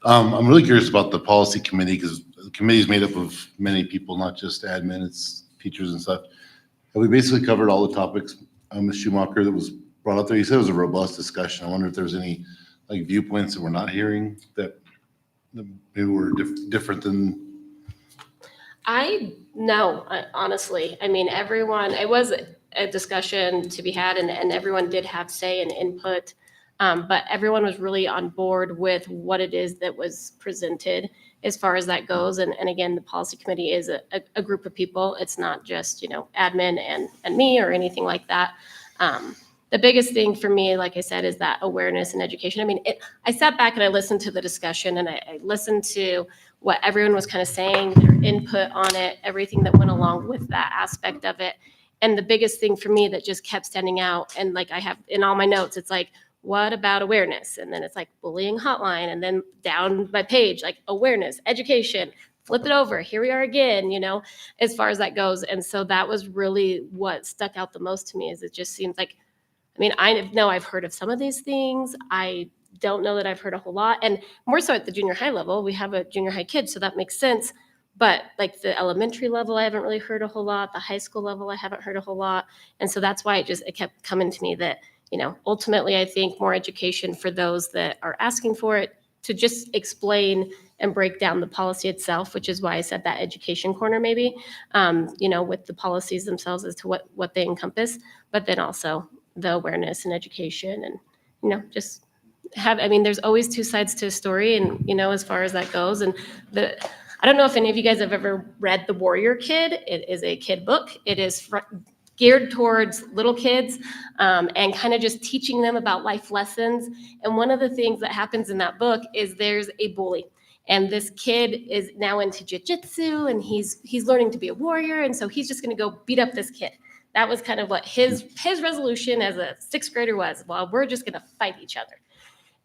I'm really curious about the policy committee because the committee is made up of many people, not just admin, it's teachers and stuff. And we basically covered all the topics, Ms. Schumacher, that was brought up there. You said it was a robust discussion. I wonder if there's any like viewpoints that we're not hearing that maybe were different than. Honestly, I mean, everyone, it was a discussion to be had and everyone did have say and input. But everyone was really on board with what it is that was presented as far as that goes. And again, the policy committee is a group of people. It's not just, admin and me or anything like that. The biggest thing for me, like I said, is that awareness and education. I mean, I sat back and I listened to the discussion and I listened to what everyone was kind of saying, their input on it, everything that went along with that aspect of it. And the biggest thing for me that just kept standing out, and like I have in all my notes, it's like, what about awareness? And then it's like bullying hotline. And then down my page, like awareness, education, flip it over. Here we are again, as far as that goes. And so that was really what stuck out the most to me is it just seems like, I mean, I know I've heard of some of these things. I don't know that I've heard a whole lot. And more so at the junior high level, we have a junior high kid, so that makes sense. But like the elementary level, I haven't really heard a whole lot. The high school level, I haven't heard a whole lot. And so that's why it kept coming to me that, ultimately, I think more education for those that are asking for it to just explain and break down the policy itself, which is why I said that education corner maybe, with the policies themselves as to what they encompass, but then also the awareness and education and, just there's always two sides to a story and, as far as that goes. And I don't know if any of you guys have ever read The Warrior Kid. It is a kid book. It is geared towards little kids and kind of just teaching them about life lessons. And one of the things that happens in that book is there's a bully. And this kid is now into jiu-jitsu and he's learning to be a warrior. And so he's just going to go beat up this kid. That was kind of what his resolution as a sixth grader was. Well, we're just going to fight each other.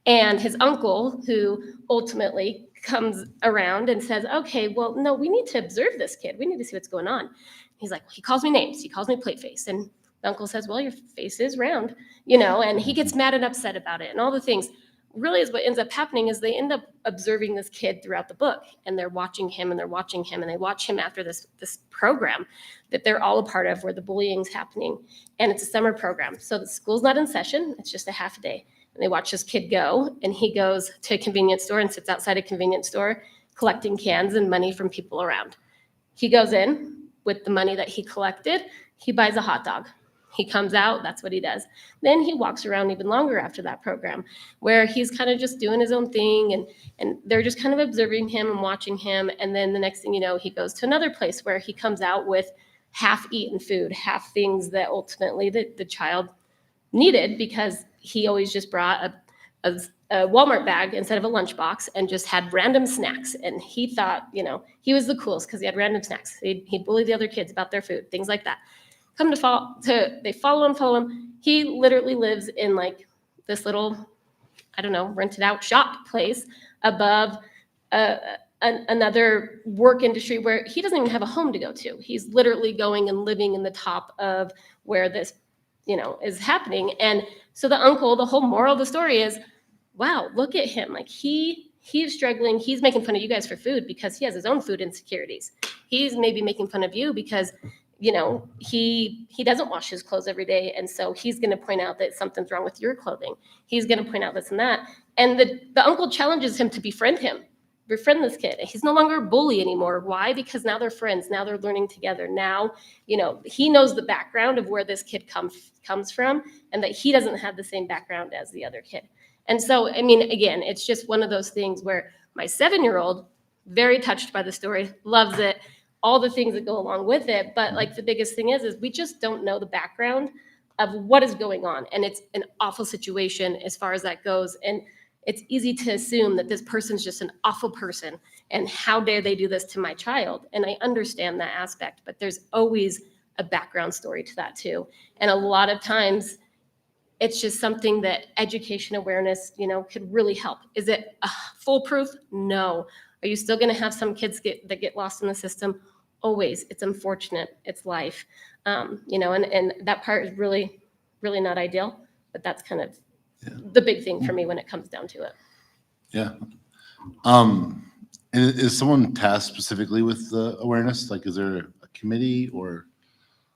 And his uncle, who ultimately comes around and says, okay, well, no, we need to observe this kid. We need to see what's going on. He's like, he calls me names. He calls me plate face. And the uncle says, well, your face is round, and he gets mad and upset about it and all the things. Really is what ends up happening is they end up observing this kid throughout the book and they're watching him and they're watching him and they watch him after this program that they're all a part of where the bullying's happening. And it's a summer program. So the school's not in session. It's just a half a day. And they watch this kid go and he goes to a convenience store and sits outside a convenience store collecting cans and money from people around. He goes in with the money that he collected. He buys a hot dog. He comes out, that's what he does. Then he walks around even longer after that program where he's kind of just doing his own thing and they're just kind of observing him and watching him. And then the next thing you know, he goes to another place where he comes out with half-eaten food, half things that ultimately the child needed because he always just brought a Walmart bag instead of a lunchbox and just had random snacks. And he thought, he was the coolest because he had random snacks. He'd bully the other kids about their food, things like that. They follow him. He literally lives in like this little, rented out shop place above another work industry where he doesn't even have a home to go to. He's literally going and living in the top of where this, is happening. And so the uncle, the whole moral of the story is, wow, look at him. Like he's struggling. He's making fun of you guys for food because he has his own food insecurities. He's maybe making fun of you because he doesn't wash his clothes every day. And so he's going to point out that something's wrong with your clothing. He's going to point out this and that. And the uncle challenges him to befriend this kid. He's no longer a bully anymore. Why? Because now they're friends. Now they're learning together. Now, he knows the background of where this kid comes from and that he doesn't have the same background as the other kid. And so, again, it's just one of those things where my 7-year-old, very touched by the story, loves it. All the things that go along with it. But like the biggest thing is we just don't know the background of what is going on. And it's an awful situation as far as that goes. And it's easy to assume that this person's just an awful person and how dare they do this to my child? And I understand that aspect, but there's always a background story to that too. And a lot of times it's just something that education awareness, could really help. Is it foolproof? No. Are you still going to have some kids that get lost in the system? Always. It's unfortunate. It's life. And that part is really, really not ideal, but that's kind of the big thing for me when it comes down to it. Yeah. And is someone tasked specifically with the awareness? Like, is there a committee or?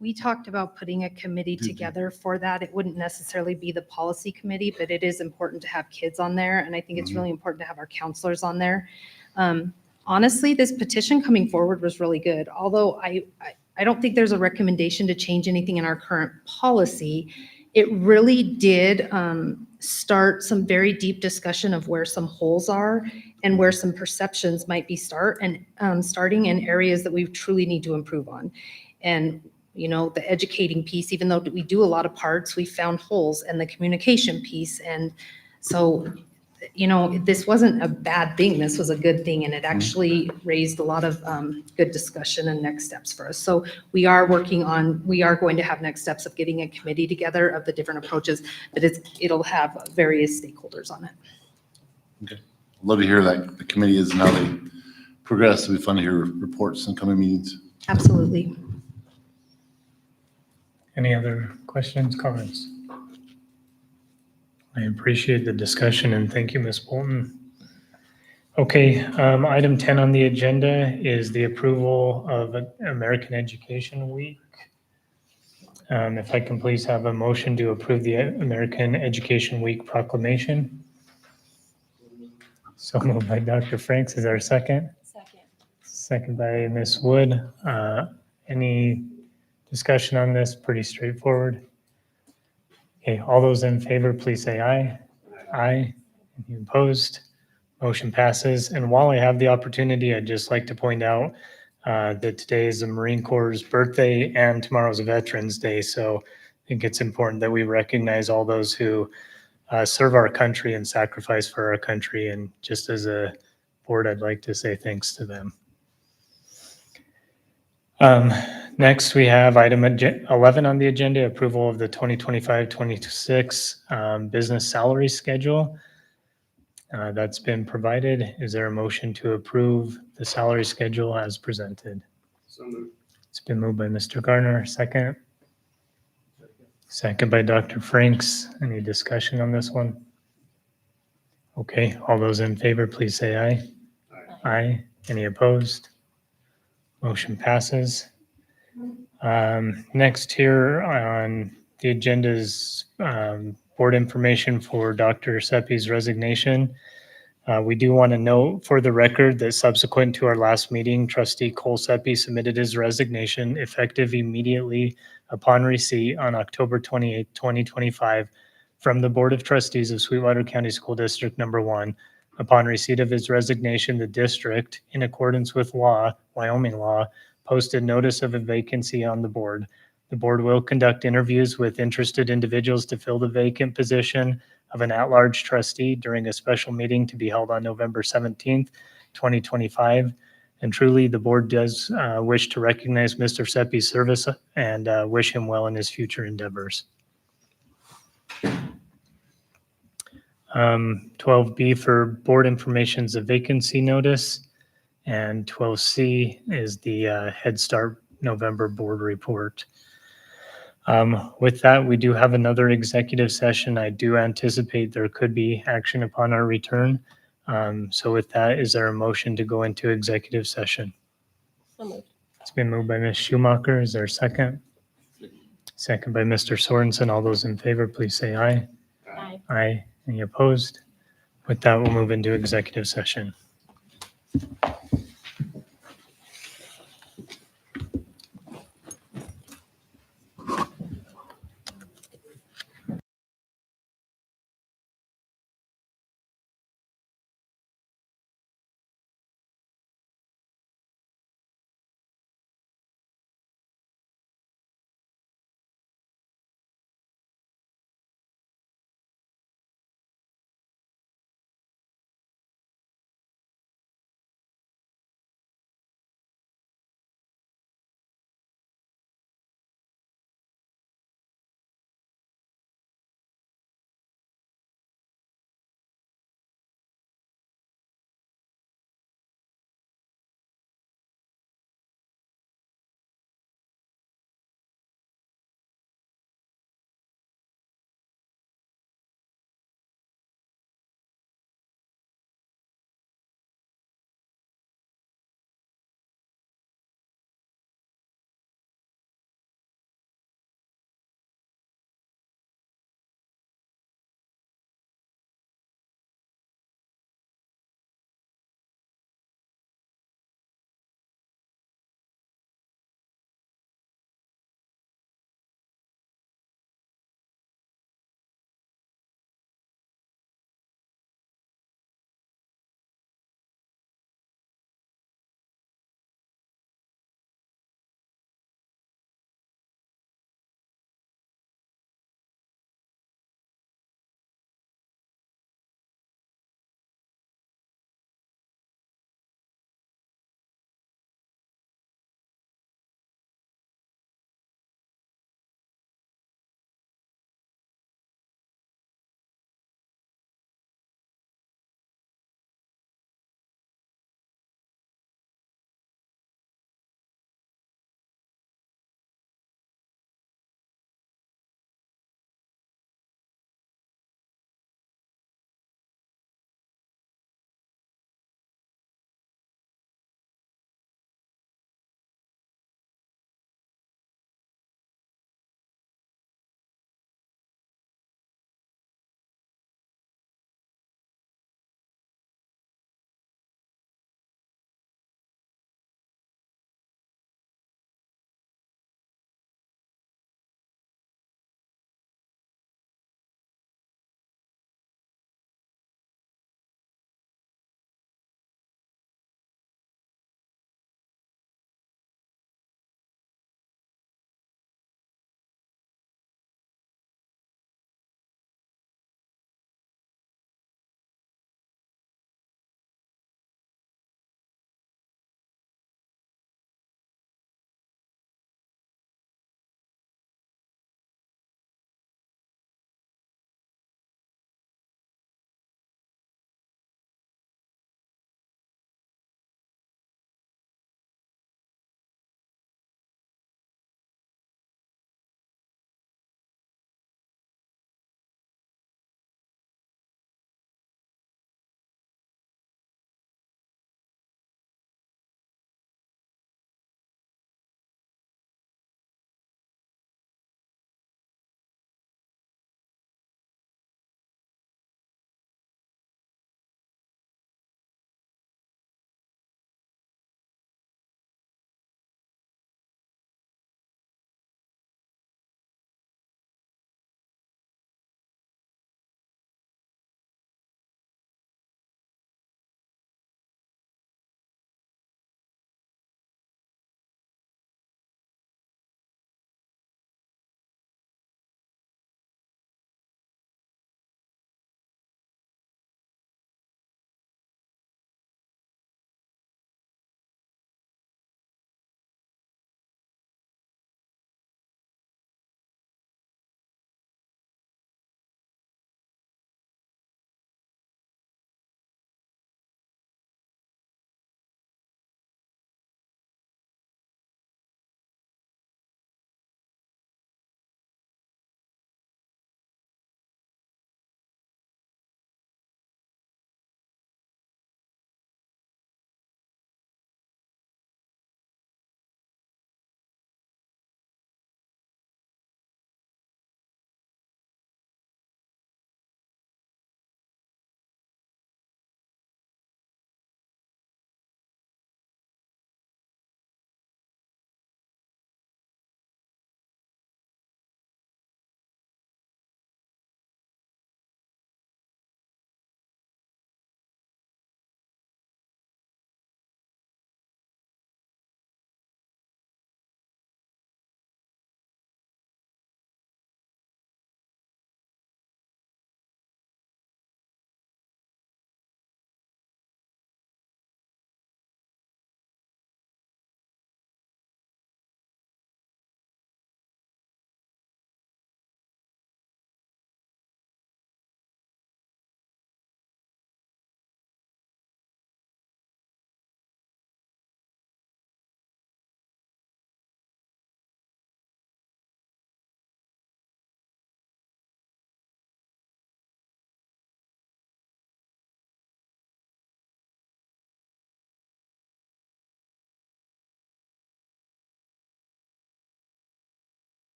We talked about putting a committee together for that. It wouldn't necessarily be the policy committee, but it is important to have kids on there. And I think it's really important to have our counselors on there. Honestly, this petition coming forward was really good. Although I don't think there's a recommendation to change anything in our current policy. It really did start some very deep discussion of where some holes are and where some perceptions might be starting in areas that we truly need to improve on. And the educating piece, even though we do a lot of parts, we found holes, and the communication piece. And so, this wasn't a bad thing. This was a good thing. And it actually raised a lot of good discussion and next steps for us. So we are going to have next steps of getting a committee together of the different approaches, but it'll have various stakeholders on it. Okay. Love to hear that the committee is and how they progress. It'll be fun to hear reports in coming meetings. Absolutely. Any other questions, comments? I appreciate the discussion and thank you, Ms. Bolton. Okay, item 10 on the agenda is the approval of American Education Week. If I can please have a motion to approve the American Education Week proclamation. So moved by Dr. Franks. Is there a second? Second by Ms. Wood. Any discussion on this? Pretty straightforward. Okay, all those in favor, please say aye. Aye. Any opposed? Motion passes. And while I have the opportunity, I'd just like to point out that today is the Marine Corps' birthday and tomorrow's Veterans Day. So I think it's important that we recognize all those who serve our country and sacrifice for our country. And just as a board, I'd like to say thanks to them. Next, we have item 11 on the agenda, approval of the 2025-26 business salary schedule. That's been provided. Is there a motion to approve the salary schedule as presented? So moved. It's been moved by Mr. Garner. Second? Second by Dr. Franks. Any discussion on this one? Okay, all those in favor, please say aye. Aye. Any opposed? Motion passes. Next here on the agenda is board information for Dr. Seppi's resignation. We do want to note for the record that subsequent to our last meeting, Trustee Cole Seppi submitted his resignation effective immediately upon receipt on October 28, 2025 from the Board of Trustees of Sweetwater County School District Number 1. Upon receipt of his resignation, the district, in accordance with law, Wyoming law, posted notice of a vacancy on the board. The board will conduct interviews with interested individuals to fill the vacant position of an at-large trustee during a special meeting to be held on November 17th, 2025. And truly, the board does wish to recognize Mr. Seppi's service and wish him well in his future endeavors. 12B for board information is a vacancy notice, and 12C is the Head Start November board report. With that, we do have another executive session. I do anticipate there could be action upon our return. So with that, is there a motion to go into executive session? So moved. It's been moved by Ms. Schumacher. Is there a second? Second by Mr. Sorensen. All those in favor, please say aye. Aye. Aye. Any opposed? With that, we'll move into executive session.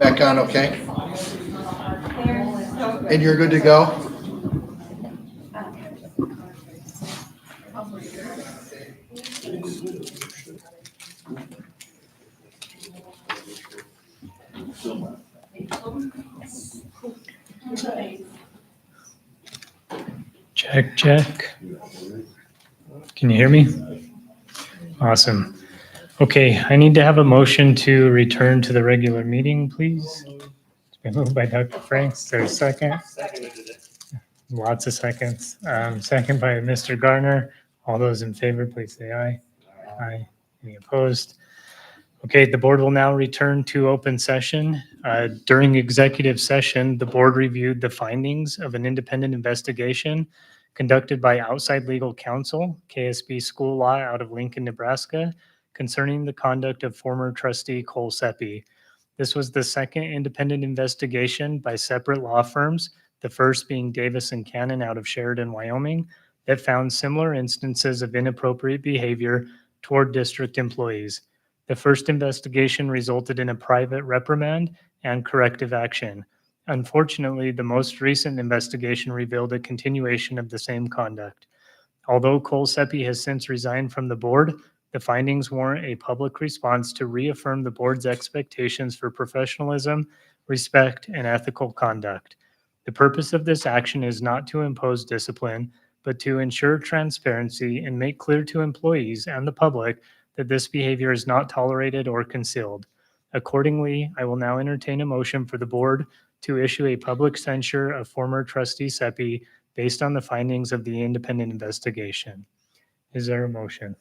Back on, okay? And you're good to go? Check, check. Can you hear me? Awesome. Okay, I need to have a motion to return to the regular meeting, please. It's been moved by Dr. Franks. There's a second. Lots of seconds. Second by Mr. Garner. All those in favor, please say aye. Aye. Any opposed? Okay, the board will now return to open session. During executive session, the board reviewed the findings of an independent investigation conducted by outside legal counsel, KSB School Law out of Lincoln, Nebraska, concerning the conduct of former trustee Cole Seppi. This was the second independent investigation by separate law firms, the first being Davis and Cannon out of Sheridan, Wyoming, that found similar instances of inappropriate behavior toward district employees. The first investigation resulted in a private reprimand and corrective action. Unfortunately, the most recent investigation revealed a continuation of the same conduct. Although Cole Seppi has since resigned from the board, the findings warrant a public response to reaffirm the board's expectations for professionalism, respect, and ethical conduct. The purpose of this action is not to impose discipline, but to ensure transparency and make clear to employees and the public that this behavior is not tolerated or concealed. Accordingly, I will now entertain a motion for the board to issue a public censure of former trustee Seppi based on the findings of the independent investigation. Is there a motion?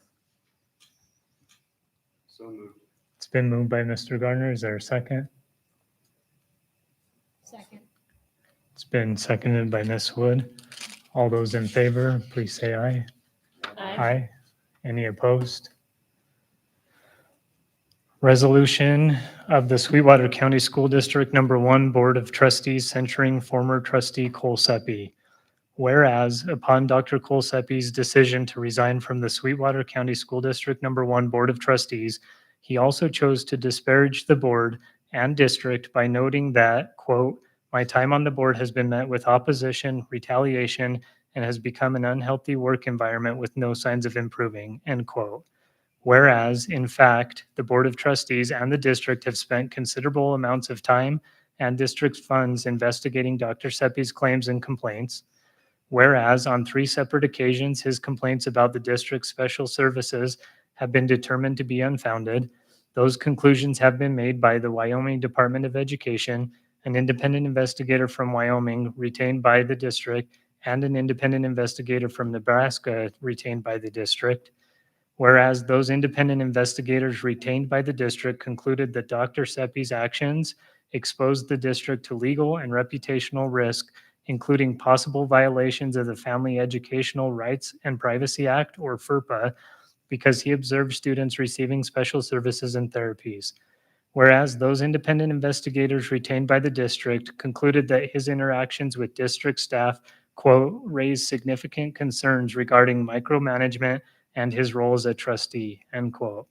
So moved. It's been moved by Mr. Garner. Is there a second? Second. It's been seconded by Ms. Wood. All those in favor, please say aye. Aye. Any opposed? Resolution of the Sweetwater County School District Number 1 Board of Trustees censuring former trustee Cole Seppi. Whereas upon Dr. Cole Seppi's decision to resign from the Sweetwater County School District Number 1 Board of Trustees, he also chose to disparage the board and district by noting that, quote, "My time on the board has been met with opposition, retaliation, and has become an unhealthy work environment with no signs of improving," end quote. Whereas, in fact, the Board of Trustees and the district have spent considerable amounts of time and district funds investigating Dr. Seppi's claims and complaints. Whereas, on 3 separate occasions, his complaints about the district's special services have been determined to be unfounded. Those conclusions have been made by the Wyoming Department of Education, an independent investigator from Wyoming retained by the district, and an independent investigator from Nebraska retained by the district. Whereas those independent investigators retained by the district concluded that Dr. Seppi's actions exposed the district to legal and reputational risk, including possible violations of the Family Educational Rights and Privacy Act, or FERPA, because he observed students receiving special services and therapies. Whereas those independent investigators retained by the district concluded that his interactions with district staff, quote, "raised significant concerns regarding micromanagement and his role as a trustee," end quote.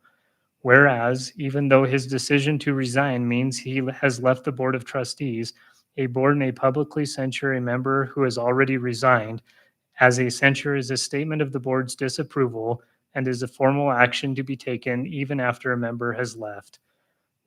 Whereas, even though his decision to resign means he has left the Board of Trustees, a board may publicly censure a member who has already resigned, as a censure is a statement of the board's disapproval and is a formal action to be taken even after a member has left.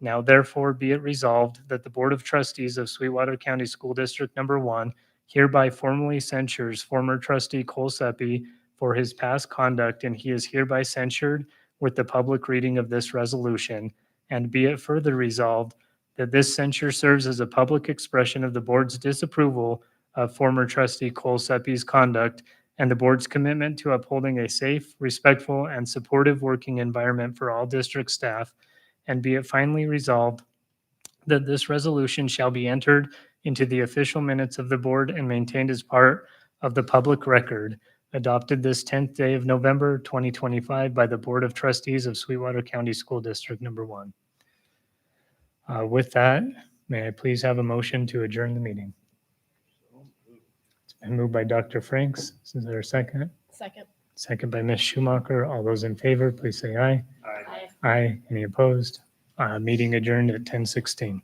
Now therefore be it resolved that the Board of Trustees of Sweetwater County School District Number 1 hereby formally censures former trustee Cole Seppi for his past conduct, and he is hereby censured with the public reading of this resolution. And be it further resolved that this censure serves as a public expression of the board's disapproval of former trustee Cole Seppi's conduct and the board's commitment to upholding a safe, respectful, and supportive working environment for all district staff. And be it finally resolved that this resolution shall be entered into the official minutes of the board and maintained as part of the public record, adopted this 10th day of November, 2025 by the Board of Trustees of Sweetwater County School District Number 1. With that, may I please have a motion to adjourn the meeting? It's been moved by Dr. Franks. Is there a second? Second. Second by Ms. Schumacher. All those in favor, please say aye. Aye. Aye. Any opposed? Meeting adjourned at 10:16.